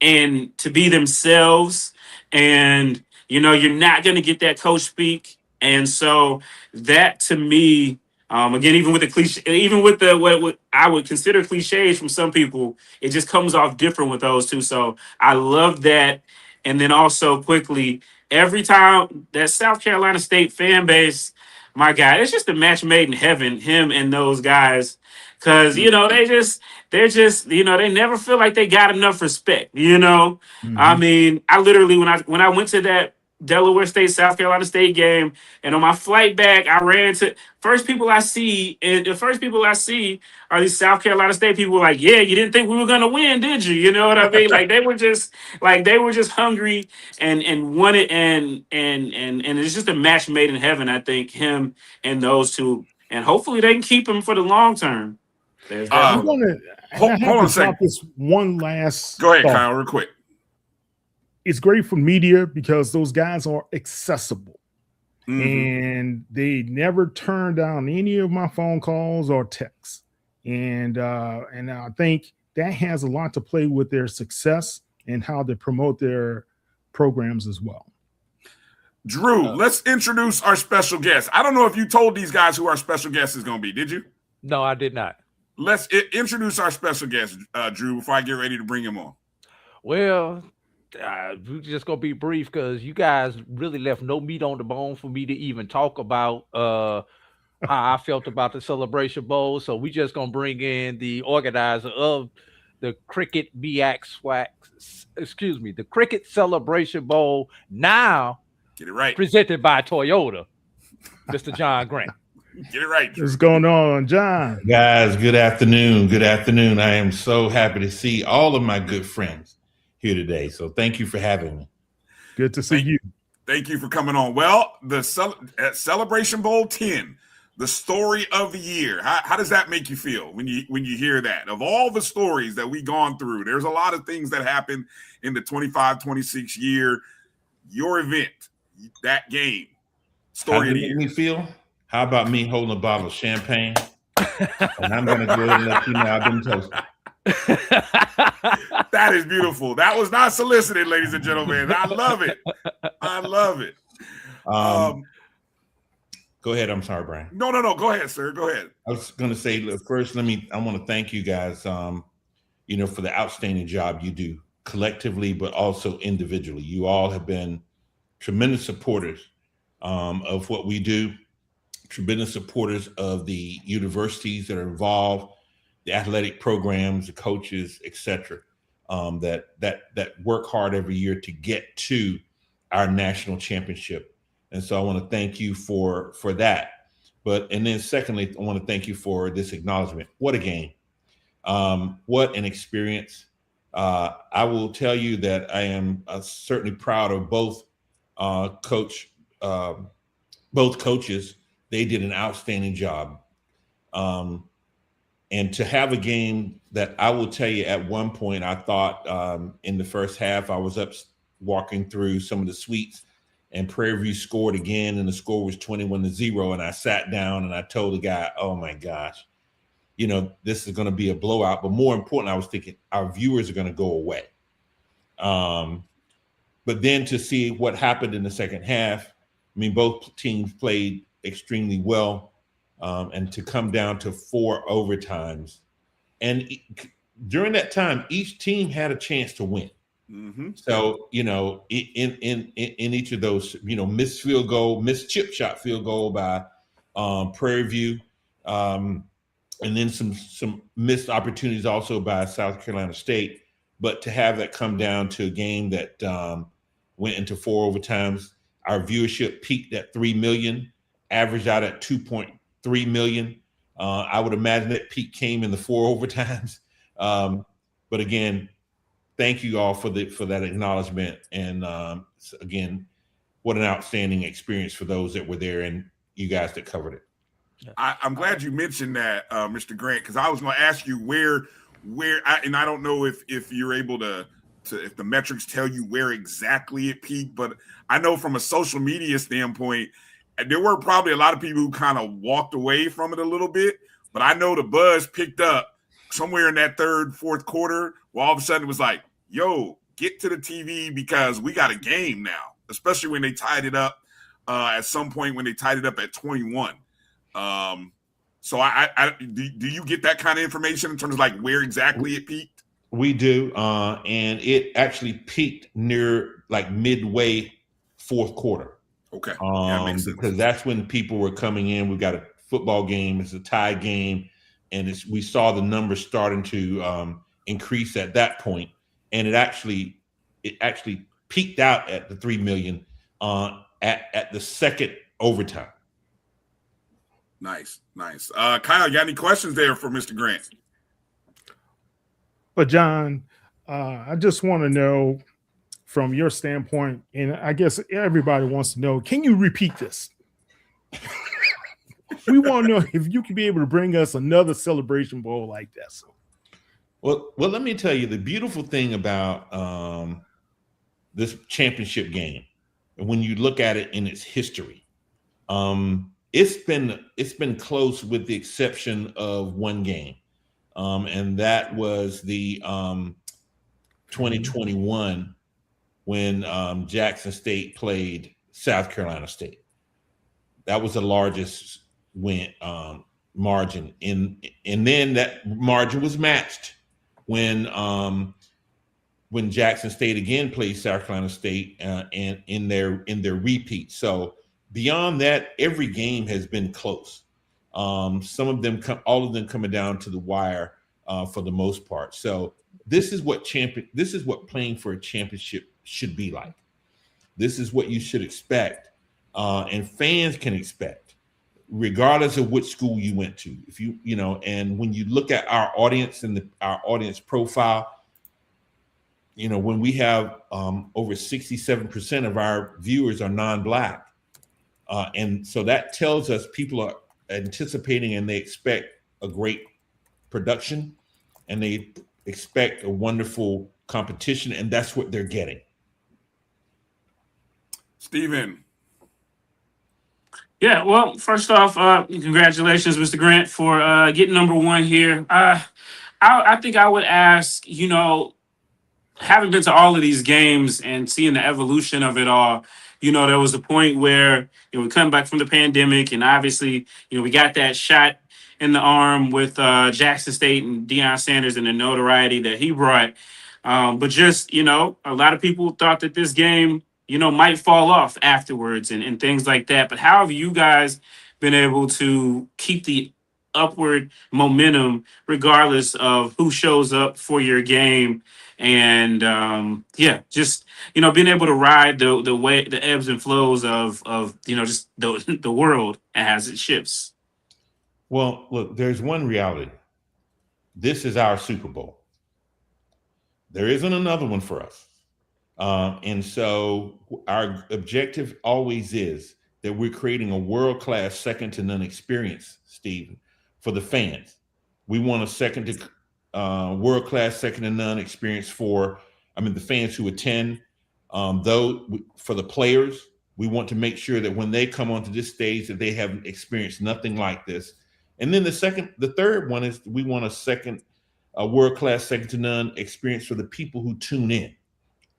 and to be themselves. And, you're not going to get that coach speak. And so that to me, again, even with the cliche, even with the what I would consider cliches from some people, it just comes off different with those two. So I love that. And then also quickly, every time that South Carolina State fan base, my God, it's just a match made in heaven, him and those guys. Because, they're just, they never feel like they got enough respect, I mean, I literally, when I went to that Delaware State, South Carolina State game, and on my flight back, I ran to first people I see are these South Carolina State people like, yeah, you didn't think we were gonna win, did you? You know what I mean? Like they were just hungry and wanted and it's just a match made in heaven, I think, him and those two. And hopefully they can keep him for the long term. I'm gonna hold on a second. This one last Go ahead, thought. Kyle, real quick. It's great for media because those guys are accessible and they never turn down any of my phone calls or texts. And I think that has a lot to play with their success and how they promote their programs as well. Drew, let's introduce our special guest. I don't know if you told these guys who our special guest is going to be. Did you? No, I did not. Let's introduce our special guest, Drew, before I get ready to bring him on. Well, we're just gonna be brief because you guys really left no meat on the bone for me to even talk about how I felt about the Celebration Bowl. So we just gonna bring in the organizer of the Cricket the Cricket Celebration Bowl. Now, get it right. Presented by Toyota, Mr. John Grant. Get it right. What's going on, John? Guys, good afternoon. Good afternoon. I am so happy to see all of my good friends here today. So thank you for having me. Good to see you. Thank you for coming on. Well, the Celebration Bowl 10, the story of the year. How does that make you feel when you hear that? Of all the stories that we've gone through, there's a lot of things that happened in the 25-26 year. Your event, that game, story of the year. How did it make me feel? How about me holding a bottle of champagne? And I'm going to go ahead and let you know I've been toasted. That is beautiful. That was not solicited, ladies and gentlemen. I love it. I love it. Go ahead. I'm sorry, Brian. No. Go ahead, sir. Go ahead. I was going to say, look, first, I want to thank you guys, for the outstanding job you do collectively, but also individually. You all have been tremendous supporters of what we do. Tremendous supporters of the universities that are involved, the athletic programs, the coaches, etc. That work hard every year to get to our national championship. And so I want to thank you for that. And then secondly, I want to thank you for this acknowledgement. What a game. What an experience. I will tell you that I am certainly proud of both coaches. They did an outstanding job. And to have a game that I will tell you at one point, I thought in the first half, I was up walking through some of the suites and Prairie View scored again and the score was 21-0. And I sat down and I told the guy, oh my gosh, this is going to be a blowout. But more important, I was thinking our viewers are going to go away. But then to see what happened in the second half, both teams played extremely well, and to come down to 4 overtimes. And during that time, each team had a chance to win. Mm-hmm. So, in each of those, missed chip shot field goal by Prairie View, and then some missed opportunities also by South Carolina State. But to have that come down to a game that went into 4 overtimes, our viewership peaked at 3 million. Averaged out at 2.3 million. I would imagine that peak came in the 4 overtimes. But again, thank you all for that acknowledgement. And again, what an outstanding experience for those that were there and you guys that covered it. I'm glad you mentioned that, Mr. Grant, because I was going to ask you where and I don't know if you're able to if the metrics tell you where exactly it peaked, but I know from a social media standpoint, there were probably a lot of people who kind of walked away from it a little bit, but I know the buzz picked up somewhere in that third, fourth quarter, where all of a sudden it was like, yo, get to the TV because we got a game now, especially when they tied it up at some point when they tied it up at 21. So do you get that kind of information in terms of like where exactly it peaked? We do, and it actually peaked near like midway fourth quarter. Okay. That makes sense. Because that's when people were coming in. We've got a football game. It's a tie game. And we saw the numbers starting to increase at that point. And it actually peaked out at the 3 million at the second overtime. Nice. Kyle, you got any questions there for Mr. Grant? But John, I just want to know, from your standpoint, and I guess everybody wants to know, can you repeat this? We want to know if you can be able to bring us another Celebration Bowl like this. Well, let me tell you the beautiful thing about this championship game, when you look at it in its history, it's been close with the exception of one game, and that was the 2021. When Jackson State played South Carolina State. That was the largest win margin and then that margin was matched when Jackson State again played South Carolina State and in their repeat. So beyond that, every game has been close. Some of them all of them coming down to the wire for the most part. So this is what playing for a championship should be like. This is what you should expect, and fans can expect, regardless of which school you went to. If and when you look at our audience and our audience profile, when we have over 67% of our viewers are non-Black, and so that tells us people are anticipating and they expect a great production and they expect a wonderful competition, and that's what they're getting. Steven. Yeah, well, first off, congratulations, Mr. Grant, for getting number one here. I think I would ask, having been to all of these games and seeing the evolution of it all, there was a point where we come back from the pandemic, and obviously, we got that shot in the arm with Jackson State and Deion Sanders and the notoriety that he brought. But just, a lot of people thought that this game, might fall off afterwards and things like that. But how have you guys been able to keep the upward momentum regardless of who shows up for your game? And just being able to ride the ebbs and flows of just the world as it shifts. Well, look, there's one reality. This is our Super Bowl. There isn't another one for us. And so our objective always is that we're creating a world-class second to none experience, Steve, for the fans. We want a world-class second to none experience for the fans who attend. For the players, we want to make sure that when they come onto this stage that they have experienced nothing like this. And then the third one is we want a world-class second to none experience for the people who tune in.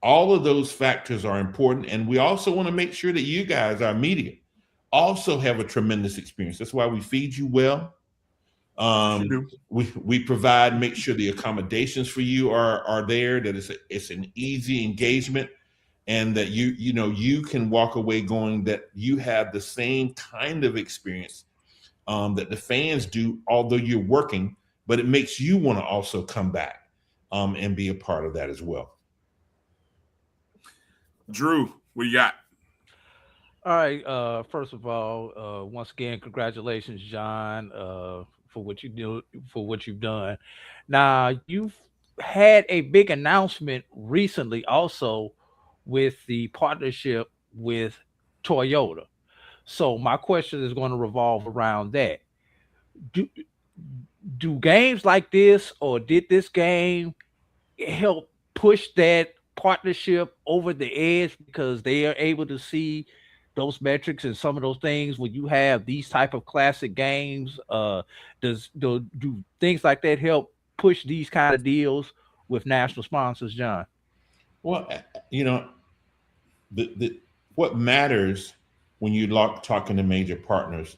All of those factors are important. And we also want to make sure that you guys, our media, also have a tremendous experience. That's why we feed you well. We provide, make sure the accommodations for you are there, that it's an easy engagement, and that you can walk away going that you have the same kind of experience that the fans do, although you're working, but it makes you want to also come back and be a part of that as well. Drew, what you got? All right. First of all, once again, congratulations, John, for what you've done. Now, you've had a big announcement recently, also with the partnership with Toyota. So my question is going to revolve around that. Do games like this, or did this game help push that partnership over the edge because they are able to see those metrics and some of those things when you have these type of classic games? Do things like that help push these kind of deals with national sponsors, John? Well, what matters when you talking to major partners,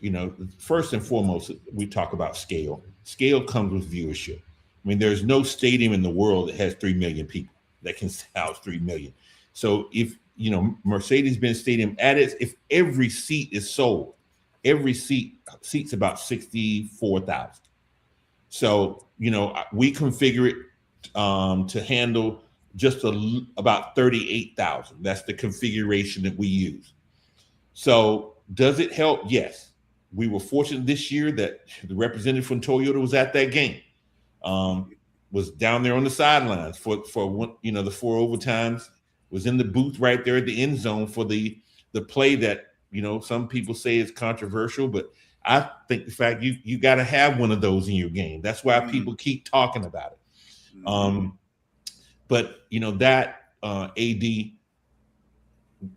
first and foremost, we talk about scale. Scale comes with viewership. There's no stadium in the world that has 3 million people that can house 3 million. So if, Mercedes-Benz Stadium if every seat is sold, every seats about 64,000. So, we configure it to handle just about 38,000. That's the configuration that we use. So does it help? Yes. We were fortunate this year that the representative from Toyota was at that game, was down there on the sidelines for the 4 overtimes, was in the booth right there at the end zone for the play that, some people say is controversial, but I think the fact you got to have one of those in your game. That's why people keep talking about it. But that AD,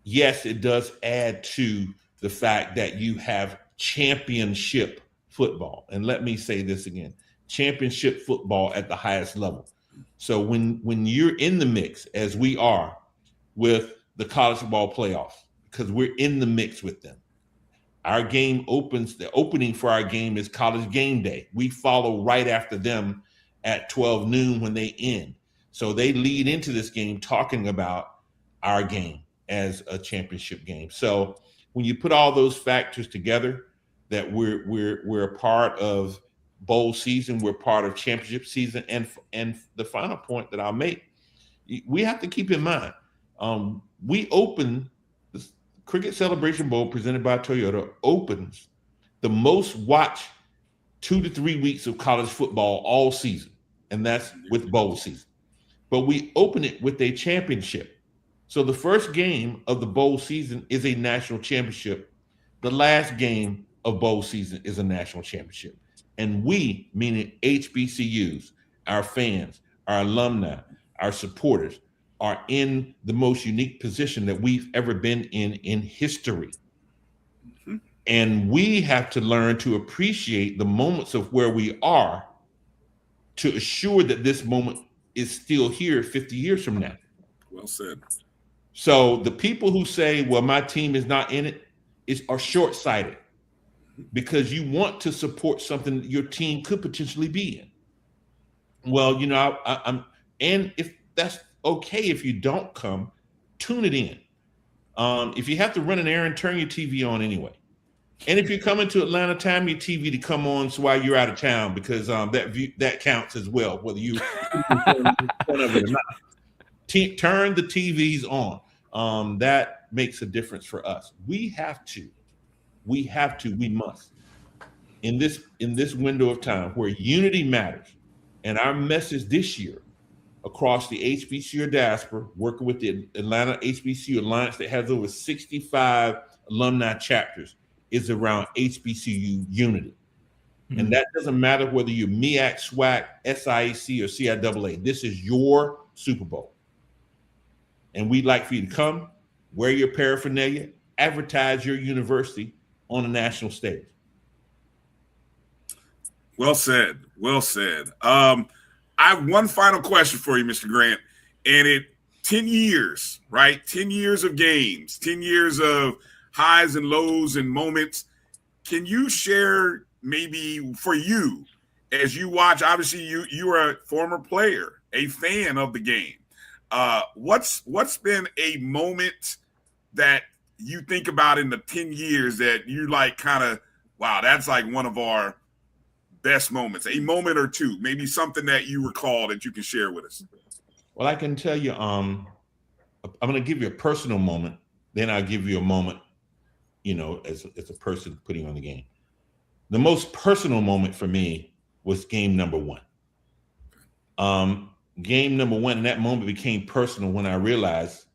yes, it does add to the fact that you have championship football. And let me say this again, championship football at the highest level. So when you're in the mix, as we are with the college football playoffs, because we're in the mix with them. Our game opens, the opening for our game is College Game Day. We follow right after them at 12 noon when they end. So they lead into this game talking about our game as a championship game. So when you put all those factors together, that we're a part of bowl season, we're part of championship season, and the final point that I'll make, we have to keep in mind, we open the Cricket Celebration Bowl presented by Toyota opens the most watched 2 to 3 weeks of college football all season, and that's with bowl season. But we open it with a championship. So the first game of the bowl season is a national championship. The last game of bowl season is a national championship. And we, meaning HBCUs, our fans, our alumni, our supporters, are in the most unique position that we've ever been in history. Mm-hmm. And we have to learn to appreciate the moments of where we are to assure that this moment is still here 50 years from now. Well said. So the people who say, well, my team is not in it, are short-sighted, because you want to support something that your team could potentially be in. Well, you know, and if that's okay, if you don't come, tune it in. If you have to run an errand, turn your TV on anyway. And if you're coming to Atlanta, time your TV to come on so while you're out of town, because that counts as well, whether you turn it or not. Turn the TVs on. That makes a difference for us. We must. In this window of time where unity matters, and our message this year across the HBCU diaspora, working with the Atlanta HBCU Alliance that has over 65 alumni chapters, is around HBCU unity. Mm-hmm. And that doesn't matter whether you're MEAC, SWAC, SIAC, or CIAA. This is your Super Bowl. And we'd like for you to come, wear your paraphernalia, advertise your university on a national stage. Well said. Well said. I have one final question for you, Mr. Grant. And 10 years, right? 10 years of games, 10 years of highs and lows and moments. Can you share maybe for you, as you watch, obviously you are a former player, a fan of the game. What's been a moment that you think about in the 10 years that you like kind of, wow, that's like one of our best moments, a moment or two, maybe something that you recall that you can share with us? Well, I can tell you, I'm going to give you a personal moment, then I'll give you a moment, you know, as a person putting on the game. The most personal moment for me was game number one. Game number one, and that moment became personal when I realized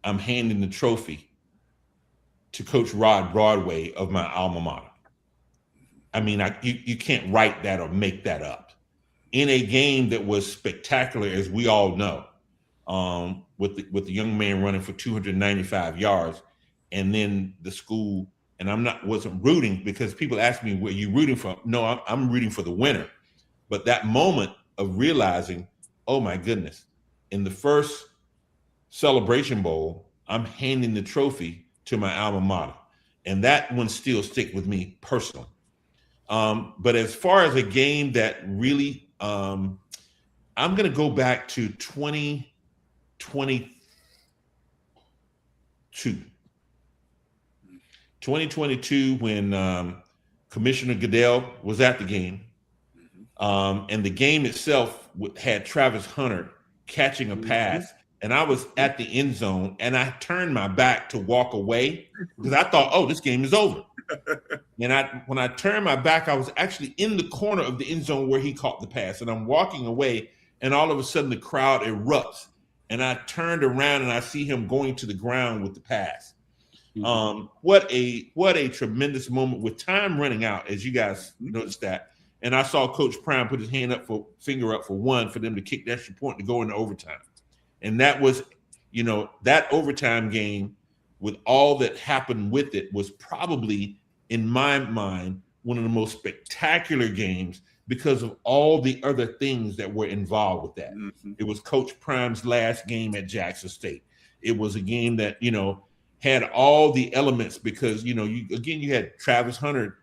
I'm handing the trophy to Coach Rod Broadway of my alma mater. I mean, you can't write that or make that up. In a game that was spectacular, as we all know, with the young man running for 295 yards, and then the school, and wasn't rooting, because people ask me, "Were you rooting for?" No, I'm rooting for the winner. But that moment of realizing, oh my goodness, in the first Celebration Bowl, I'm handing the trophy to my alma mater, and that one still sticks with me personally. But as far as a game that really, I'm going to go back to 2022 when Commissioner Goodell was at the game, and the game itself had Travis Hunter catching a pass, and I was at the end zone, and I turned my back to walk away because I thought, oh, this game is over. And when I turned my back, I was actually in the corner of the end zone where he caught the pass, and I'm walking away, and all of a sudden the crowd erupts, and I turned around and I see him going to the ground with the pass. What a tremendous moment with time running out, as you guys noticed that. And I saw Coach Prime put his finger up for one for them to kick the extra point to go into overtime. And that was, you know, that overtime game with all that happened with it was probably, in my mind, one of the most spectacular games because of all the other things that were involved with that. It was Coach Prime's last game at Jackson State. It was a game that, you know, had all the elements because you had Travis Hunter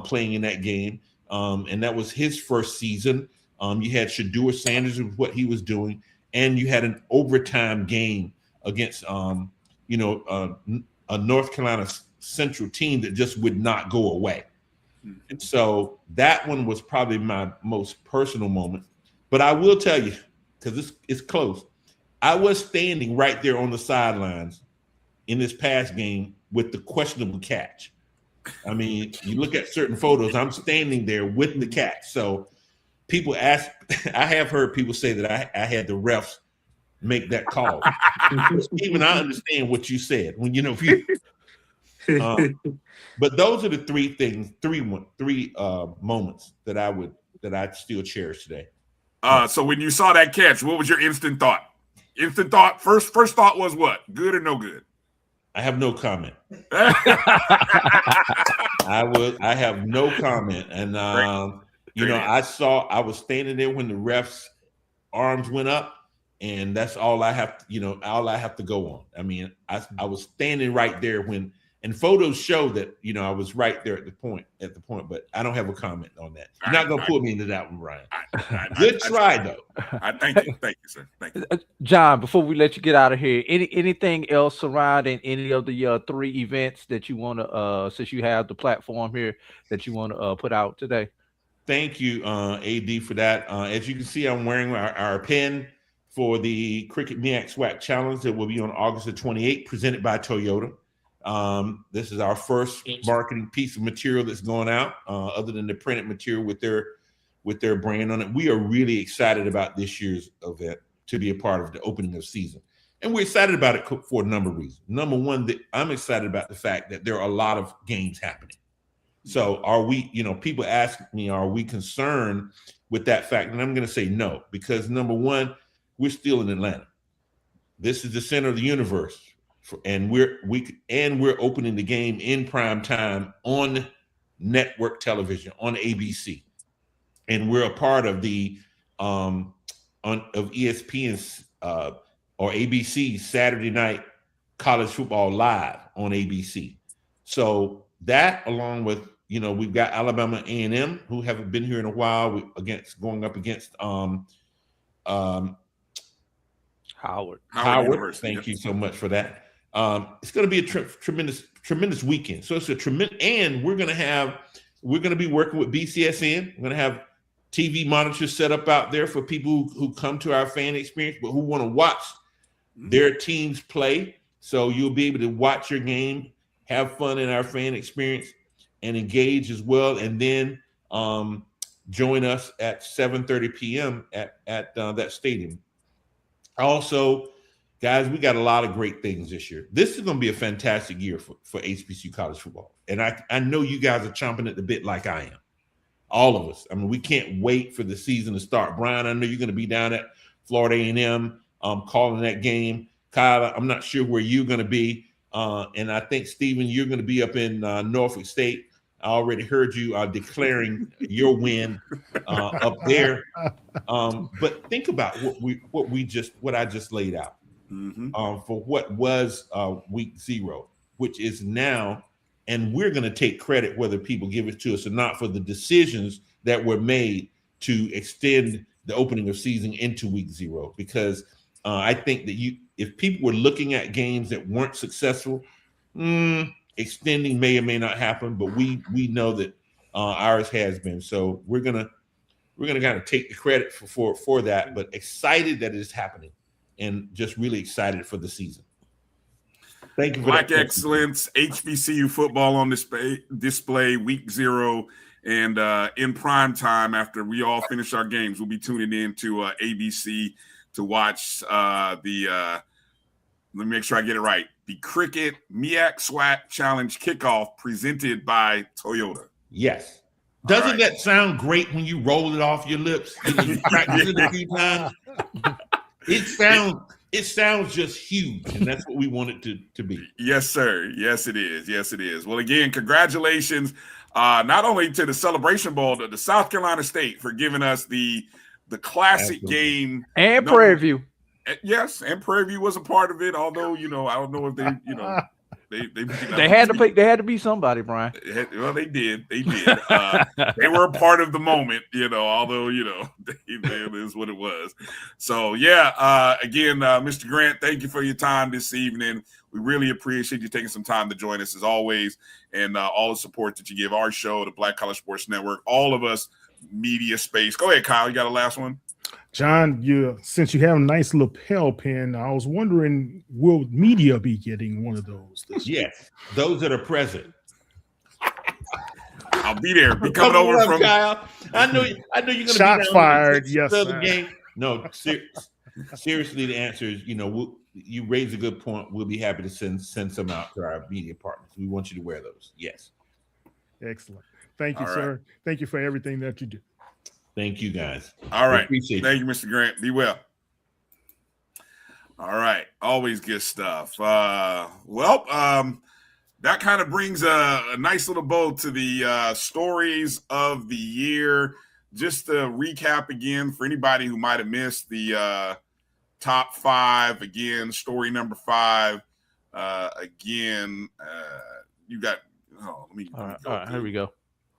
playing in that game, and that was his first season. You had Shedeur Sanders with what he was doing, and you had an overtime game against a North Carolina Central team that just would not go away. And so that one was probably my most personal moment. But I will tell you, because it's close, I was standing right there on the sidelines in this past game with the questionable catch. I mean, you look at certain photos, I'm standing there with the catch. So people ask, I have heard people say that I had the refs make that call. Even I understand what you said when but those are the three moments that I'd still cherish today. So when you saw that catch, what was your instant thought? First thought was what? Good or no good? I have no comment. I have no comment. And I was standing there when the ref's arms went up, and that's all I have to go on. I mean, I was standing right there and photos show that, I was right there at the point, but I don't have a comment on that. You're not going to pull me into that one, Brian. Good try, though. Thank you, sir. Thank you. John, before we let you get out of here, anything else surrounding any of the 3 events that you want to, since you have the platform here, that you want to put out today? Thank you, AD, for that. As you can see, I'm wearing our pin for the Cricket MEAC SWAC Challenge that will be on August the 28th, presented by Toyota. This is our first marketing piece of material that's going out, other than the printed material with their brand on it. We are really excited about this year's event to be a part of the opening of season. And we're excited about it for a number of reasons. Number one, I'm excited about the fact that there are a lot of games happening. So are we, people ask me, are we concerned with that fact? And I'm going to say no, because number one, we're still in Atlanta. This is the center of the universe. And we're opening the game in prime time on network television on ABC, and we're a part of the of ESPN's or ABC Saturday night college football live on ABC. So that, along with we've got Alabama A&M, who haven't been here in a while, going up against Howard. Thank you so much for that. It's going to be a tremendous weekend. So it's a tremendous, and we're going to be working with BCSN. We're going to have TV monitors set up out there for people who come to our fan experience, but who want to watch their teams play. So you'll be able to watch your game, have fun in our fan experience, and engage as well. And then join us at 7:30 p.m. at that stadium. Also, guys, we got a lot of great things this year. This is going to be a fantastic year for HBCU college football. And I know you guys are chomping at the bit like I am. All of us. I mean, we can't wait for the season to start. Brian, I know you're going to be down at Florida A&M calling that game. Kyle, I'm not sure where you're going to be. And I think, Stephen, you're going to be up in Norfolk State. I already heard you declaring your win up there. But think about what I just laid out. For what was week 0, which is now, and we're going to take credit whether people give it to us or not for the decisions that were made to extend the opening of season into week 0, because I think that if people were looking at games that weren't successful, extending may or may not happen, but we know that ours has been. So we're gonna kind of take the credit for that, but excited that it is happening. And just really excited for the season. Thank you for Black Excellence, HBCU football on display week 0, and in prime time after we all finish our games, we'll be tuning in to ABC to watch let me make sure I get it right, the Cricket MEAC SWAC Challenge kickoff presented by Toyota. Yes. Doesn't that sound great when you roll it off your lips? You practice it a few times. It sounds just huge, and that's what we want it to be. Yes, sir. Yes, it is. Yes, it is. Well, again, congratulations not only to the Celebration Bowl, but the South Carolina State for giving us the classic game and Prairie View. Yes, and Prairie View was a part of it. Although I don't know if they They had to be somebody, Brian. Well, they did. They were a part of the moment, although, that is what it was. So, again, Mr. Grant, thank you for your time this evening. We really appreciate you taking some time to join us as always, and all the support that you give our show, the Black College Sports Network, all of us, media space. Go ahead, Kyle. You got a last one? John, since you have a nice lapel pin, I was wondering, will media be getting one of those this year? Yes, those that are present. I'll be there. Be coming over from Kyle. I know you're going to shot fired. Yes, the game. No, seriously, the answer is, you raise a good point. We'll be happy to send some out to our media partners. We want you to wear those. Yes. Excellent. Thank you, All sir. right. Thank you for everything that you do. Thank you, guys. All right. Appreciate Thank you, Mr. Grant. Be well. All right. Always good stuff. That kind of brings a nice little bow to the stories of the year. Just to recap again, for anybody who might have missed the top 5, again, story number 5. You got, let me all right, here we go.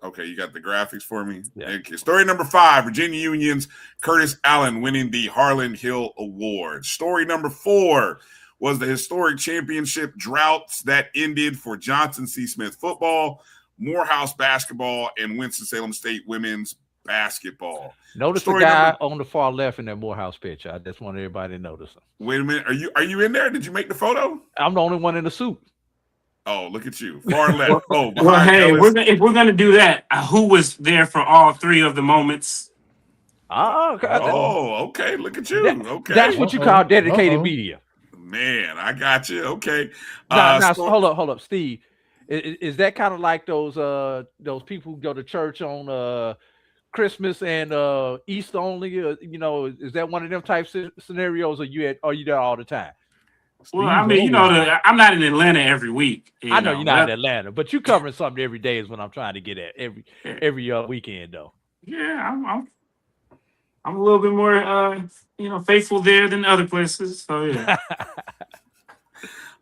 Okay, you got the graphics for me? Yeah. Okay. Story number 5, Virginia Union's Curtis Allen winning the Harlan Hill Award. Story number 4 was the historic championship droughts that ended for Johnson C. Smith football, Morehouse basketball, and Winston-Salem State women's basketball. Notice the guy on the far left in that Morehouse picture. I just want everybody to notice him. Wait a minute. Are you in there? Did you make the photo? I'm the only one in the suit. Oh, look at you. Far left. Oh, well, hey, if we're going to do that, who was there for all 3 of the moments? Oh, okay. Okay. Look at you. Okay. That's what you call dedicated media. Man, I got you. Okay. Now, hold up, Steve. Is that kind of like those people who go to church on Christmas and Easter only? Is that one of them type scenarios, or are you there all the time? Well, I mean, I'm not in Atlanta every week. I know you're not in Atlanta, but you covering something every day is what I'm trying to get at. Every weekend, though. Yeah, I'm a little bit more, faithful there than other places. So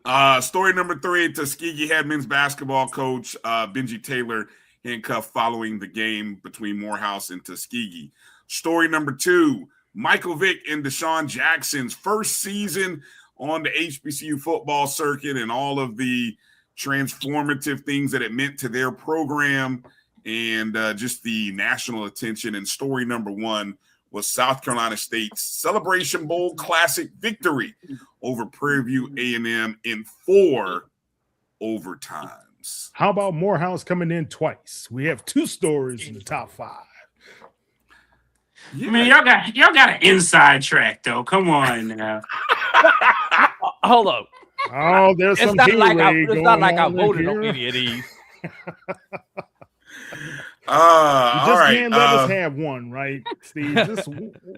yeah. Story number 3: Tuskegee head men's basketball coach Benji Taylor handcuffed following the game between Morehouse and Tuskegee. Story number 2: Michael Vick and Deshaun Jackson's first season on the HBCU football circuit and all of the transformative things that it meant to their program and just the national attention. And story number 1 was South Carolina State's Celebration Bowl Classic victory over Prairie View A&M in 4 overtimes. How about Morehouse coming in twice? We have 2 stories in the top 5. Yeah. I mean, y'all got an inside track though. Come on now. Hold up. Oh, there's some it's not like I voted on any of these. You just can't let us have one, right, Steve?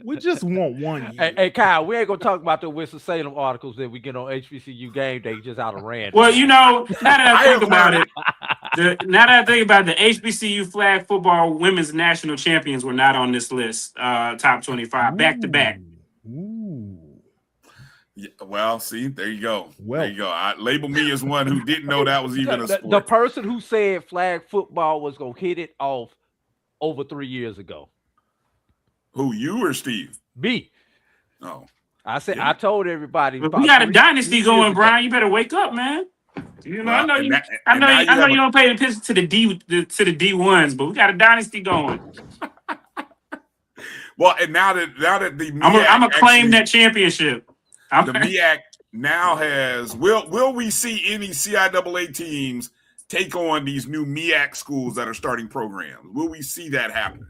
We just want one. Hey, Kyle, we ain't gonna talk about the Winston-Salem articles that we get on HBCU Game Day just out of random. Well, now that I think about it, the HBCU flag football women's national champions were not on this list. Top 25, back to back. Ooh. Yeah, well, see, there you go. Well, there you go. Label me as one who didn't know that was even a sport. The person who said flag football was gonna hit it off over 3 years ago. Who, you or Steve? Me. Oh, I said I told everybody. But we got a dynasty going, Brian. You better wake up, man. I know you don't pay attention to the D1s, but we got a dynasty going. Well, and now that the I'm gonna claim that championship. The MEAC now has will we see any CIAA teams take on these new MEAC schools that are starting programs? Will we see that happen?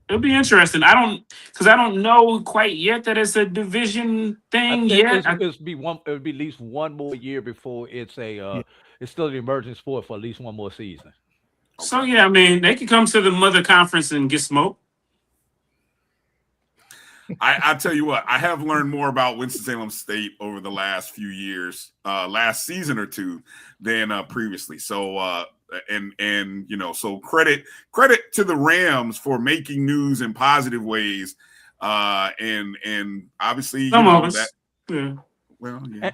It'll be interesting. I don't know quite yet that it's a division thing yet. It would be at least one more year before it's it's still the emerging sport for at least one more season. Okay. So yeah, I mean they could come to the mother conference and get smoked. I tell you what, I have learned more about Winston-Salem State over the last few years, last season or two, than previously. So so credit to the Rams for making news in positive ways, and obviously some of us. Yeah. Well, yeah.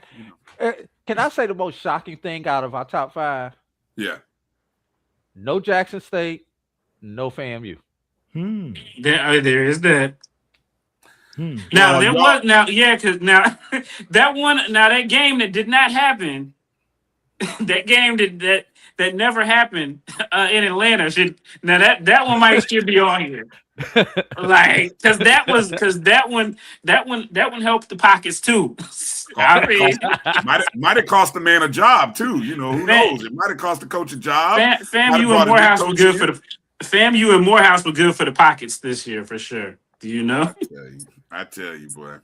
Can I say the most shocking thing out of our top 5? Yeah. No Jackson State, no FAMU. There is that. Now Well, there was because now that game that did not happen, that game that never happened in Atlanta that one might still be on here. Like because that one helped the pockets too. I mean, might have cost the man a job too. Who knows? It might have cost the coach a job. FAMU and Morehouse were good for the FAMU and Morehouse were good for the pockets this year for sure. Do you know? I tell you, boy.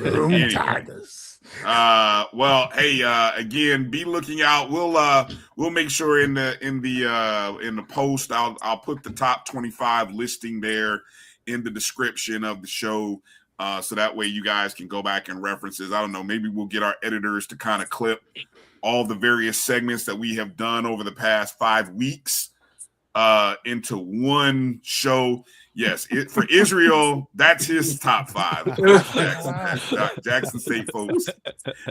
Anyway. Tigers. Well, hey, again, be looking out. We'll make sure in the post I'll put the top 25 listing there in the description of the show, so that way you guys can go back and references. I don't know, maybe we'll get our editors to kind of clip all the various segments that we have done over the past 5 weeks into one show. Yes, for Israel, that's his top 5. Jackson State folks.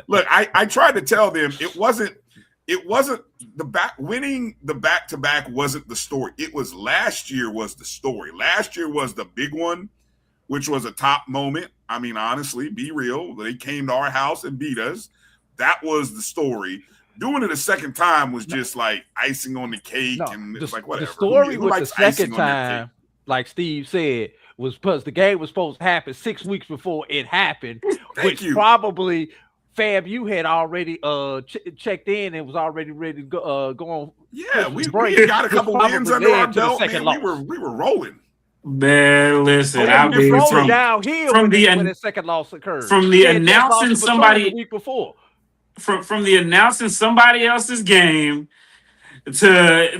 Look, I tried to tell them it wasn't winning the back-to-back wasn't the story. It was last year was the story. Last year was the big one, which was a top moment. I mean, honestly, be real. They came to our house and beat us. That was the story. Doing it a second time was just like icing on the cake, and it's like whatever. The story with the second time, like Steve said, was because the game was supposed to happen 6 weeks before it happened, probably FAMU had already checked in and was already ready to go on. Yeah, we got a couple wins under our belt, man. We were rolling. Man, listen, I mean, from the second loss occurred. From the announcing somebody the week before. From the announcing somebody else's game to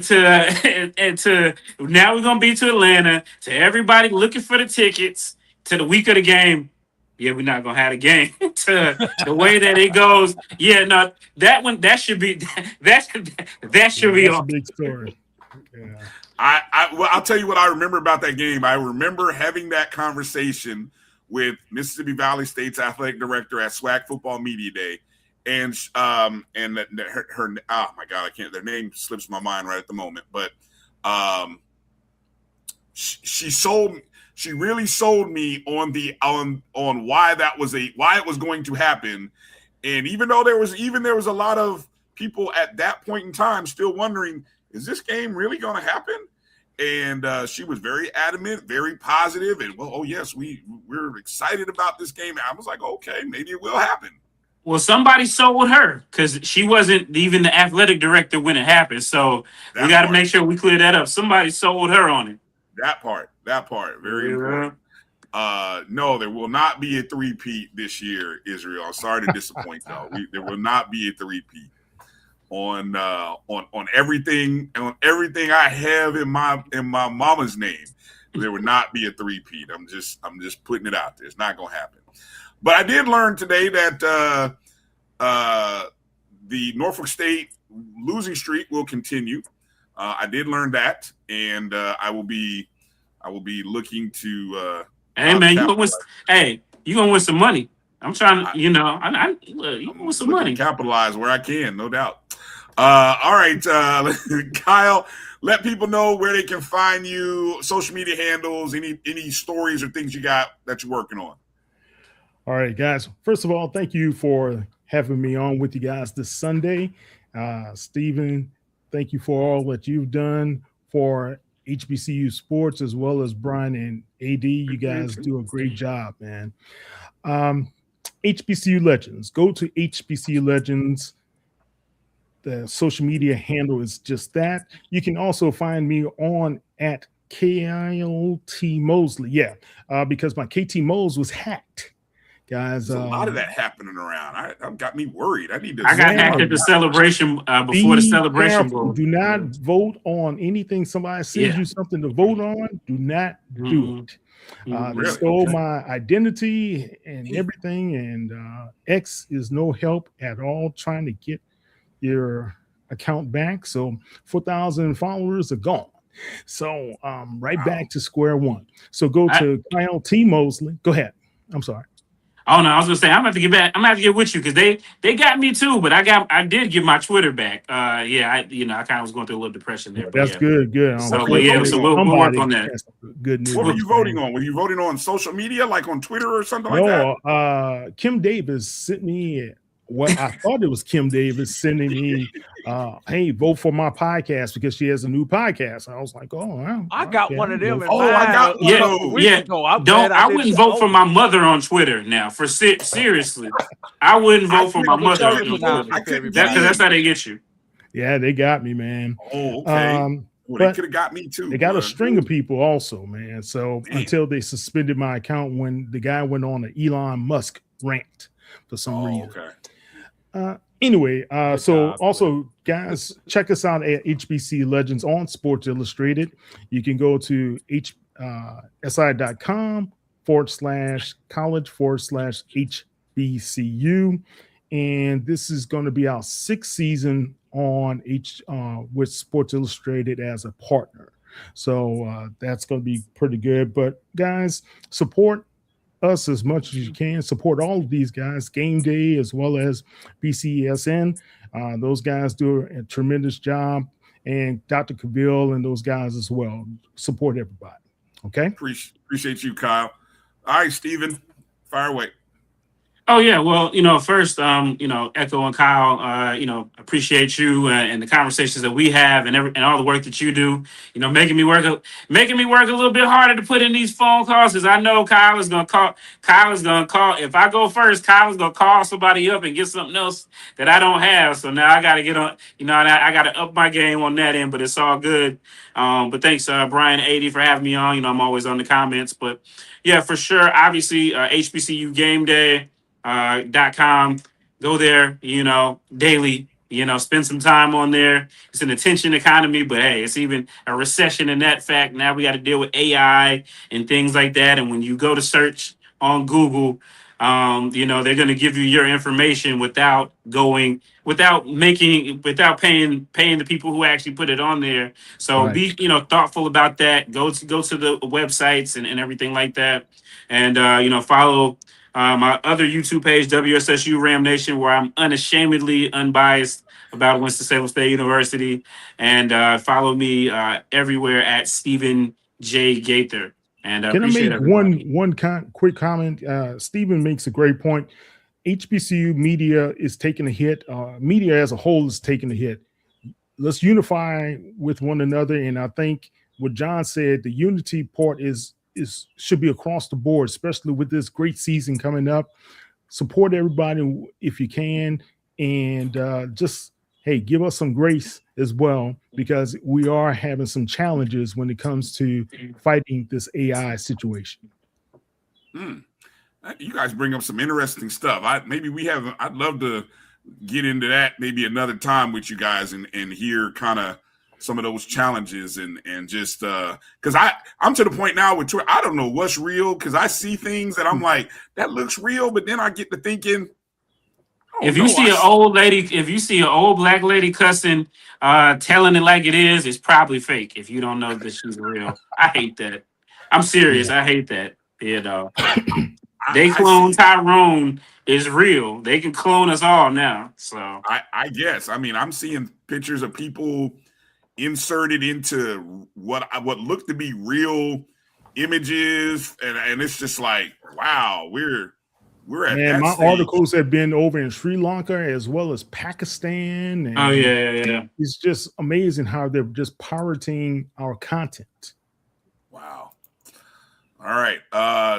now we're gonna be to Atlanta, to everybody looking for the tickets, to the week of the game. Yeah, we're not gonna have a game. To the way that it goes. Yeah, no, that should be a big story. Yeah. I'll tell you what I remember about that game. I remember having that conversation with Mississippi Valley State's athletic director at SWAC Football Media Day. And her oh my God, their name slips my mind right at the moment, but she really sold me on why why it was going to happen. And even though there was a lot of people at that point in time still wondering, is this game really going to happen? And she was very adamant, very positive, and yes, we're excited about this game. I was like, okay, maybe it will happen. Well, somebody sold her because she wasn't even the athletic director when it happened. So we got to make sure we clear that up. Somebody sold her on it. That part, very important. No, there will not be a three-peat this year, Israel. I'm sorry to disappoint though. There will not be a three-peat on everything I have in my mama's name. There will not be a three-peat. I'm just putting it out there. It's not gonna happen. But I did learn today that the Norfolk State losing streak will continue. I did learn that, and I will be looking to. Hey man, you gonna win some money. I'm trying to, you gonna win some money. Capitalize where I can, no doubt. All right, Kyle. Let people know where they can find you, social media handles, any stories or things you got that you're working on. All right, guys. First of all, thank you for having me on with you guys this Sunday. Stephen, thank you for all that you've done for HBCU Sports as well as Bryan and A.D. You guys do a great job, man. HBCU Legends. Go to HBCU Legends. The social media handle is just that. You can also find me on at KILT Mosley. Yeah, because my KT Mose was hacked. Guys, there's a lot of that happening around. That got me worried. I got hacked at the celebration before the celebration. Do not vote on anything somebody sends you something to vote on. Do not do it. They stole my identity and everything, and X is no help at all trying to get your account back. So 4,000 followers are gone. So back to square one. So go to Kyle T. Mosley. Go ahead. I'm sorry. Oh no, I was gonna say I'm gonna have to get back. I'm gonna have to get with you because they got me too, but I did get my Twitter back. Yeah, I kind of was going through a little depression there. But That's yeah. good. So, but yeah, so we'll work on that. Good news. What were you voting on? Were you voting on social media, like on Twitter or something like that? No, Kim Davis sent me what I thought it was Kim Davis sending me, hey, vote for my podcast because she has a new podcast. I was like, oh, wow, I got one of them. I got yeah. I wouldn't vote for my mother on Twitter now. For seriously, I wouldn't vote for my mother on Twitter. That's how they get you. Yeah, they got me, man. Oh, okay. Well, they could have got me too. They got a string of people also, man. So until they suspended my account when the guy went on an Elon Musk rant for some reason. Okay. Anyway, also, guys, check us out at HBC Legends on Sports Illustrated. You can go to si.com/college/HBCU. And this is going to be our 6th season on with Sports Illustrated as a partner. So that's going to be pretty good. But guys, support us as much as you can. Support all of these guys, Game Day as well as BCSN. Those guys do a tremendous job, and Dr. Cavill and those guys as well. Support everybody. Okay. Appreciate you, Kyle. All right, Steven, fire away. Oh yeah, well, first, Echo and Kyle, appreciate you and the conversations that we have and all the work that you do. Making me work a little bit harder to put in these phone calls because I know Kyle is gonna call. If I go first, Kyle is gonna call somebody up and get something else that I don't have. So now I got to get on. I got to up my game on that end, but it's all good. But thanks, Bryan and A.D, for having me on. I'm always on the comments, but yeah, for sure. Obviously, HBCU Game Day. .com. Go there, daily, spend some time on there. It's an attention economy, but hey, it's even a recession in that fact. Now we got to deal with AI and things like that. And when you go to search on Google, they're going to give you your information without paying the people who actually put it on there. So be thoughtful about that. Go to the websites and everything like that. And follow my other YouTube page, WSSU Ram Nation, where I'm unashamedly unbiased about Winston-Salem State University. And follow me everywhere at Stephen J. Gaither. And can I make one quick comment? Stephen makes a great point. HBCU media is taking a hit. Media as a whole is taking a hit. Let's unify with one another. And I think what John said, the unity part should be across the board, especially with this great season coming up. Support everybody if you can, and just give us some grace as well, because we are having some challenges when it comes to fighting this AI situation. You guys bring up some interesting stuff. I'd love to get into that maybe another time with you guys and hear kind of some of those challenges and just because I'm to the point now with Twitter, I don't know what's real because I see things that I'm like, that looks real, but then I get to thinking, if you see an old black lady cussing, telling it like it is, it's probably fake. If you don't know that she's real, I hate that. I'm serious. I hate that. They clone Tyrone is real. They can clone us all now. So I guess. I mean, I'm seeing pictures of people inserted into what looked to be real images, and it's just like, wow, we're at that my stage. Articles have been over in Sri Lanka as well as Pakistan. And yeah. It's just amazing how they're just pirating our content. Wow. All right.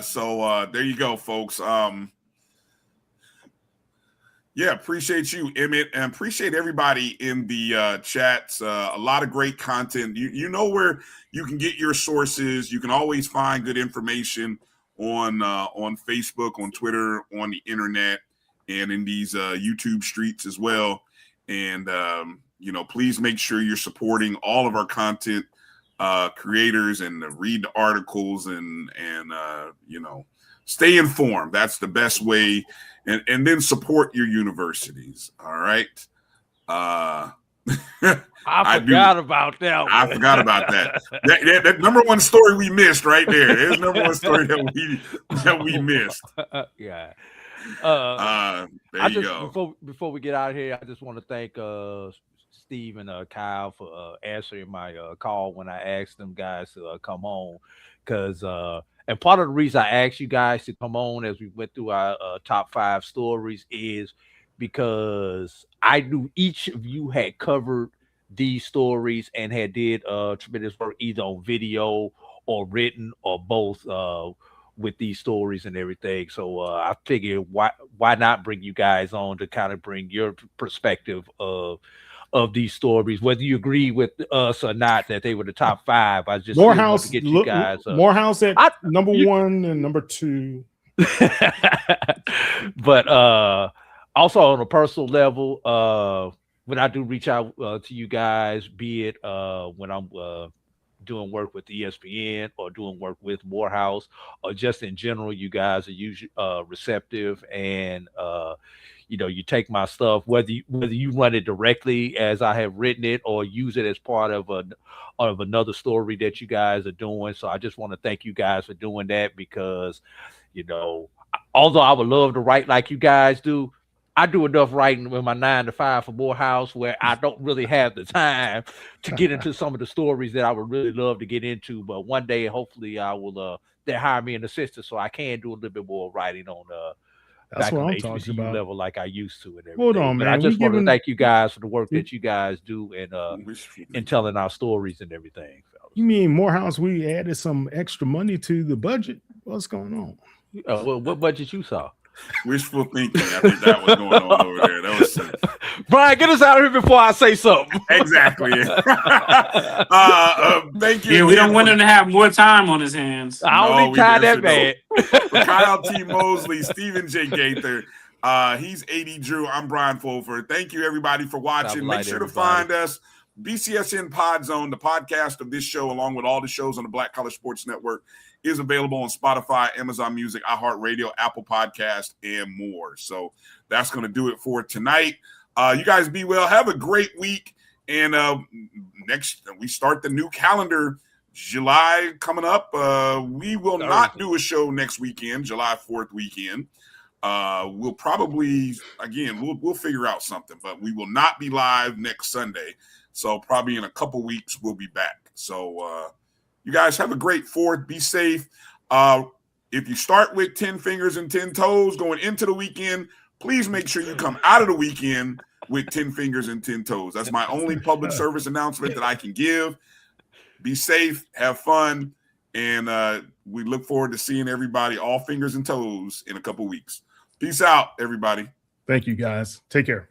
So there you go, folks. Yeah, appreciate you, Emmett, and appreciate everybody in the chats. A lot of great content. You know where you can get your sources. You can always find good information on Facebook, on Twitter, on the internet, and in these YouTube streets as well. And please make sure you're supporting all of our content creators and read the articles and stay informed. That's the best way. And then support your universities. All right. I forgot about that one. I forgot about that. That number one story we missed right there. There's number one story that we missed. Yeah. There you go. Before we get out of here, I just want to thank Steve and Kyle for answering my call when I asked them guys to come on, because and part of the reason I asked you guys to come on as we went through our top 5 stories is because I knew each of you had covered these stories and had did tremendous work either on video or written or both with these stories and everything. So I figured why not bring you guys on to kind of bring your perspective of these stories, whether you agree with us or not that they were the top 5. I just Morehouse to get you guys Morehouse at number 1 and number 2. But also on a personal level, when I do reach out to you guys, be it when I'm doing work with ESPN or doing work with Morehouse, or just in general, you guys are usually receptive, and you take my stuff, whether you run it directly as I have written it or use it as part of another story that you guys are doing. So I just want to thank you guys for doing that, because although I would love to write like you guys do, I do enough writing with my 9 to 5 for Morehouse where I don't really have the time to get into some of the stories that I would really love to get into. But one day, hopefully, I will they hire me an assistant so I can do a little bit more writing on that's back what on I'm the talking HBCU about. level like I used to and everything. Hold on, but man. I just want to thank you guys for the work that you guys do and telling our stories and everything. Fellas. You mean Morehouse? We added some extra money to the budget. What's going on? Well, what budget you saw? Wishful thinking. I think that was going on over there. That was Brian, get us out of here before I say something. Exactly. Thank you. Yeah, we don't want him to have more time on his hands. I don't need time that bad. For Kyle T. Mosley, Stephen J. Gaither, he's A.D. Drew. I'm Brian Fulford. Thank you, everybody, for watching. Make sure to find us. BCSN Pod Zone, the podcast of this show, along with all the shows on the Black College Sports Network, is available on Spotify, Amazon Music, iHeartRadio, Apple Podcast, and more. So that's going to do it for tonight. You guys be well. Have a great week. And next, we start the new calendar. July coming up. We will not do a show next weekend, July 4th weekend. We'll probably, again, we'll figure out something, but we will not be live next Sunday. So probably in a couple weeks, we'll be back. So you guys have a great 4th. Be safe. If you start with 10 fingers and 10 toes going into the weekend, please make sure you come out of the weekend with 10 fingers and 10 toes. That's my only public service announcement that I can give. Be safe, have fun, and we look forward to seeing everybody all fingers and toes in a couple weeks. Peace out, everybody. Thank you, guys. Take care.